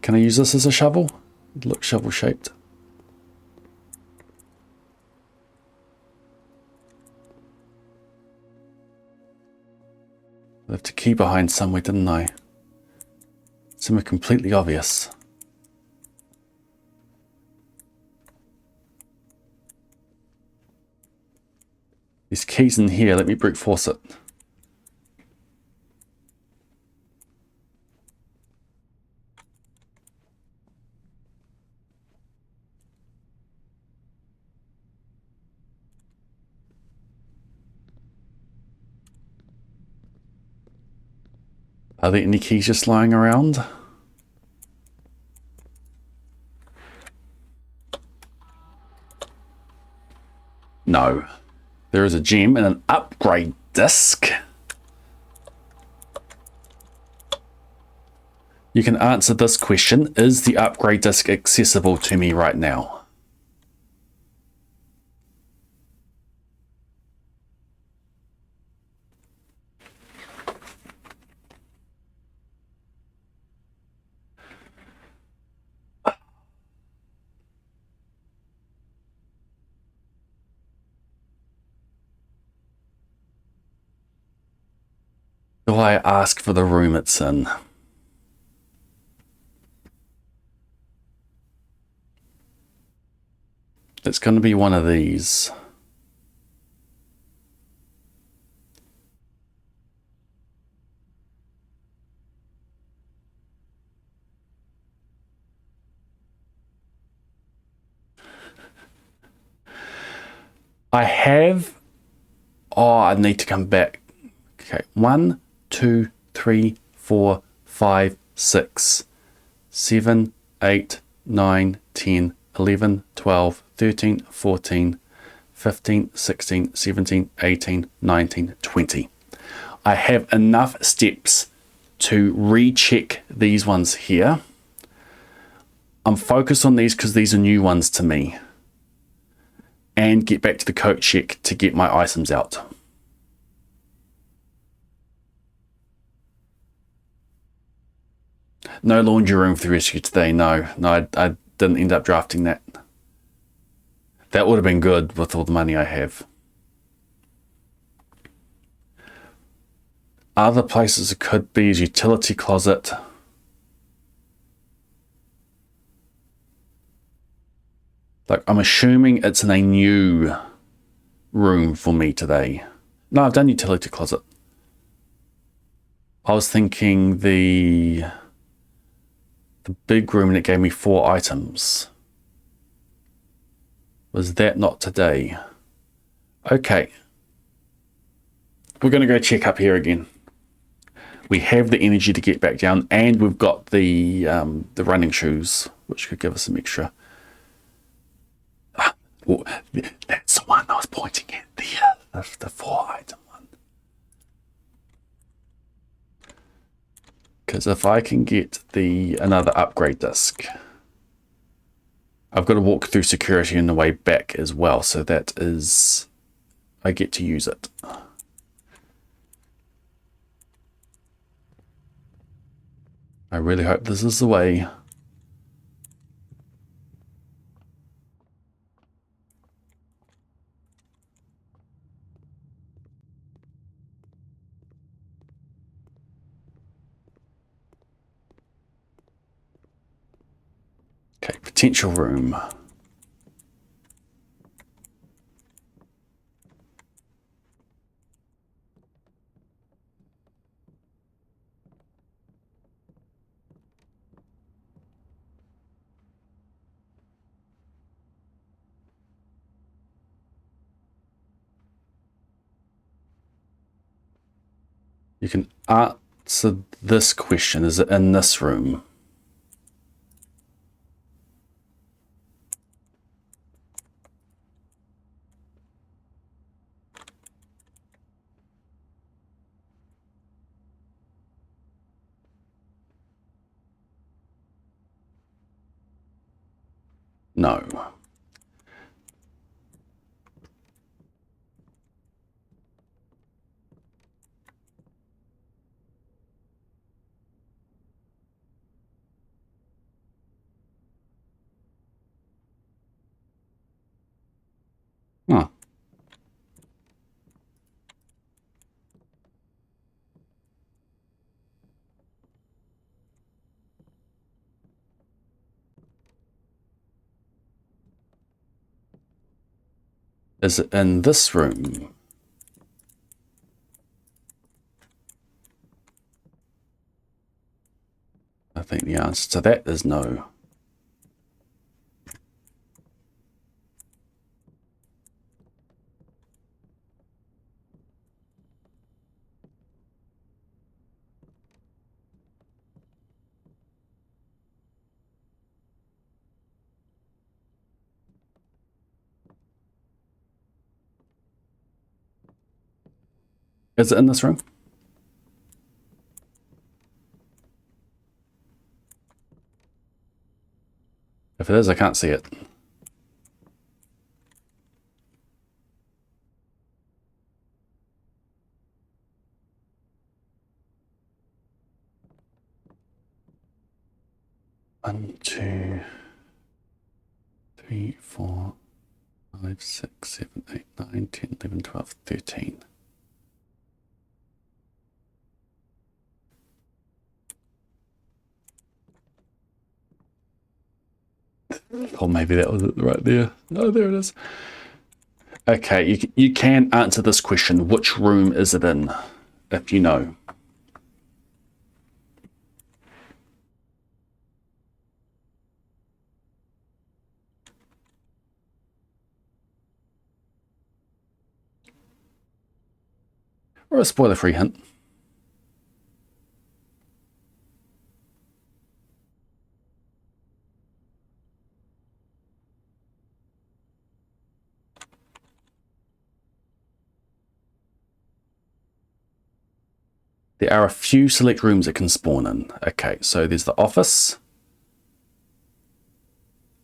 Can I use this as a shovel? It looks shovel shaped. I left a key behind somewhere, didn't I? Somewhere completely obvious. These keys in here, let me brute force it. Are there any keys just lying around? No. There is a gem and an upgrade disc. You can answer this question. Is the upgrade disc accessible to me right now? Do I ask for the room it's in? It's going to be one of these. I have... Oh, I need to come back. Okay, 1, 2, 3, 4, 5, 6, 7, 8, 9, 10, 11, 12, 13, 14, 15, 16, 17, 18, 19, 20. I have enough steps to recheck these ones here. I'm focused on these because these are new ones to me. And get back to the coat check to get my items out. No laundry room for the rescue today. No, I didn't end up drafting that. That would have been good with all the money I have. Other places it could be is utility closet. Like, I'm assuming it's in a new room for me today. No, I've done utility closet. I was thinking the big room that gave me 4 items. Was that not today? Okay. We're going to go check up here again. We have the energy to get back down, and we've got the running shoes, which could give us some extra. Well, that's the one I was pointing at, the 4-item one. Because if I can get another upgrade disc, I've got to walk through security on the way back as well, so that is, I get to use it. I really hope this is the way. Okay, potential room. You can answer this question. Is it in this room? No. Huh. Is it in this room? I think the answer to that is no. Is it in this room? If it is, I can't see it. One, 2, 3, 4, 5, 6, 7, 8, 9, 10, 11, 12, 13. Or maybe that was it right there. Oh, there it is. Okay, you can answer this question. Which room is it in, if you know? Or a spoiler-free hint. There are a few select rooms it can spawn in. Okay, so there's the office.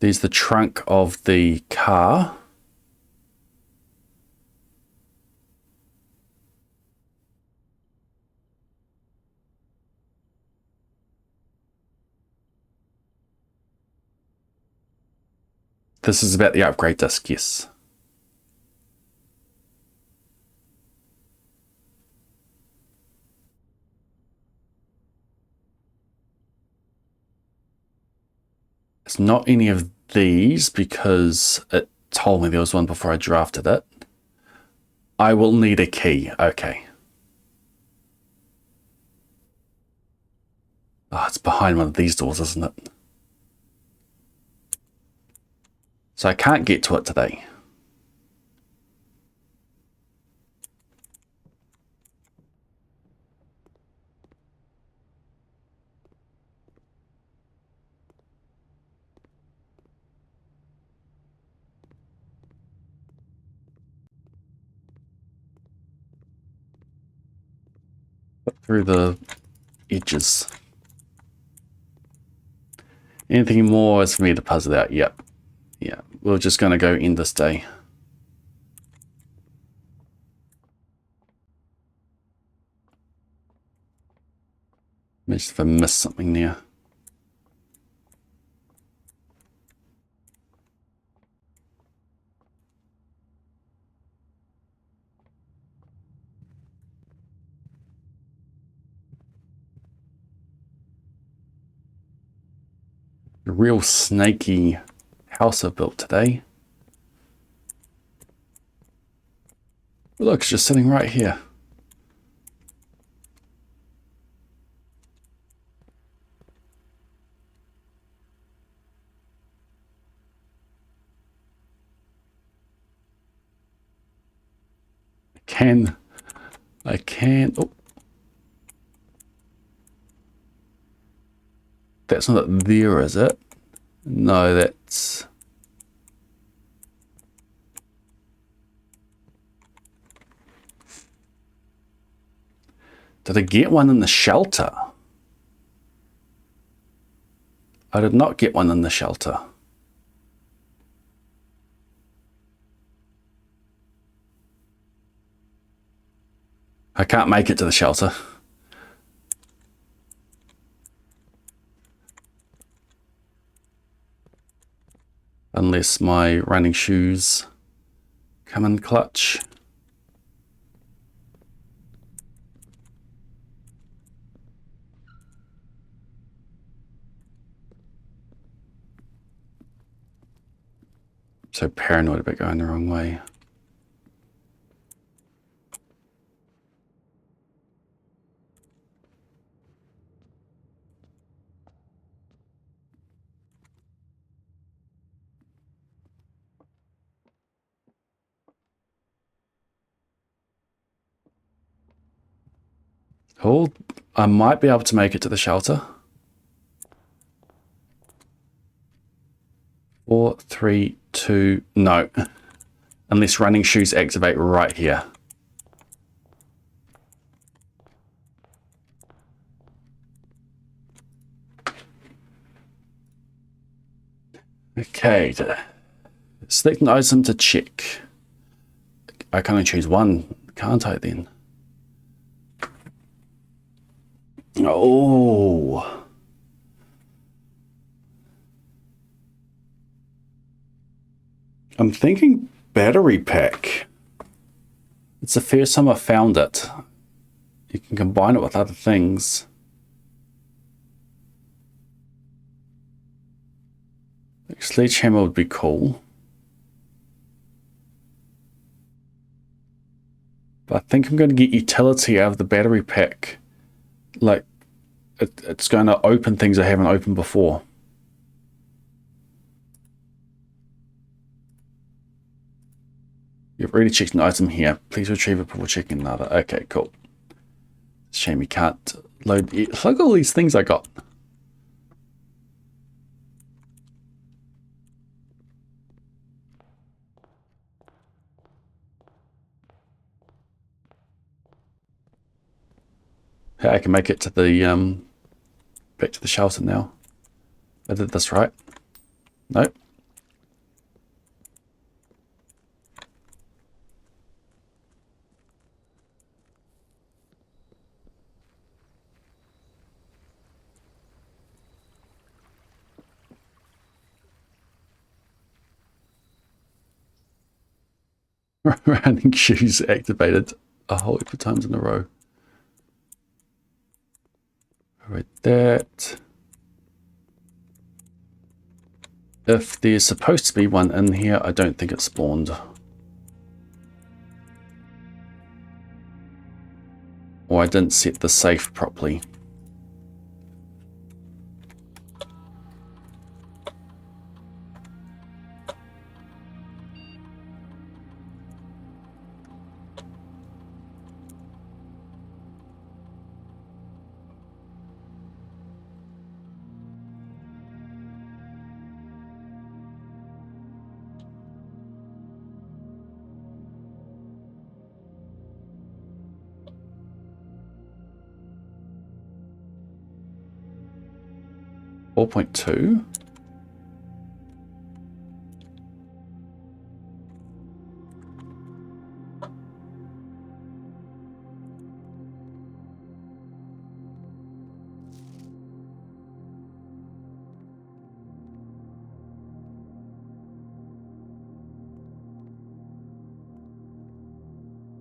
There's the trunk of the car. This is about the upgrade disc, yes. It's not any of these because it told me there was one before I drafted it. I will need a key. Okay. Oh, it's behind one of these doors, isn't it? So I can't get to it today. Through the edges. Anything more is for me to puzzle out. Yep. Yeah, we're just going to go end this day. Imagine if I missed something there. A real snaky house I've built today. Look, it's just sitting right here. I can, oh. That's not it there, is it? No, that's... Did I get one in the shelter? I did not get one in the shelter. I can't make it to the shelter. Unless my running shoes come in clutch. So paranoid about going the wrong way. Hold. I might be able to make it to the shelter. 4, 3, 2, no. Unless running shoes activate right here. Okay. Select an item to check. I can only choose one, can't I then? Oh. I'm thinking battery pack. It's the first time I've found it. You can combine it with other things. Sledgehammer would be cool. But I think I'm going to get utility out of the battery pack. Like, it's going to open things I haven't opened before. You've already checked an item here. Please retrieve it before checking another. Okay, cool. Shame you can't load. Look at all these things I got. Hey, I can make it to the back to the shelter now. I did this right. Nope. Running shoes activated a whole heap of times in a row. Right, that. If there's supposed to be one in here, I don't think it spawned. Or I didn't set the safe properly. Four 4.2.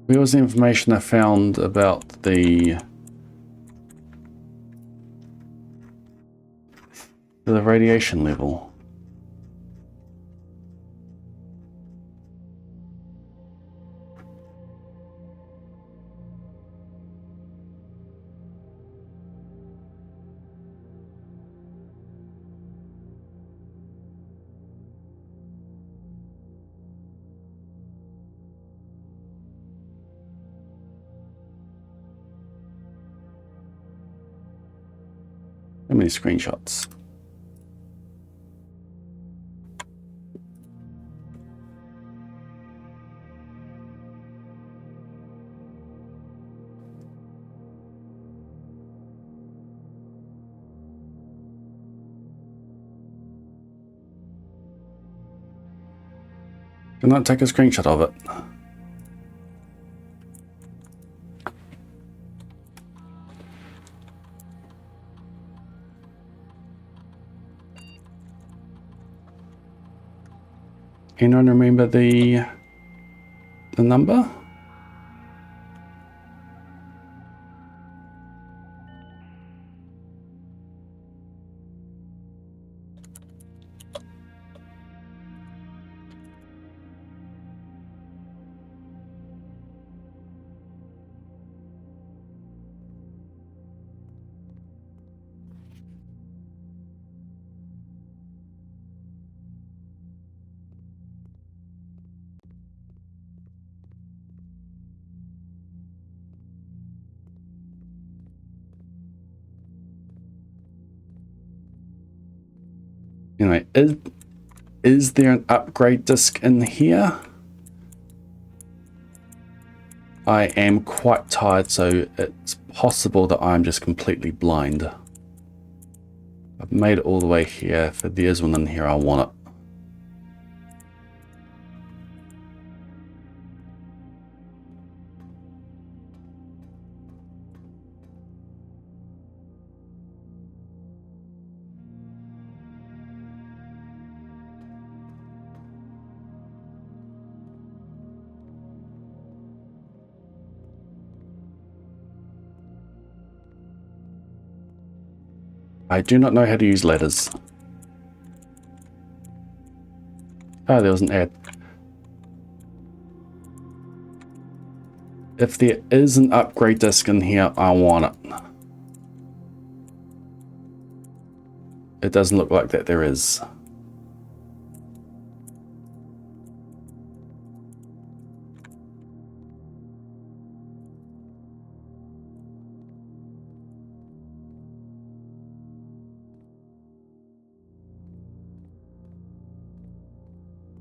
Where was the information I found about the radiation level? How many screenshots? Do not take a screenshot of it. Anyone remember the number? Anyway, is there an upgrade disc in here? I am quite tired, so it's possible that I'm just completely blind. I've made it all the way here. If there is one in here, I want it. I do not know how to use ladders. Oh, there was an ad. If there is an upgrade disc in here, I want it. It doesn't look like that there is.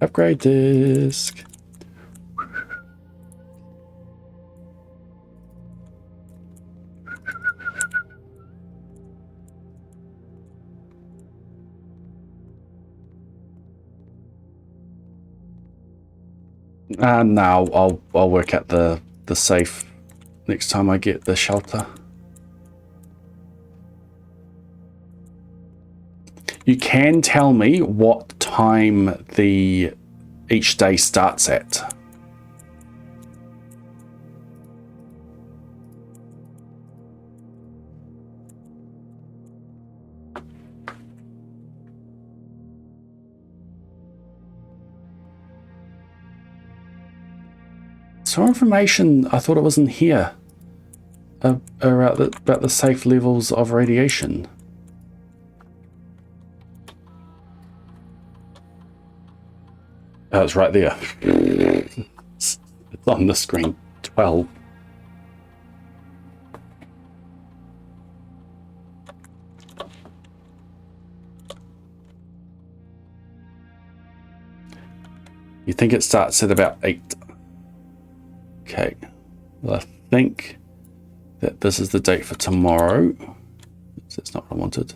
Upgrade disc. No, I'll work out the safe next time I get the shelter. You can tell me what time each day starts at. Some information I thought it was in here about the safe levels of radiation. Oh, it's right there. It's on the screen. 12. You think it starts at about 8. Okay. Well, I think that this is the date for tomorrow. That's not what I wanted.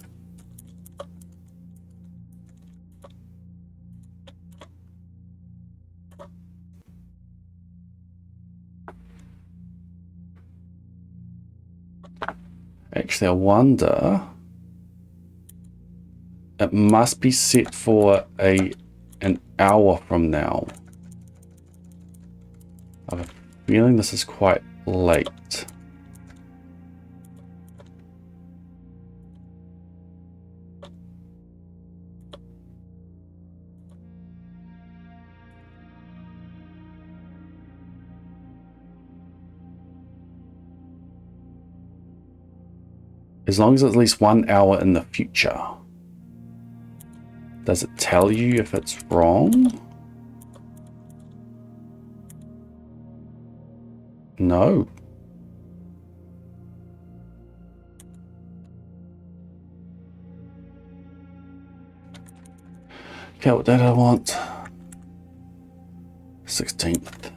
Actually, I wonder. It must be set for an hour from now. I have a feeling this is quite late. As long as it's at least 1 hour in the future. Does it tell you if it's wrong? No. Okay, what date do I want? 16th.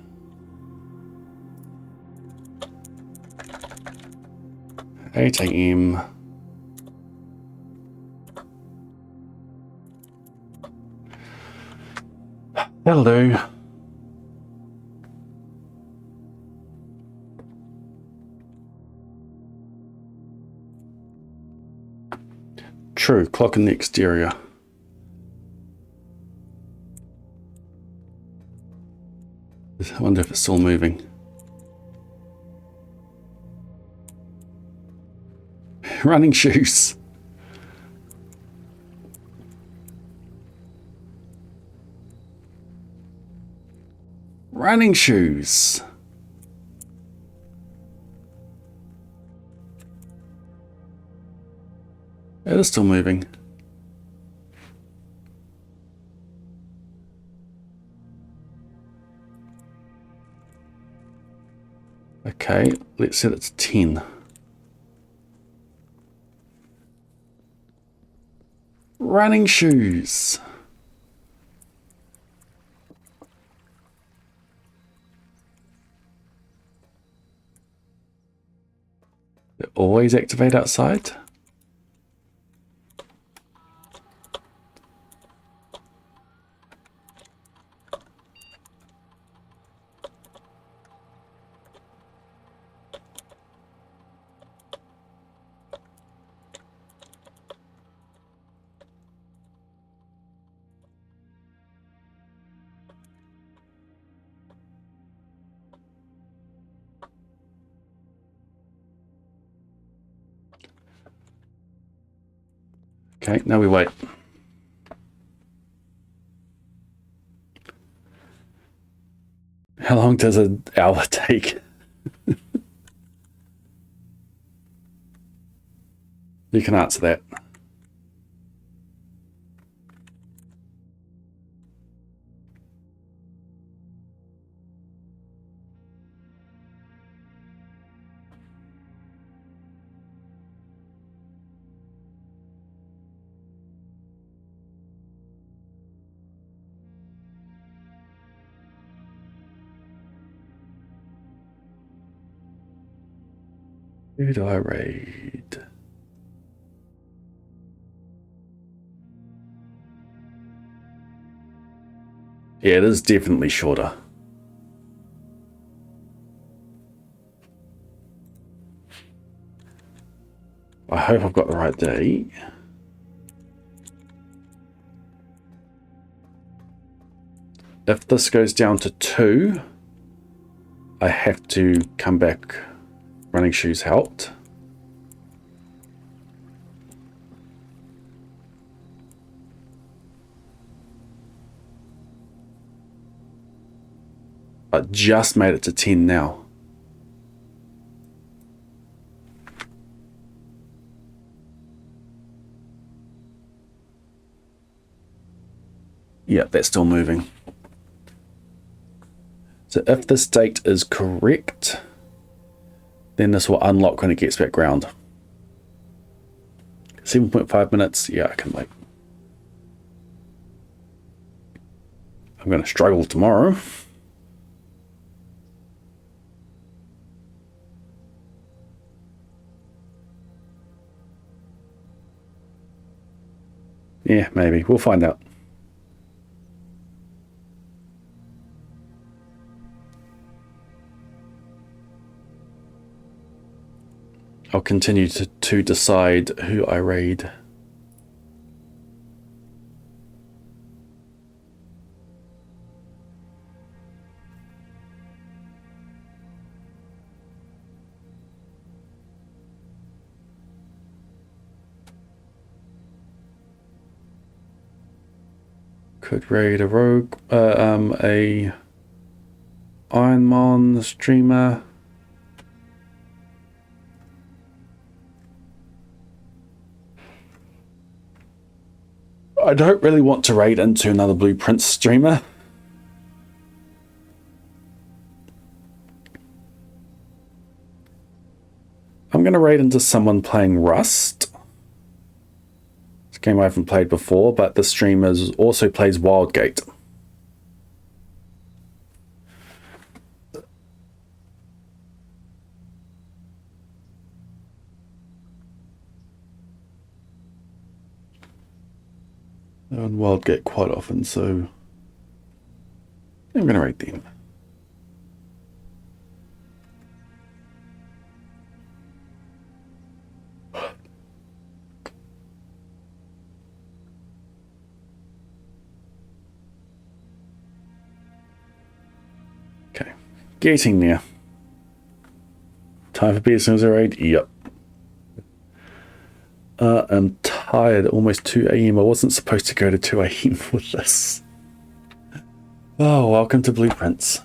$8 AM. That'll do. True, clock in the exterior. I wonder if it's still moving. Running shoes. Running shoes. It is still moving. Okay, let's set it to 10. Running shoes. They always activate outside. Okay, now we wait. How long does an hour take? You can answer that. Who do I raid? Yeah, it is definitely shorter. I hope I've got the right date. If this goes down to 2, I have to come back. Running shoes helped. I just made it to 10 now. Yeah, that's still moving. So if the state is correct, then this will unlock when it gets back ground. 7.5 minutes. Yeah, I can wait. I'm going to struggle tomorrow. Yeah, maybe. We'll find out. I'll continue to decide who I raid. Could raid a rogue, a Ironmon streamer. I don't really want to raid into another Blueprint streamer. I'm going to raid into someone playing Rust. It's a game I haven't played before, but the streamer also plays Wildgate. They're on Wildgate quite often, so I'm going to raid them. Okay, getting there. Time for BS raid? Yep. I'm tired. Almost 2 a.m. I wasn't supposed to go to 2 a.m. with this. Oh, welcome to Blueprints.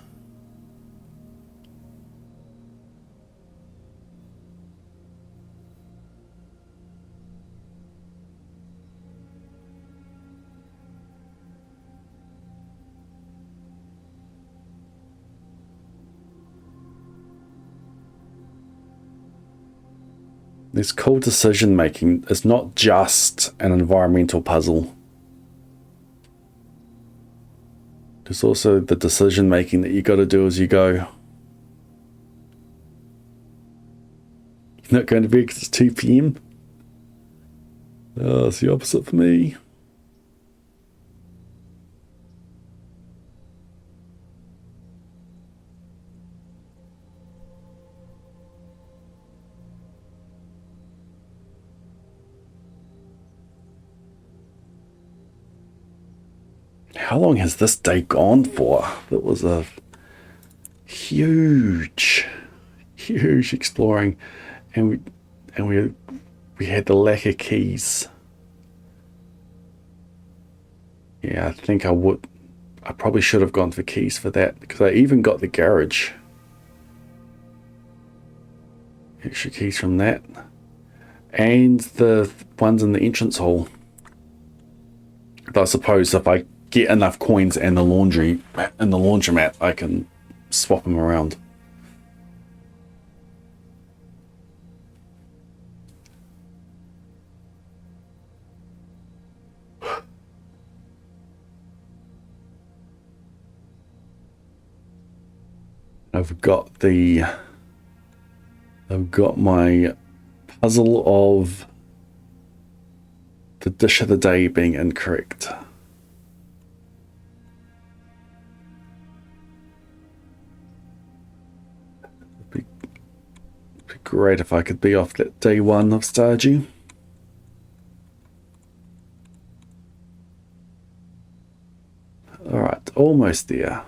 This cool decision making is not just an environmental puzzle. There's also the decision making that you got to do as you go. You're not going to be because it's 2 p.m. Oh, it's the opposite for me. How long has this day gone for? That was a huge exploring, and we had the lack of keys. Yeah, I think I probably should have gone for keys for that, because I even got the garage. Extra keys from that, and the ones in the entrance hall. But I suppose if I get enough coins and the laundromat, I can swap them around. I've got my puzzle of the dish of the day being incorrect. It'd be great if I could be off that day 1 of Stardew. Alright, almost there.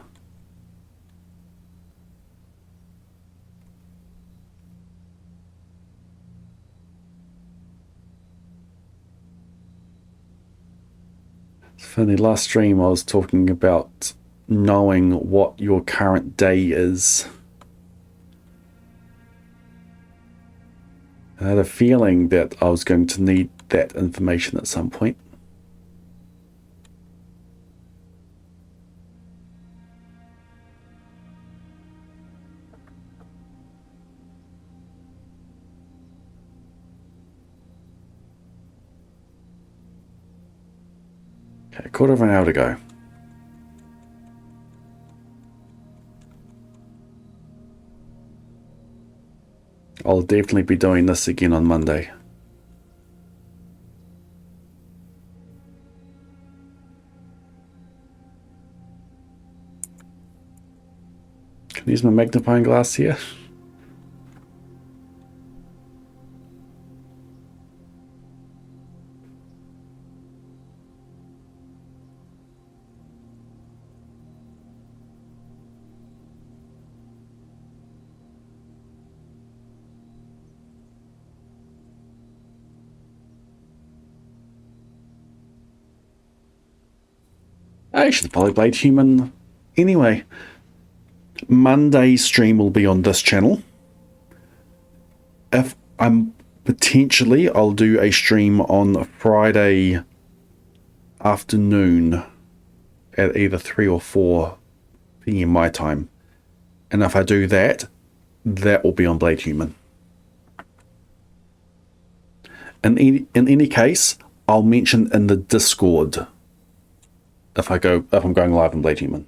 For the last stream I was talking about knowing what your current day is. I had a feeling that I was going to need that information at some point. Okay, quarter of an hour to go. I'll definitely be doing this again on Monday. Can I use my magnifying glass here? I should probably played human anyway. Monday's stream will be on this channel. If I'm potentially, I'll do a stream on Friday afternoon at either 3 or 4 p.m. my time. And if I do that, that will be on Blade Human. In any case, I'll mention in the Discord if I'm going live on Blade Human.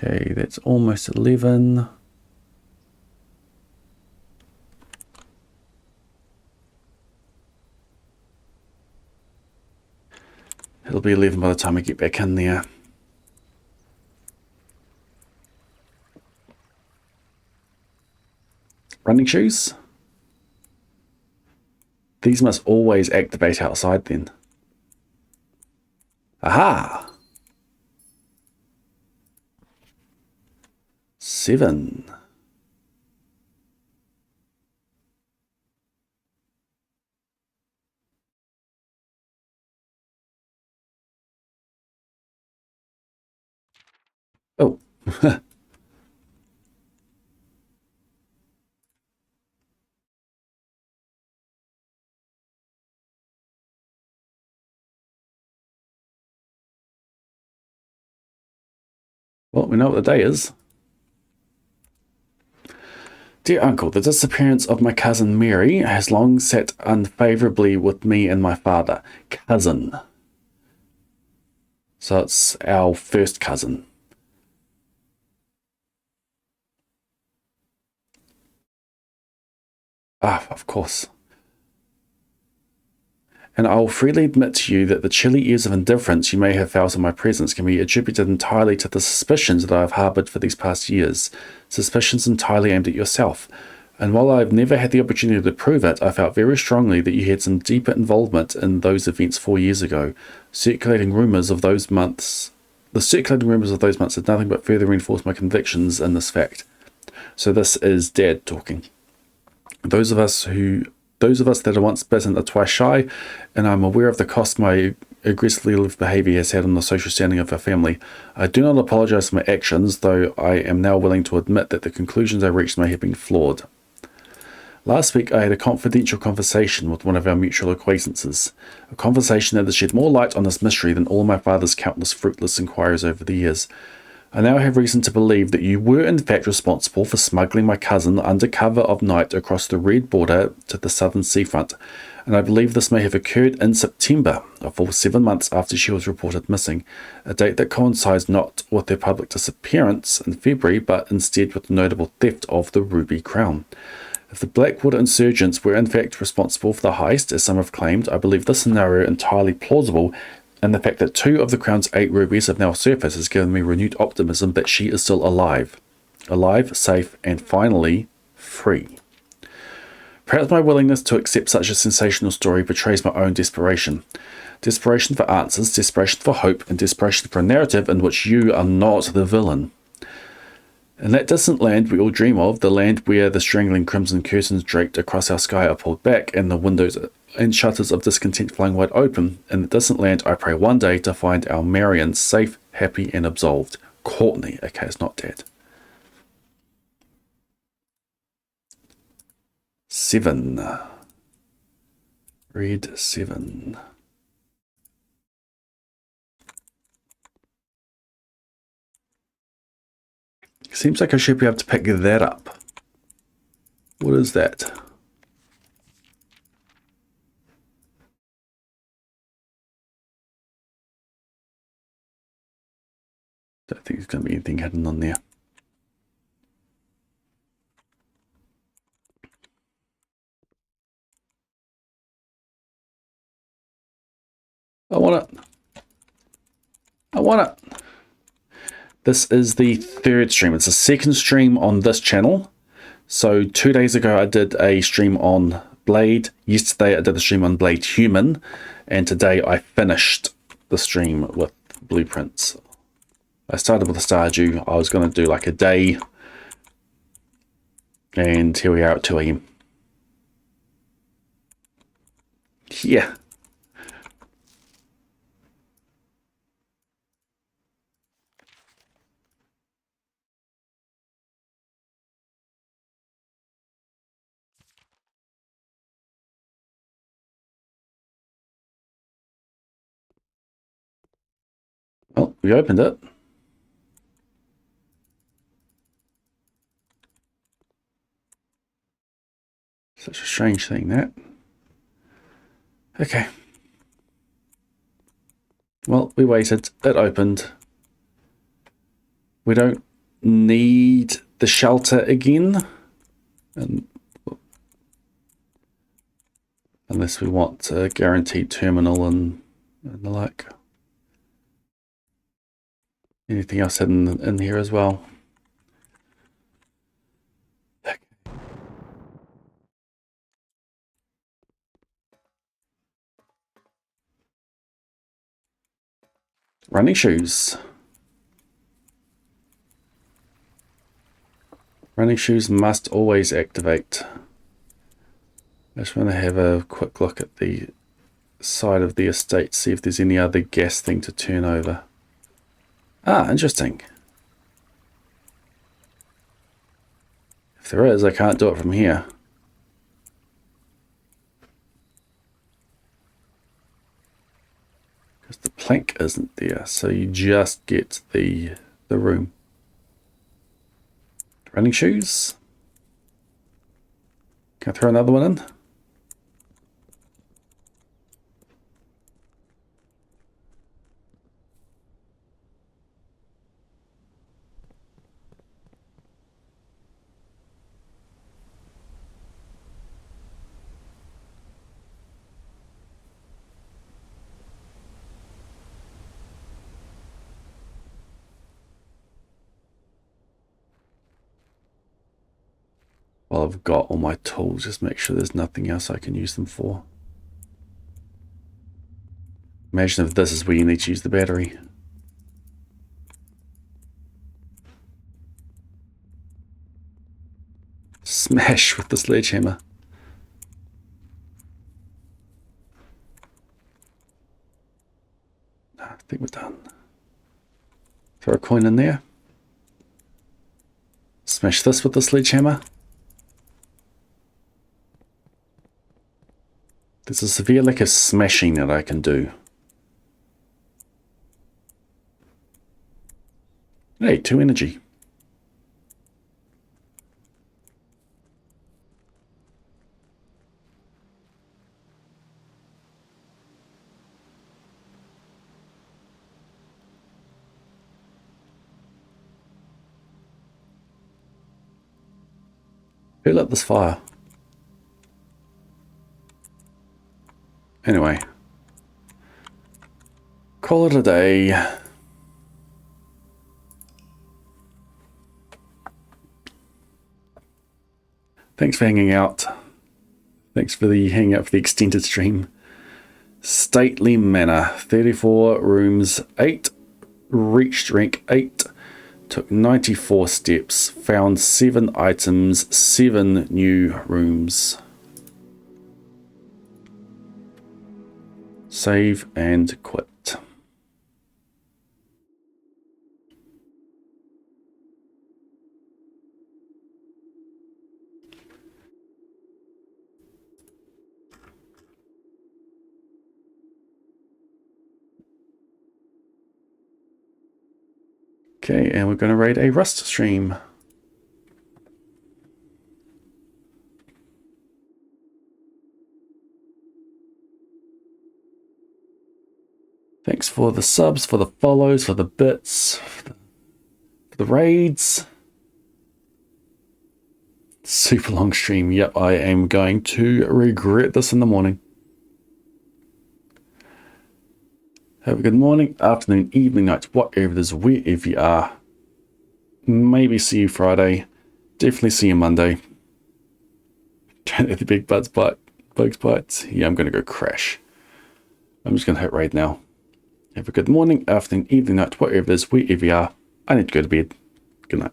Okay, that's almost 11. It'll be 11 by the time I get back in there. Running shoes? These must always activate outside then. Aha! 7. Oh. Well, we know what the day is. Dear Uncle, the disappearance of my cousin Mary has long sat unfavourably with me and my father. Cousin. So it's our first cousin. Ah, of course. And I will freely admit to you that the chilly ears of indifference you may have felt in my presence can be attributed entirely to the suspicions that I have harboured for these past years, suspicions entirely aimed at yourself. And while I have never had the opportunity to prove it, I felt very strongly that you had some deeper involvement in those events 4 years ago. The circulating rumours of those months did nothing but further reinforce my convictions in this fact. So this is Dad talking. Those of us that are once bitten are twice shy, and I'm aware of the cost my aggressively lived behaviour has had on the social standing of our family. I do not apologise for my actions, though I am now willing to admit that the conclusions I reached may have been flawed. Last week I had a confidential conversation with one of our mutual acquaintances, a conversation that has shed more light on this mystery than all my father's countless fruitless inquiries over the years. I now have reason to believe that you were in fact responsible for smuggling my cousin under cover of night across the red border to the southern seafront, and I believe this may have occurred in September, a full 7 months after she was reported missing, a date that coincides not with her public disappearance in February, but instead with the notable theft of the ruby crown. If the Blackwater insurgents were in fact responsible for the heist, as some have claimed, I believe this scenario entirely plausible, and the fact that 2 of the crown's 8 rubies have now surfaced has given me renewed optimism that she is still alive. alive, safe, and finally free. Perhaps my willingness to accept such a sensational story betrays my own desperation. Desperation for answers, desperation for hope, and desperation for a narrative in which you are not the villain. In that distant land we all dream of, the land where the strangling crimson curtains draped across our sky are pulled back, and the windows and shutters of discontent flung wide open, in the distant land I pray one day to find our Marion safe, happy, and absolved. Courtney, okay, it's not dead. 7. Read 7. Seems like I should be able to pick that up. What is that? Don't think there's going to be anything hidden on there. I want it. I want it. This is the third stream. It's the second stream on this channel. So 2 days ago I did a stream on Blade. Yesterday I did a stream on Blade Human. And today I finished the stream with Blueprints. I started with a Stardew. I was going to do like a day. And here we are at 2 AM. Yeah. Well, we opened it. Such a strange thing, that. Okay. Well, we waited. It opened. We don't need the shelter again. Unless we want a guaranteed terminal and the like. Anything else in here as well? Okay. Running shoes. Running shoes must always activate. I just want to have a quick look at the side of the estate, see if there's any other gas thing to turn over. Ah, interesting. If there is, I can't do it from here. Because the plank isn't there, so you just get the room. Running shoes. Can I throw another one in? Well, I've got all my tools, just make sure there's nothing else I can use them for. Imagine if this is where you need to use the battery. Smash with the sledgehammer. I think we're done. Throw a coin in there. Smash this with the sledgehammer. There's a severe lack of smashing that I can do. Hey, 2 energy. Who lit this fire? Anyway. Call it a day. Thanks for hanging out. Thanks for the hanging out for the extended stream. Stately Manor, 34 rooms, 8, reached rank 8, took 94 steps, found 7 items, 7 new rooms. Save and quit. Okay, and we're going to raid a Rust stream. Thanks for the subs, for the follows, for the bits, for the raids. Super long stream. Yep, I am going to regret this in the morning. Have a good morning, afternoon, evening, night, whatever it is, wherever you are. Maybe see you Friday. Definitely see you Monday. Don't let the big bugs bite. Yeah, I'm going to go crash. I'm just going to hit raid now. Have a good morning, afternoon, evening, night, whatever it is, wherever you are. I need to go to bed. Good night.